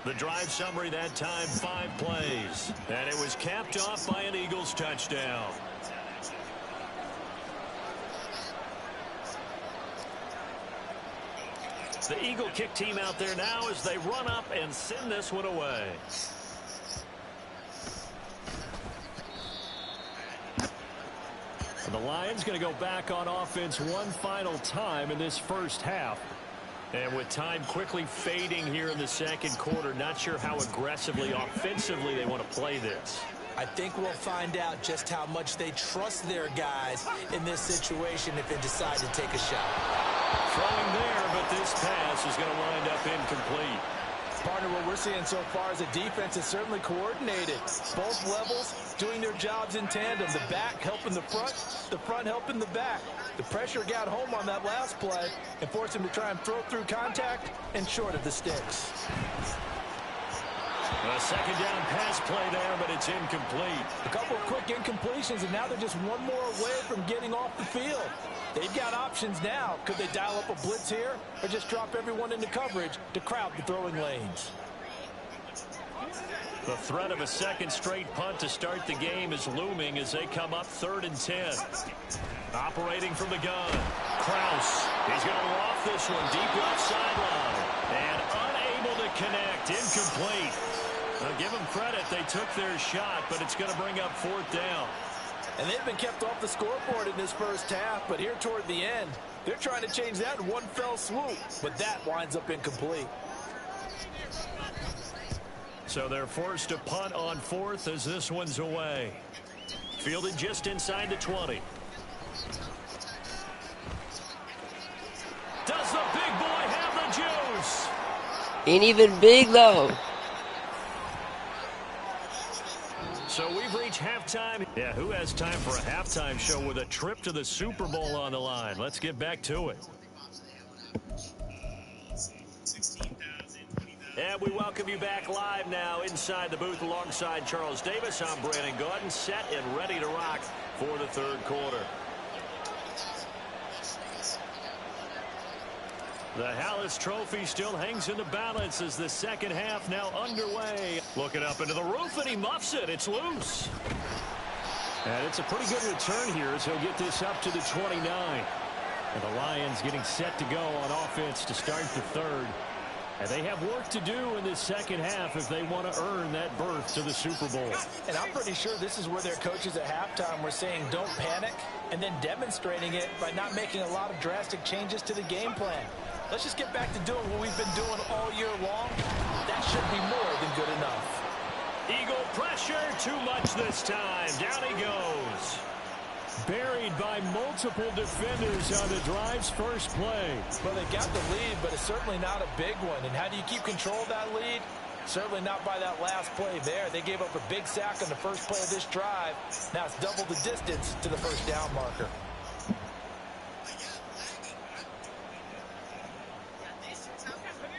The drive summary that time, 5 plays. And it was capped off by an Eagles touchdown. The Eagle kick team out there now as they run up and send this one away. The Lions going to go back on offense one final time in this first half. And with time quickly fading here in the second quarter, not sure how aggressively, offensively they want to play this. I think we'll find out just how much they trust their guys in this situation if they decide to take a shot. Throwing there, but this pass is going to wind up incomplete. Partner, what we're seeing so far is a defense is certainly coordinated. Both levels doing their jobs in tandem. The back helping the front helping the back. The pressure got home on that last play and forced him to try and throw through contact and short of the sticks. A second down pass play there, but it's incomplete. A couple of quick incompletions, and now they're just one more away from getting off the field. They've got options now. Could they dial up a blitz here or just drop everyone into coverage to crowd the throwing lanes? The threat of a second straight punt to start the game is looming as they come up 3rd and 10. Operating from the gun. Kraus. He's going to loft this one deep left sideline. And unable to connect. Incomplete. I'll give them credit. They took their shot, but it's going to bring up 4th down. And they've been kept off the scoreboard in this first half, but here toward the end, they're trying to change that in one fell swoop, but that winds up incomplete. So they're forced to punt on 4th as this one's away. Fielded just inside the 20. Does the big boy have the juice? Ain't even big, though. So we've reached halftime. Yeah, who has time for a halftime show with a trip to the Super Bowl on the line? Let's get back to it. And we welcome you back live now inside the booth alongside Charles Davis. I'm Brandon Gordon, set and ready to rock for the third quarter. The Hallis Trophy still hangs in the balance as the second half now underway. Looking up into the roof, and he muffs it. It's loose. And it's a pretty good return here as he'll get this up to the 29. And the Lions getting set to go on offense to start the third. And they have work to do in this second half if they want to earn that berth to the Super Bowl. And I'm pretty sure this is where their coaches at halftime were saying don't panic and then demonstrating it by not making a lot of drastic changes to the game plan. Let's just get back to doing what we've been doing all year long. That should be more than good enough. Eagle pressure, too much this time. Down he goes. Buried by multiple defenders on the drive's first play. Well, they got the lead, but it's certainly not a big one. And how do you keep control of that lead? Certainly not by that last play there. They gave up a big sack on the first play of this drive. Now it's double the distance to the first down marker.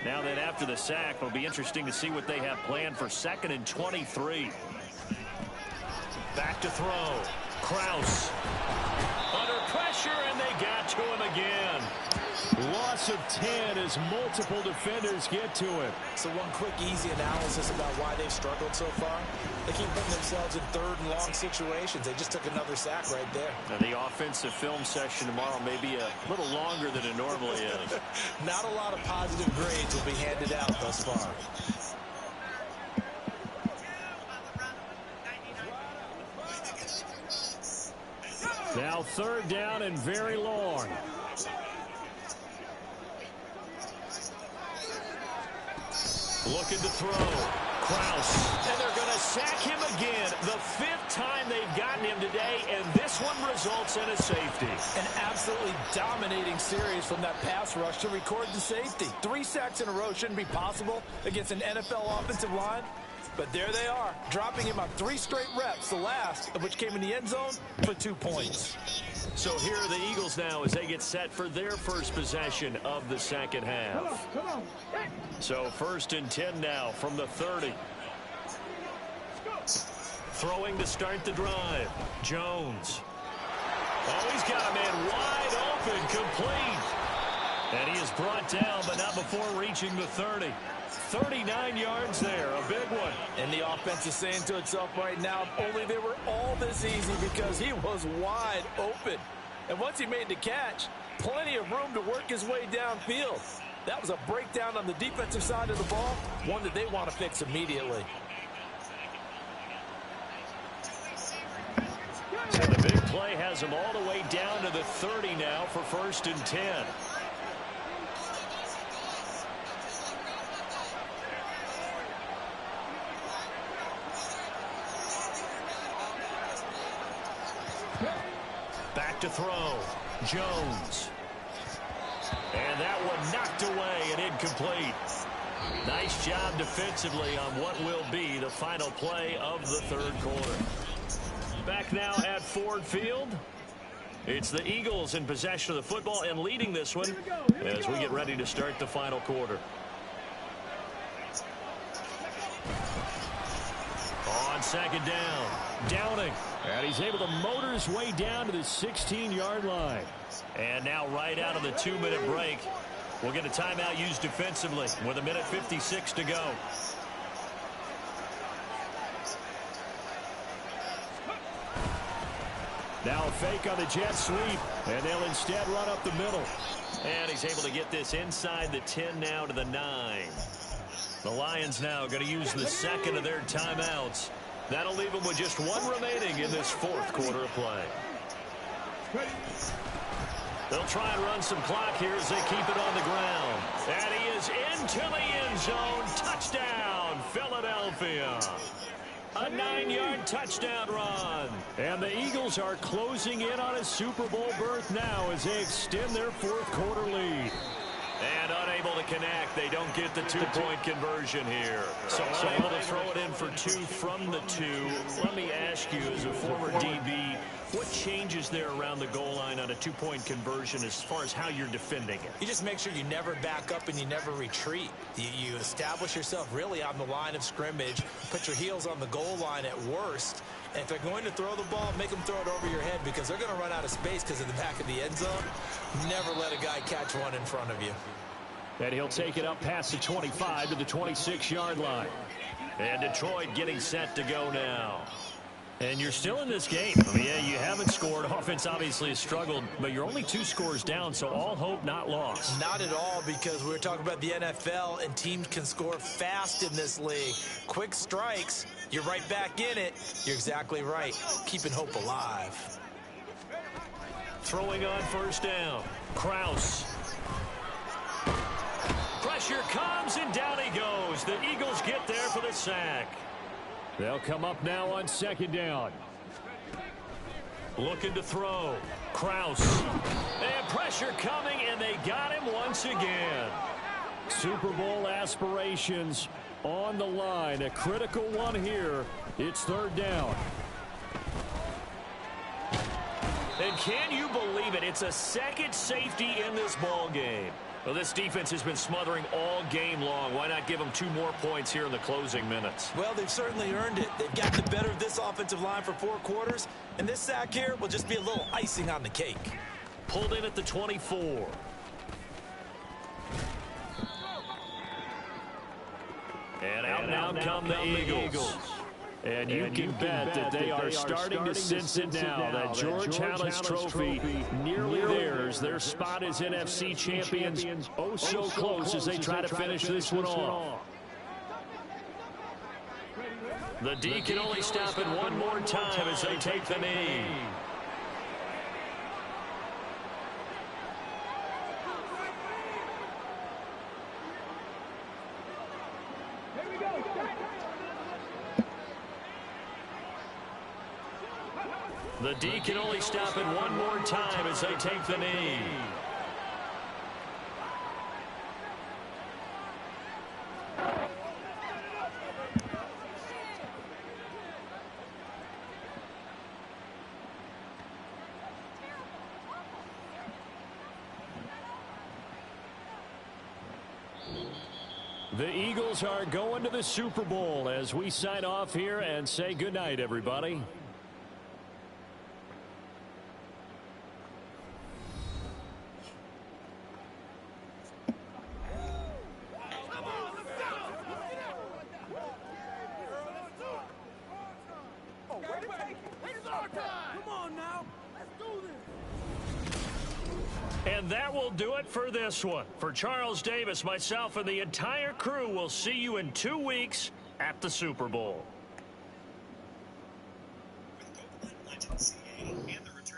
Now then, after the sack, it'll be interesting to see what they have planned for 2nd and 23. Back to throw. Kraus. Under pressure, and they got to him again. Loss of 10 as multiple defenders get to him. So one quick, easy analysis about why they've struggled so far. They keep putting themselves in 3rd and long situations. They just took another sack right there. And the offensive film session tomorrow may be a little longer than it normally is. Not a lot of positive grades will be handed out thus far. Now 3rd down and very long. Looking to throw. Kraus. And they're going to sack him again. The 5th time they've gotten him today, and this one results in a safety. An absolutely dominating series from that pass rush to record the safety. 3 sacks in a row shouldn't be possible against an NFL offensive line. But there they are, dropping him on 3 straight reps, the last of which came in the end zone for 2 points. So here are the Eagles now as they get set for their first possession of the second half. So 1st and 10 now from the 30. Throwing to start the drive. Jones. Oh, he's got a man wide open, complete. And he is brought down, but not before reaching the 30. 39 yards there, a big one. And the offense is saying to itself right now, if only they were all this easy, because he was wide open. And once he made the catch, plenty of room to work his way downfield. That was a breakdown on the defensive side of the ball, one that they want to fix immediately. So the big play has him all the way down to the 30 now for 1st and 10. Back to throw. Jones. And that one knocked away and incomplete. Nice job defensively on what will be the final play of the 3rd quarter. Back now at Ford Field. It's the Eagles in possession of the football and leading this one as we get ready to start the final quarter. On 2nd down, Downing. And he's able to motor his way down to the 16-yard line. And now right out of the 2-minute break, we'll get a timeout used defensively with 1:56 to go. Now a fake on the jet sweep, and they'll instead run up the middle. And he's able to get this inside the 10 now to the 9. The Lions now going to use the 2nd of their timeouts. That'll leave them with just 1 remaining in this 4th quarter of play. They'll try and run some clock here as they keep it on the ground. And he is into the end zone. Touchdown, Philadelphia. A 9-yard touchdown run. And the Eagles are closing in on a Super Bowl berth now as they extend their 4th quarter lead. And unable to connect. They don't get the 2-point conversion here. So unable to throw it in for 2 from the 2. Let me ask you, as a former DB, what changes there around the goal line on a 2-point conversion as far as how you're defending it? You just make sure you never back up and you never retreat. You establish yourself really on the line of scrimmage, put your heels on the goal line at worst. And if they're going to throw the ball, make them throw it over your head because they're going to run out of space because of the back of the end zone. Never let a guy catch one in front of you. And he'll take it up past the 25 to the 26-yard line. And Detroit getting set to go now. And you're still in this game. I mean, yeah, you haven't scored. Offense obviously has struggled, but you're only 2 scores down, so all hope not lost. Not at all, because we were talking about the NFL, and teams can score fast in this league. Quick strikes, you're right back in it. You're exactly right. Keeping hope alive. Throwing on 1st down. Kraus. Pressure comes, and down he goes. The Eagles get there for the sack. They'll come up now on 2nd down. Looking to throw. Kraus. And pressure coming, and they got him once again. Super Bowl aspirations on the line. A critical one here. It's 3rd down. And can you believe it? It's a 2nd safety in this ball game. Well, this defense has been smothering all game long. Why not give them 2 more points here in the closing minutes? Well, they've certainly earned it. They've got the better of this offensive line for 4 quarters, and this sack here will just be a little icing on the cake. Pulled in at the 24. And out now come the Eagles. And you can bet that they are starting to sense it now. That George Halas trophy nearly theirs. Their spot as NFC champions. Oh, so close as they try to finish this one off. The D can only stop it one more time as they take the knee. The D can only stop it one more time as they take the knee. The Eagles are going to the Super Bowl as we sign off here and say goodnight, everybody. And that will do it for this one. For Charles Davis, myself, and the entire crew, will see you in 2 weeks at the Super Bowl. With Pokemon Legends CA and the return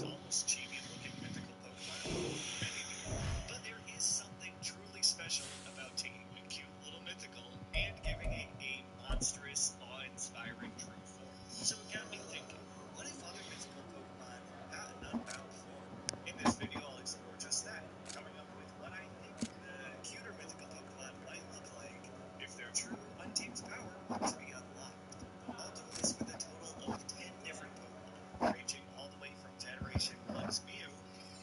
almost chibi-looking mythical Pokemon. But there is something truly special about taking a cute little mythical and giving it a monstrous, awe-inspiring true form. So it got me thinking, what if other mythical Pokemon got an unbound form? In this video, I'll explore just that, coming up with what I think the cuter mythical Pokemon might look like if their true untamed power were to be unlocked. I'll do this with a total of 10 different Pokemon, ranging all the way from Generation 1's Mew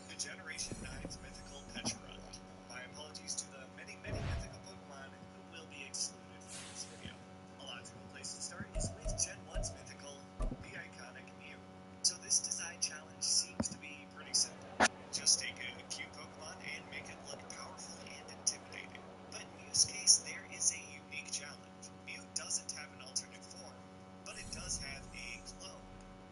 to Generation 9's mythical Pecharunt. My apologies to the many, many mythical Pokemon who will be excluded from this video. A logical place to start is with Gen 1's mythical, the iconic Mew. So this design challenge seems to be pretty simple. Just take a cute Pokemon and make it look powerful and intimidating. But in Mew's case, there is a unique challenge. Mew doesn't have an alternate form, but it does have a clone.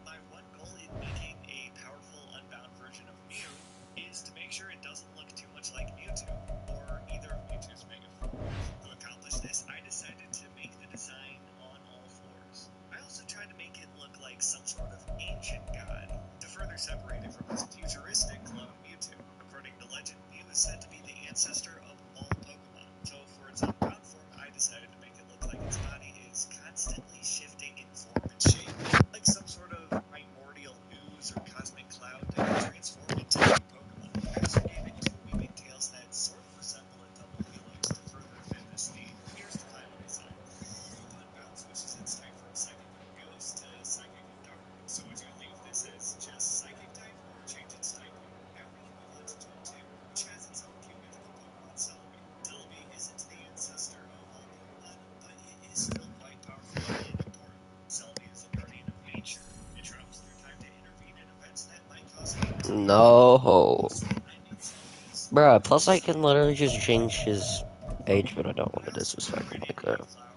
My one goal in making a powerful unbound version of Mew is to make sure it doesn't look too much like Mewtwo, or either of Mewtwo's mega forms. To accomplish this, I decided to make the design on all fours. I also tried to make it look like some sort of ancient god, to further separate it from its futuristic clone Mewtwo. According to legend, Mew is said to be the ancestor of all Pokemon, so for its unbound form, I decided to make it look like its body is constantly shifting in form and shape, like some sort of primordial ooze or cosmic cloud that can transform into new Pokemon. I also gave it two weaving tails that sort of resemble a double helix to further fit this theme. Here's the final design. Mew unbound switches its type from Psychic and Ghost to Psychic and Dark. So would you leave this as just Psychic type or change its typing? Now we can move on to Gen 2, which has its own cute mythical Pokemon, Celebi. Celebi isn't the ancestor of all Pokemon, but it is still quite powerful and important. Celebi is a guardian of nature. It travels through time to intervene in events that might cause harm to the No. So I made Celebi's Bruh, plus I can literally just change his age, but I don't want to disrespect him like that. flowering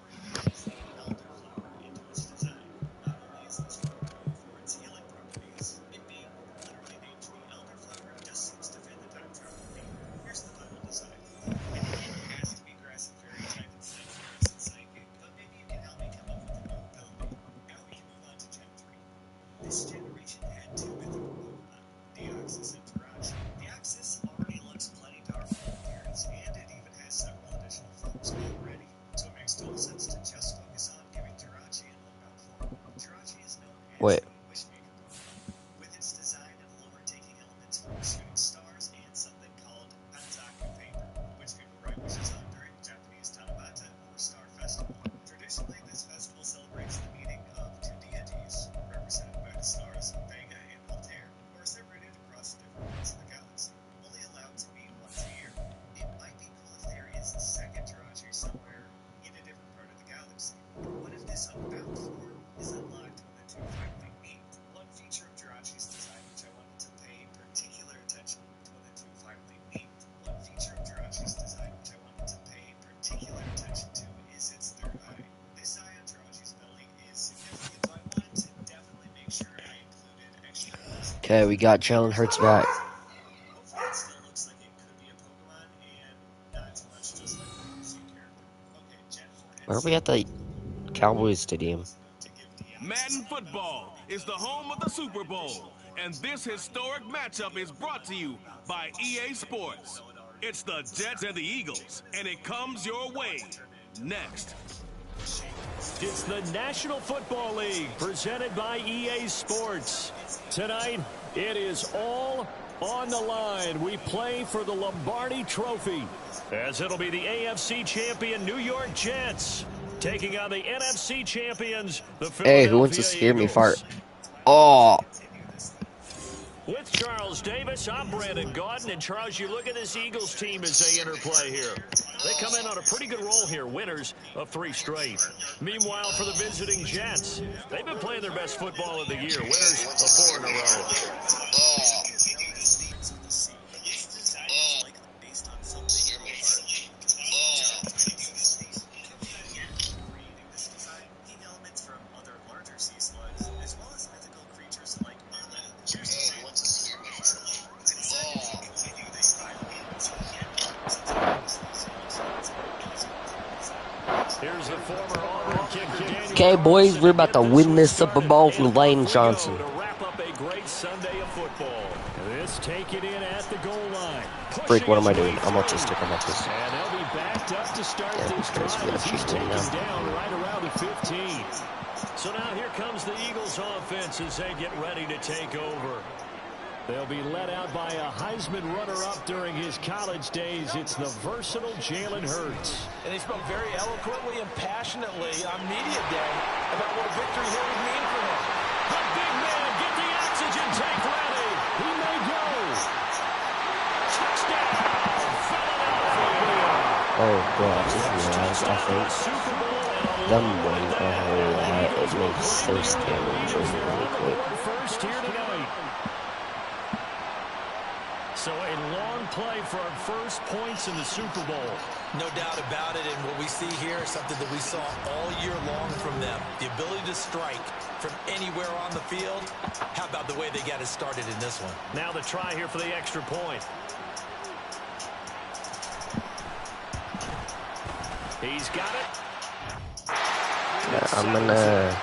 is the elderflower into its design. Not only is this flower known for its healing properties, it being literally named the elderflower just seems to fit the time travel theme. Here's the final design. I know it has to be grass and fairy type instead of forest and psychic, but maybe you can help me come up with a new ability. Now we can move on to Gen 3. This generation had two mythical Pokemon, Deoxys and Jirachi. Deoxys already looks plenty powerful in appearance, and it even has several additional forms already. So it makes total sense to just focus on giving Jirachi an unbound form. Jirachi is known as Wait. the Wishmaker Pokemon, with its design of lure taking elements from shooting stars and something called Hanzaku paper, which people write wishes on during Japanese Tanabata or Star Festival. Traditionally, this festival celebrates the meeting of two deities, represented by the stars Vega and Altair, who are separated across different parts of the galaxy, only allowed to meet once a year. It might be cool if there is a second Jirachi somewhere in a different part of the galaxy. But what if this unbound form is unlocked when the two finally meet? One feature of Jirachi's design which I wanted to pay particular attention to when the two finally meet. One feature of Jirachi's design which I wanted to pay particular attention to is its third eye. This eye on Jirachi's belly is significant, so I wanted to definitely make sure I included extra details. Okay, we got Jalen Hurts back. Hopefully it still looks like it could be a Pokemon and not too much just like a PC character. Okay, Gen 4 Where are we at the Cowboys Stadium? Madden football is the home of the Super Bowl, and this historic matchup is brought to you by EA Sports. It's the Jets and the Eagles, and it comes your way next. It's the National Football League presented by EA Sports. Tonight, it is all on the line. We play for the Lombardi Trophy, as it'll be the AFC champion New York Jets taking on the NFC champions, the Philadelphia Hey, who wants to scare me Eagles. fart? Oh, With Charles Davis, I'm Brandon Gaudin. And Charles, you look at this Eagles team as they interplay here. They come in on a pretty good roll here, winners of 3 straight. Meanwhile, for the visiting Jets, they've been playing their best football of the year, winners of 4 in a row. Here's the former Auburn kicker, Daniel okay, boys, we're about to win this Super Bowl from Lane Johnson. to wrap up a great Sunday of football. This taken in at the goal line. Freak, what am I doing? I'm autistic. I'm autistic. And they'll be backed up to start this drive as he's taken down right around the 15. So now here comes the Eagles offense as they get ready to take over. They'll be led out by a Heisman runner-up during his college days. It's the versatile Jalen Hurts. And he spoke very eloquently and passionately on media day about what a victory here would mean for him. The big man, get the oxygen tank ready. He may go. Touchdown, Philadelphia. Oh god, this is I think them win a whole lot. It makes sense damage really quick. First here tonight. So a long play for our first points in the Super Bowl. No doubt about it, and what we see here is something that we saw all year long from them. The ability to strike from anywhere on the field. How about the way they got it started in this one? Now the try here for the extra point. He's got it. Yeah, I'm gonna...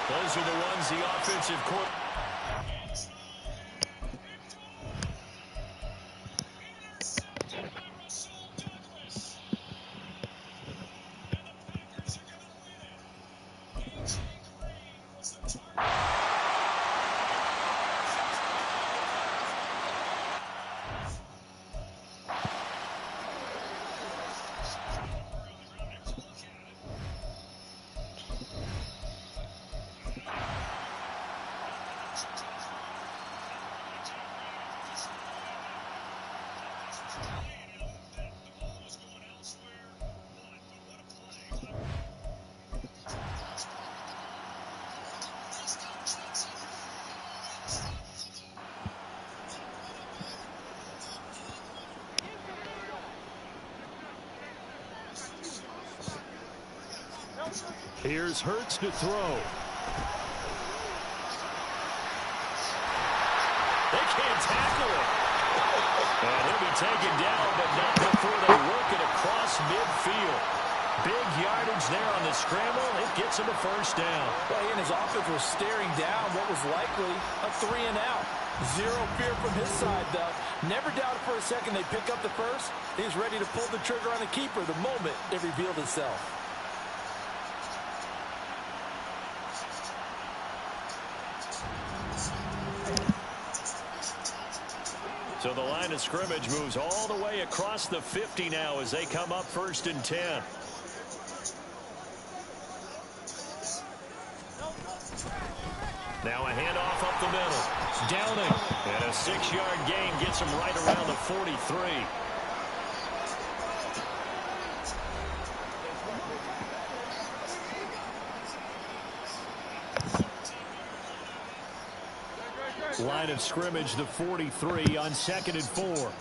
Those are the ones the offensive court. Here's Hurts to throw. They can't tackle it. And he'll be taken down, but not before they work it across midfield. Big yardage there on the scramble. It gets him a first down. Well, he and his offense were staring down what was likely a 3-and-out. Zero fear from his side, though. Never doubted for a second they pick up the first. He's ready to pull the trigger on the keeper the moment it revealed itself. So the line of scrimmage moves all the way across the 50 now as they come up 1st and 10. Now a handoff up the middle. Downing. And a 6-yard gain gets him right around the 43. Line of scrimmage, the 43 on 2nd and 4.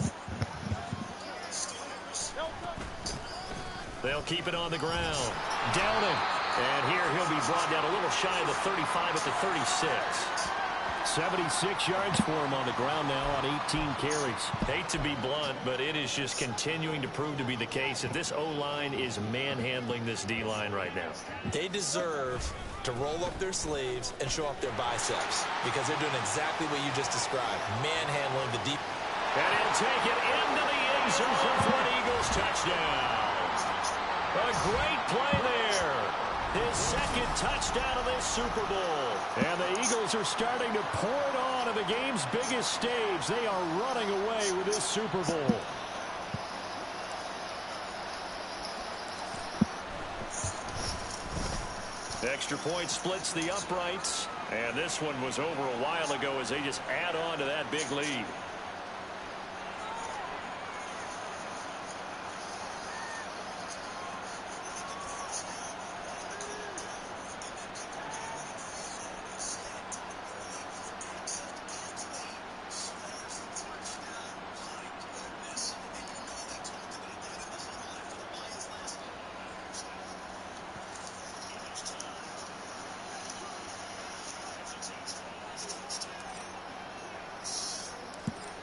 They'll keep it on the ground. Downing. And here he'll be brought down a little shy of the 35 at the 36. 76 yards for him on the ground now on 18 carries. Hate to be blunt, but it is just continuing to prove to be the case that this O-line is manhandling this D-line right now. They deserve to roll up their sleeves and show off their biceps because they're doing exactly what you just described, manhandling the deep. And he'll take it into the end zone for an Eagles touchdown. A great play there. His second touchdown of this Super Bowl. And the Eagles are starting to pour it on at the game's biggest stage. They are running away with this Super Bowl. Extra point splits the uprights. And this one was over a while ago as they just add on to that big lead.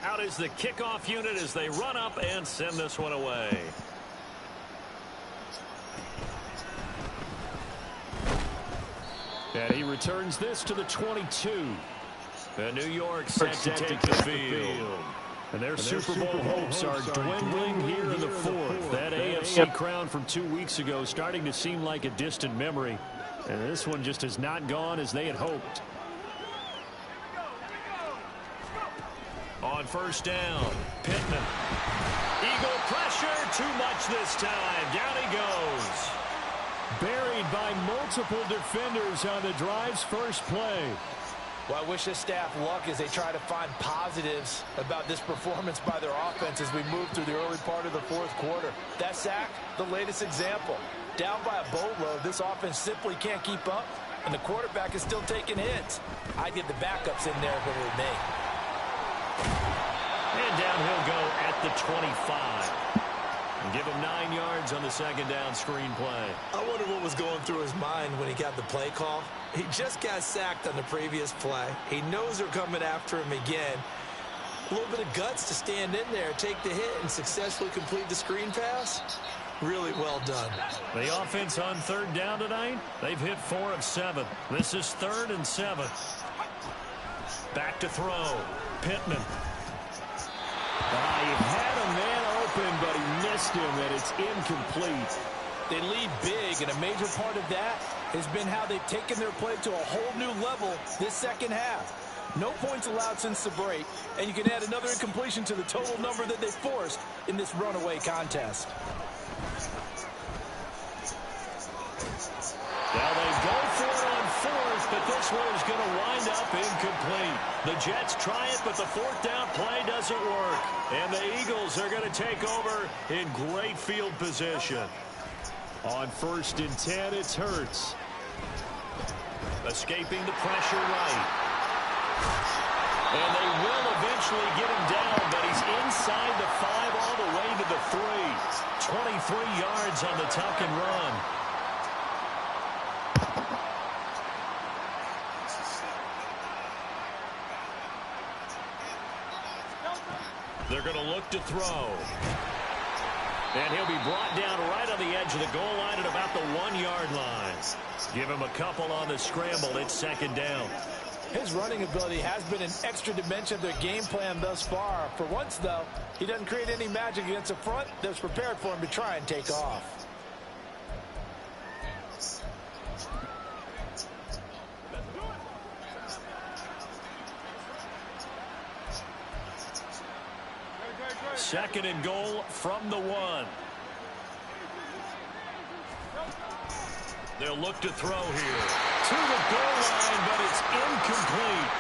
Out is the kickoff unit as they run up and send this one away. And he returns this to the 22. New York set to take the field. And their Super Bowl hopes are dwindling here in the fourth. That AFC crown from 2 weeks ago starting to seem like a distant memory. And this one just has not gone as they had hoped. On first down, Pittman. Eagle pressure, too much this time. Down he goes. Buried by multiple defenders on the drive's first play. Well, I wish this staff luck as they try to find positives about this performance by their offense as we move through the early part of the fourth quarter. That sack, the latest example. Down by a boatload, this offense simply can't keep up, and the quarterback is still taking hits. I'd get the backups in there if it were me. And down he'll go at the 25. And give him 9 yards on the second down screen play. I wonder what was going through his mind when he got the play call. He just got sacked on the previous play. He knows they're coming after him again. A little bit of guts to stand in there, take the hit, and successfully complete the screen pass. Really well done. The offense on third down tonight, they've hit 4 of 7. This is 3rd and 7. Back to throw. Pittman. He had a man open, but he missed him, and it's incomplete. They lead big, and a major part of that has been how they've taken their play to a whole new level this second half. No points allowed since the break, and you can add another incompletion to the total number that they forced in this runaway contest. Now they go for it on 4th, but this one is going to wind up incomplete. The Jets try it, but the 4th down play doesn't work. And the Eagles are going to take over in great field position. On 1st and 10, it's Hurts. Escaping the pressure right. And they will eventually get him down, but he's inside the 5 all the way to the 3. 23 yards on the tuck and run. They're going to look to throw. And he'll be brought down right on the edge of the goal line at about the 1-yard line. Give him a couple on the scramble. It's 2nd down. His running ability has been an extra dimension of their game plan thus far. For once, though, he doesn't create any magic against a front that's prepared for him to try and take off. Second and goal from the 1. They'll look to throw here. To the goal line, but it's incomplete.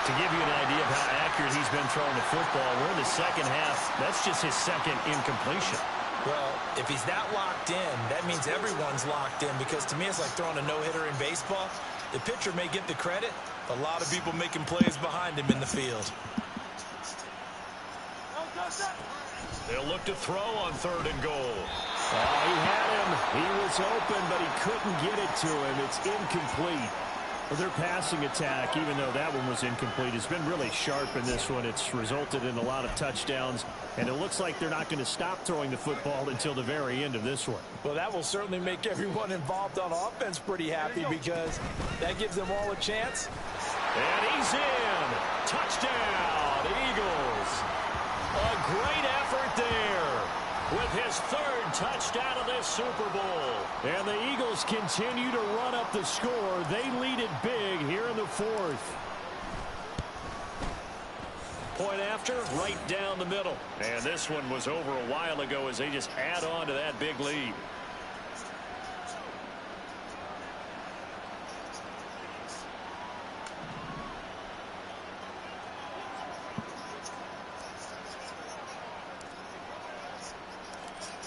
To give you an idea of how accurate he's been throwing the football, we're in the second half. That's just his second incompletion. Well, if he's that locked in, that means everyone's locked in, because to me it's like throwing a no-hitter in baseball. The pitcher may get the credit, a lot of people making plays behind him in the field. They'll look to throw on 3rd and goal. He had him. He was open, but he couldn't get it to him. It's incomplete. Well, their passing attack, even though that one was incomplete, has been really sharp in this one. It's resulted in a lot of touchdowns, and it looks like they're not going to stop throwing the football until the very end of this one. Well, that will certainly make everyone involved on offense pretty happy, because that gives them all a chance. And he's in. Touchdown, Eagles. A great effort there with his 3rd touchdown of this Super Bowl. And the Eagles continue to run up the score. They lead it big here in the 4th. Point after, right down the middle. And this one was over a while ago as they just add on to that big lead.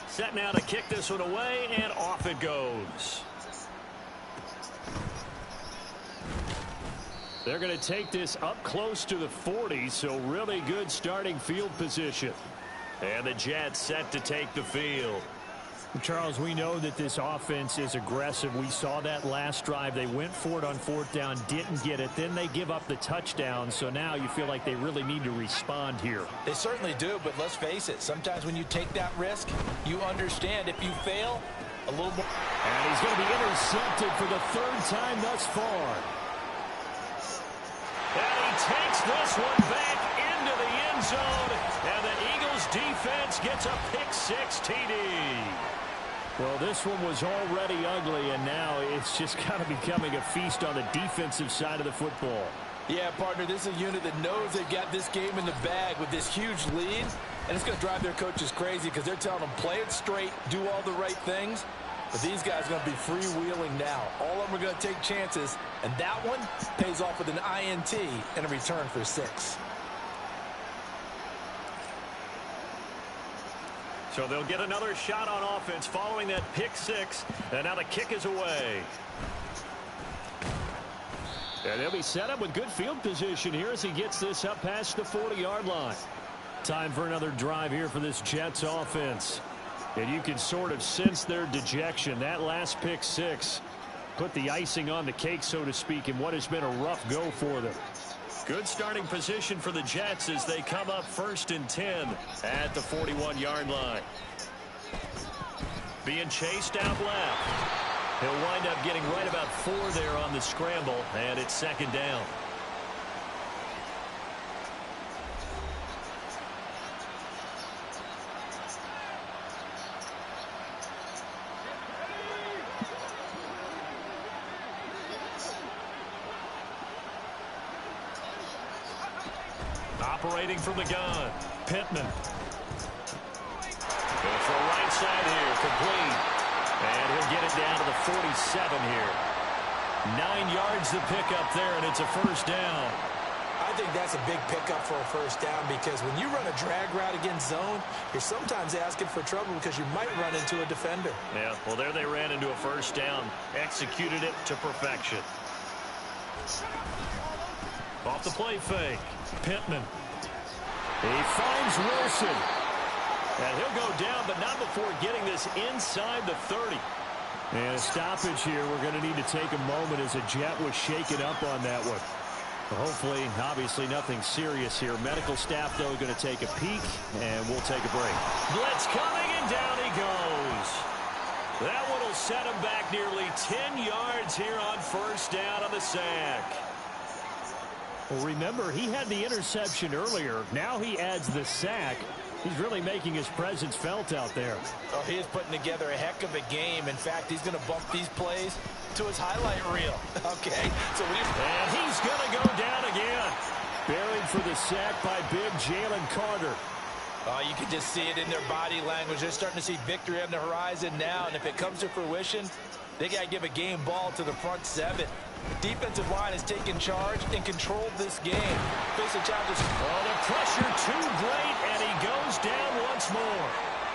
Set now to kick this one away, and off it goes. They're going to take this up close to the 40, so really good starting field position. And the Jets set to take the field. Charles, we know that this offense is aggressive. We saw that last drive. They went for it on 4th down, didn't get it. Then they give up the touchdown, so now you feel like they really need to respond here. They certainly do, but let's face it. Sometimes when you take that risk, you understand if you fail, a little more. And he's going to be intercepted for the 3rd time thus far. And he takes this one back into the end zone, and the Eagles defense gets a pick-6 TD. Well, this one was already ugly, and now it's just kind of becoming a feast on the defensive side of the football. Yeah, partner, this is a unit that knows they've got this game in the bag with this huge lead, and it's going to drive their coaches crazy because they're telling them play it straight, do all the right things. But these guys are going to be freewheeling now. All of them are going to take chances, and that one pays off with an INT and a return for 6. So they'll get another shot on offense following that pick-6, and now the kick is away. And they'll be set up with good field position here as he gets this up past the 40-yard line. Time for another drive here for this Jets offense. And you can sort of sense their dejection. That last pick-6 put the icing on the cake, so to speak, in what has been a rough go for them. Good starting position for the Jets as they come up 1st and 10 at the 41-yard line. Being chased out left. He'll wind up getting right about 4 there on the scramble, and it's 2nd down. Operating from the gun, Pittman. Goes for the right side here, complete. And he'll get it down to the 47 here. 9 yards to pick up there, and it's a 1st down. I think that's a big pickup for a 1st down because when you run a drag route against zone, you're sometimes asking for trouble because you might run into a defender. Yeah, well, there they ran into a 1st down. Executed it to perfection. Off the play fake, Pittman. He finds Wilson. And he'll go down, but not before getting this inside the 30. And a stoppage here. We're going to need to take a moment as a Jet was shaken up on that one. Hopefully, obviously, nothing serious here. Medical staff, though, going to take a peek, and we'll take a break. Blitz coming, and down he goes. That one will set him back nearly 10 yards here on 1st down on the sack. Well, remember, he had the interception earlier. Now he adds the sack. He's really making his presence felt out there. Oh, he is putting together a heck of a game. In fact, he's going to bump these plays to his highlight reel. Okay. And he's going to go down again. Buried for the sack by big Jalen Carter. Oh, you can just see it in their body language. They're starting to see victory on the horizon now. And if it comes to fruition, they got to give a game ball to the front 7. Defensive line has taken charge and controlled this game. Facing challenges. Oh, the pressure too great, and he goes down once more.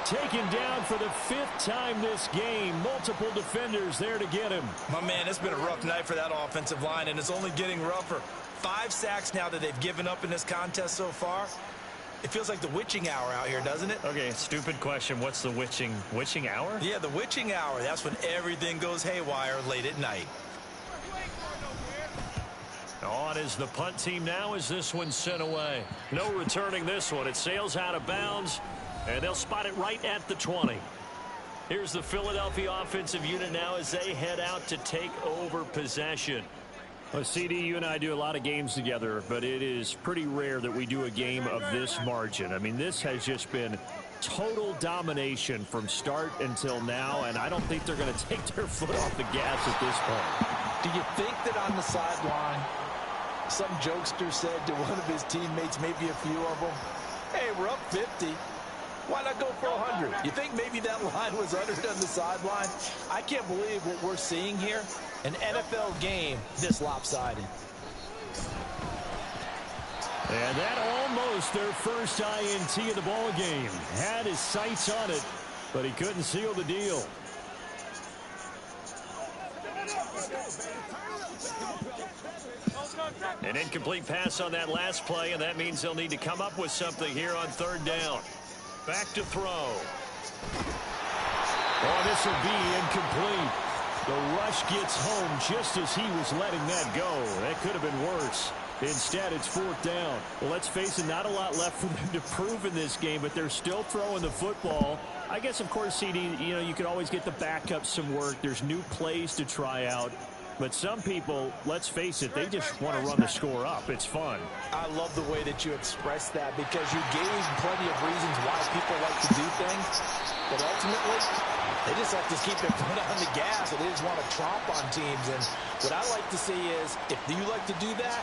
Taken down for the 5th time this game. Multiple defenders there to get him. My man, it's been a rough night for that offensive line, and it's only getting rougher. 5 sacks now that they've given up in this contest so far. It feels like the witching hour out here, doesn't it? Okay, stupid question. What's the witching hour? Yeah, the witching hour. That's when everything goes haywire late at night. On is the punt team now as this one's sent away. No returning this one. It sails out of bounds, and they'll spot it right at the 20. Here's the Philadelphia offensive unit now as they head out to take over possession. Well, CD, you and I do a lot of games together, but it is pretty rare that we do a game of this margin. I mean, this has just been total domination from start until now, and I don't think they're going to take their foot off the gas at this point. Do you think that on the sideline, some jokester said to one of his teammates, maybe a few of them, hey, we're up 50. Why not go for 100? You think maybe that line was uttered on the sideline? I can't believe what we're seeing here. An NFL game this lopsided. And that almost their first INT of the ball game. Had his sights on it, but he couldn't seal the deal. An incomplete pass on that last play, and that means they'll need to come up with something here on 3rd down. Back to throw. Oh, this will be incomplete. The rush gets home just as he was letting that go. That could have been worse. Instead, it's 4th down. Well, let's face it, not a lot left for them to prove in this game, but they're still throwing the football. I guess, of course, CD, you know, you could always get the backup some work. There's new plays to try out. But some people, let's face it, they just want to run the score up. It's fun. I love the way that you express that because you gave plenty of reasons why people like to do things. But ultimately, they just like to keep their foot on the gas and they just want to tromp on teams. And what I like to see is, if you like to do that,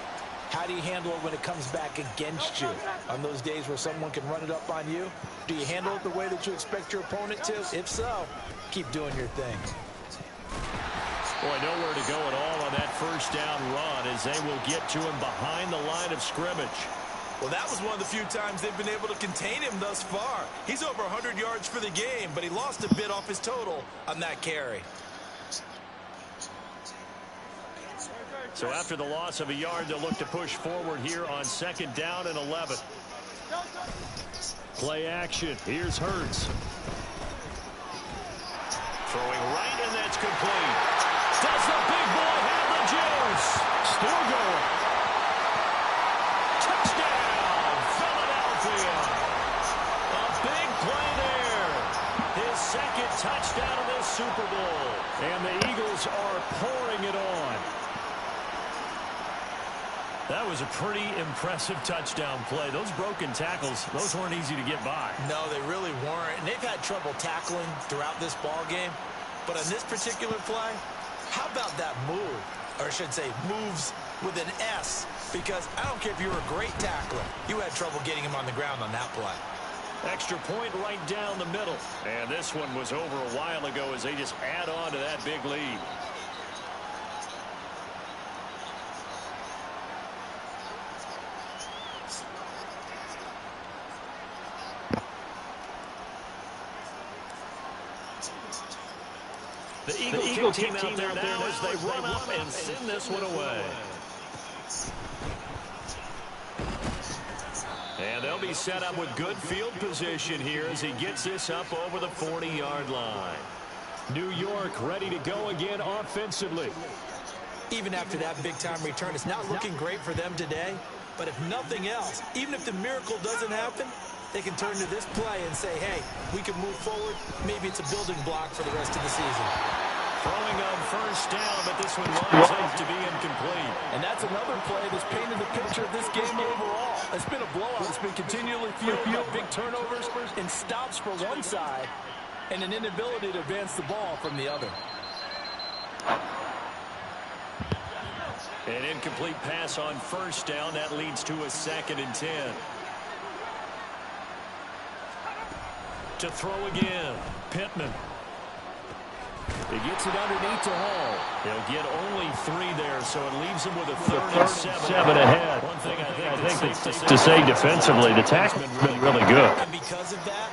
how do you handle it when it comes back against you? On those days where someone can run it up on you, do you handle it the way that you expect your opponent to? If so, keep doing your thing. Boy, nowhere to go at all on that first down run as they will get to him behind the line of scrimmage. Well, that was one of the few times they've been able to contain him thus far. He's over 100 yards for the game, but he lost a bit off his total on that carry. So after the loss of a yard, they'll look to push forward here on 2nd down and 11. Play action. Here's Hurts. Throwing right, and that's complete. Does the big boy have the juice? Still going. Touchdown, Philadelphia. A big play there. His 2nd touchdown of this Super Bowl. And the Eagles are pouring it on. That was a pretty impressive touchdown play. Those broken tackles, those weren't easy to get by. No, they really weren't. And they've had trouble tackling throughout this ball game. But on this particular play, how about that move? Or I should say moves with an S. Because I don't care if you were a great tackler. You had trouble getting him on the ground on that play. Extra point right down the middle. And this one was over a while ago as they just add on to that big lead. The Eagle team out there now as they run up and send this one away. And they'll be set up with good field position here as he gets this up over the 40-yard line. New York ready to go again offensively. Even after that big-time return, it's not looking great for them today. But if nothing else, even if the miracle doesn't happen, they can turn to this play and say, hey, we can move forward. Maybe it's a building block for the rest of the season. Throwing on first down, but this one lines up to be incomplete. And that's another play that's painted the picture of this game overall. It's been a blowout. It's been continually fueled by big turnovers and stops for one side and an inability to advance the ball from the other. An incomplete pass on first down. That leads to a 2nd and 10. To throw again, Pittman. He gets it underneath to Hall. He'll get only 3 there, so it leaves him with a 3rd and 7 ahead. One thing I think to say defensively, the tackle's been really good. And because of that,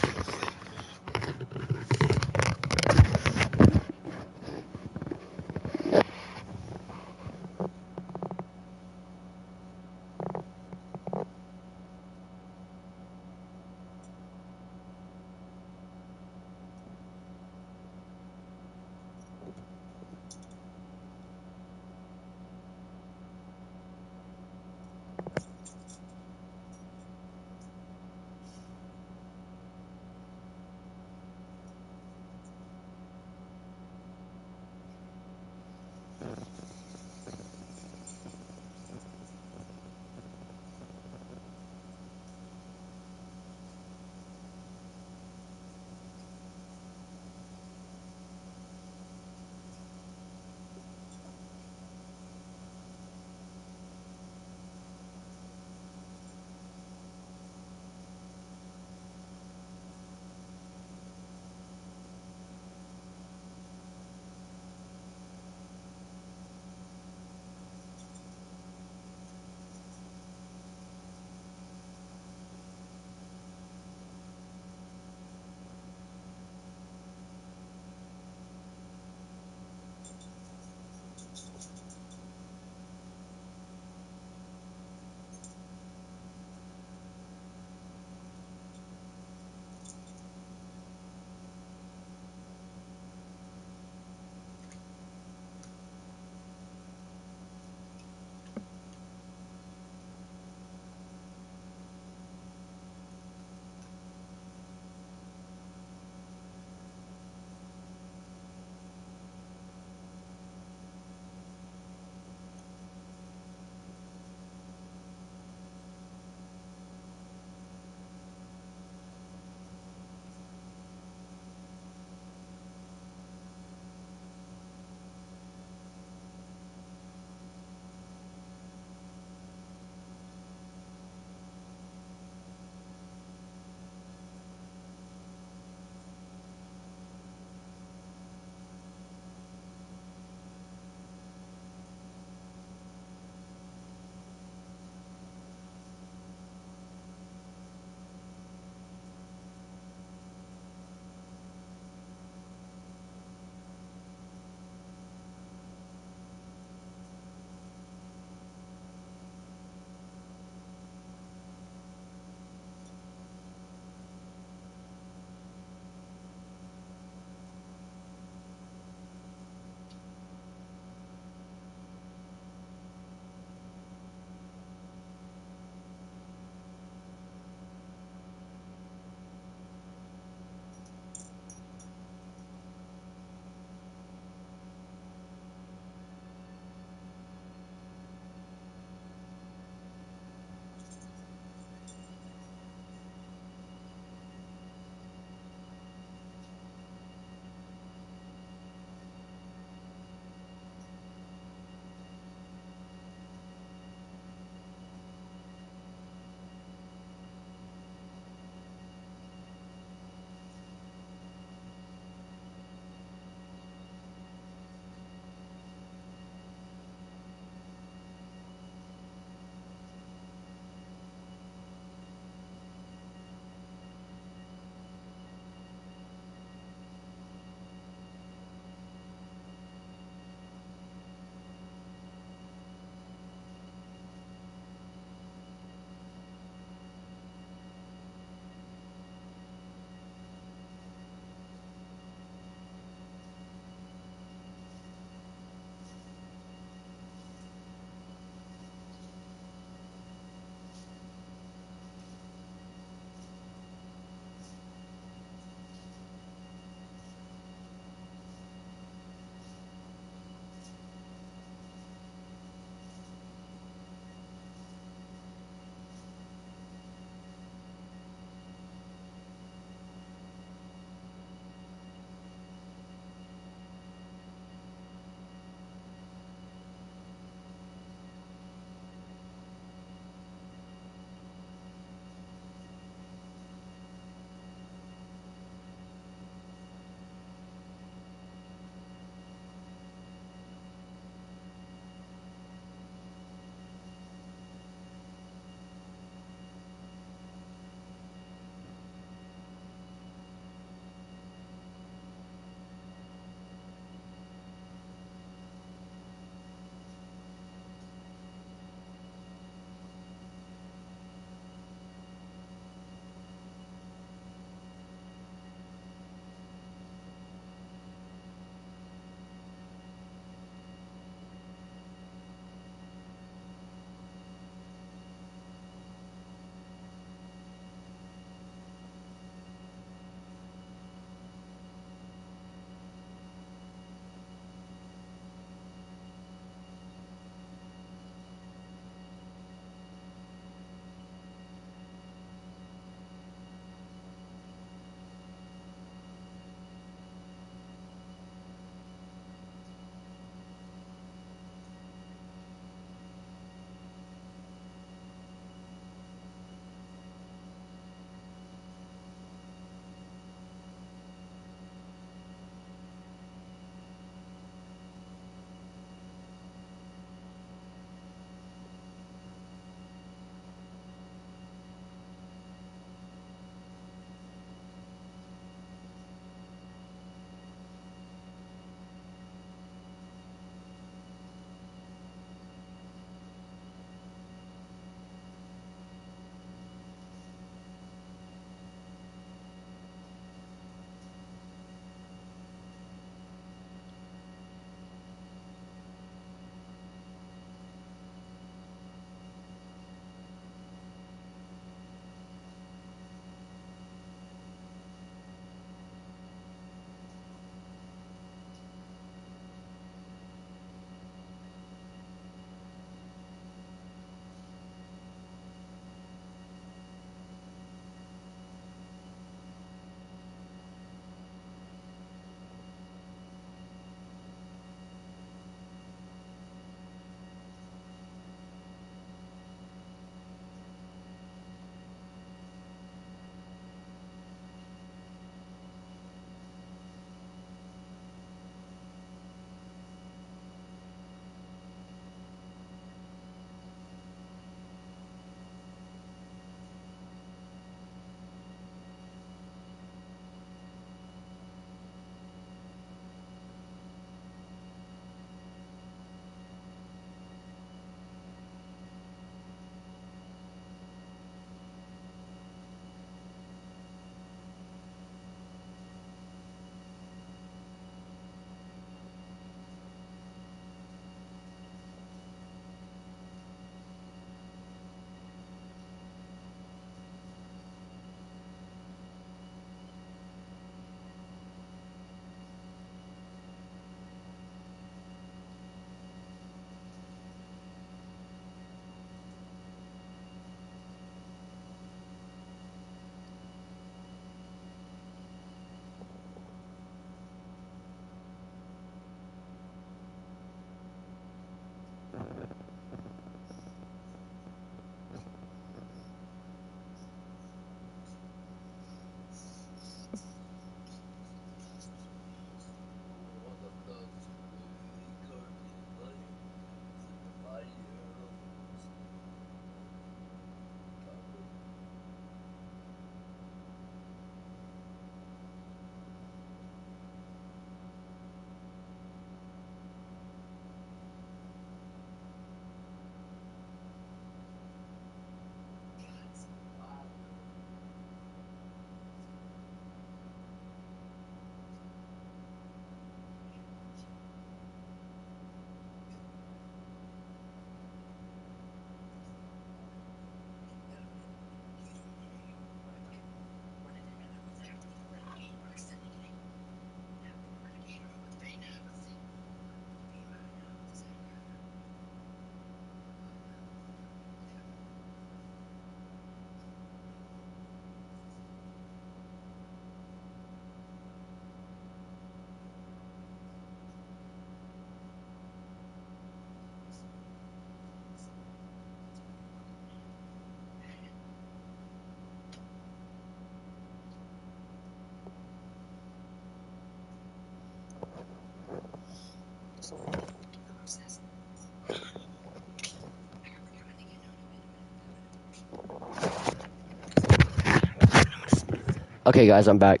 Okay, guys, I'm back.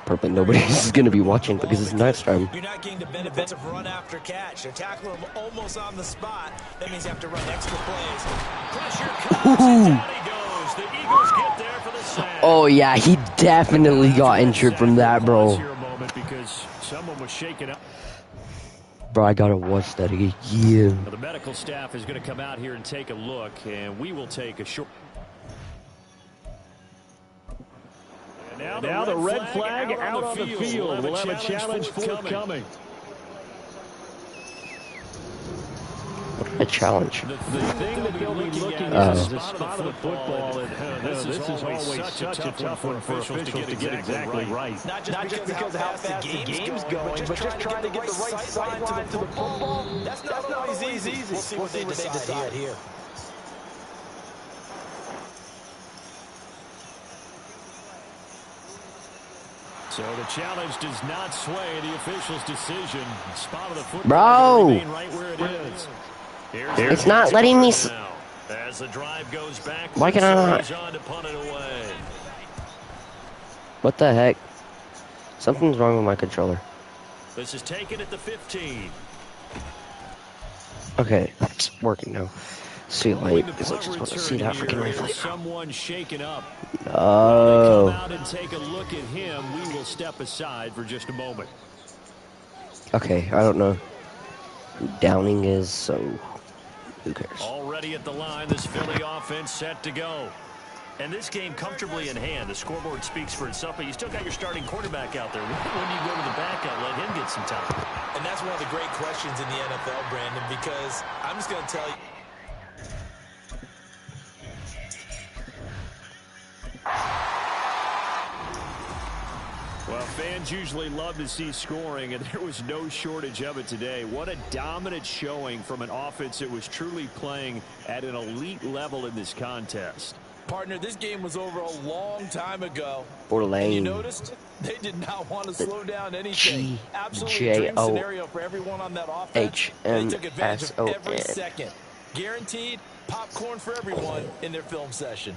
Probably nobody's gonna be watching because it's nighttime. You're not getting the benefits of run after catch. They're tackling him almost on the spot. That means you have to run extra plays. Pressure comes, and down he goes. The Eagles get there for the sack. Oh yeah, he definitely got injured from that, bro. Here a moment because someone was shaken up. Bro, I gotta watch that again. Yeah. Now, the medical staff is going to come out here and take a look, and we will take a short. Now the red flag out on the field. We'll have a challenge forthcoming. A challenge. The thing that they'll be looking at is the spot of the football. And this is always such a tough one for officials to get exactly right. Not just because of how fast the game's going, but just trying to get the right sideline to the football. That's not always easy. We'll see what they decide here. So the challenge does not sway the official's decision. Spot of the football Bro, remain right where it is. it's not letting me. As the drive goes back, Why can I not? on to punt it away. What the heck? Something's wrong with my controller. This is taken at the 15. Okay, it's working now. See you later, because I just want to see that freaking replay. Someone shaken up. Oh. Come out and take a look at him. We will step aside for just a moment. Okay, I don't know who Downing is, so who cares? Already at the line, this Philly offense set to go. And this game comfortably in hand. The scoreboard speaks for itself, but you still got your starting quarterback out there. When do you go to the backup, let him get some time? And that's one of the great questions in the NFL, Brandon, because I'm just going to tell you. Well, fans usually love to see scoring, and there was no shortage of it today. What a dominant showing from an offense that was truly playing at an elite level in this contest. Partner, this game was over a long time ago. And you noticed they did not want to slow down anything. Absolutely dream scenario for everyone on that offense. They took advantage of every second. Guaranteed popcorn for everyone in their film session.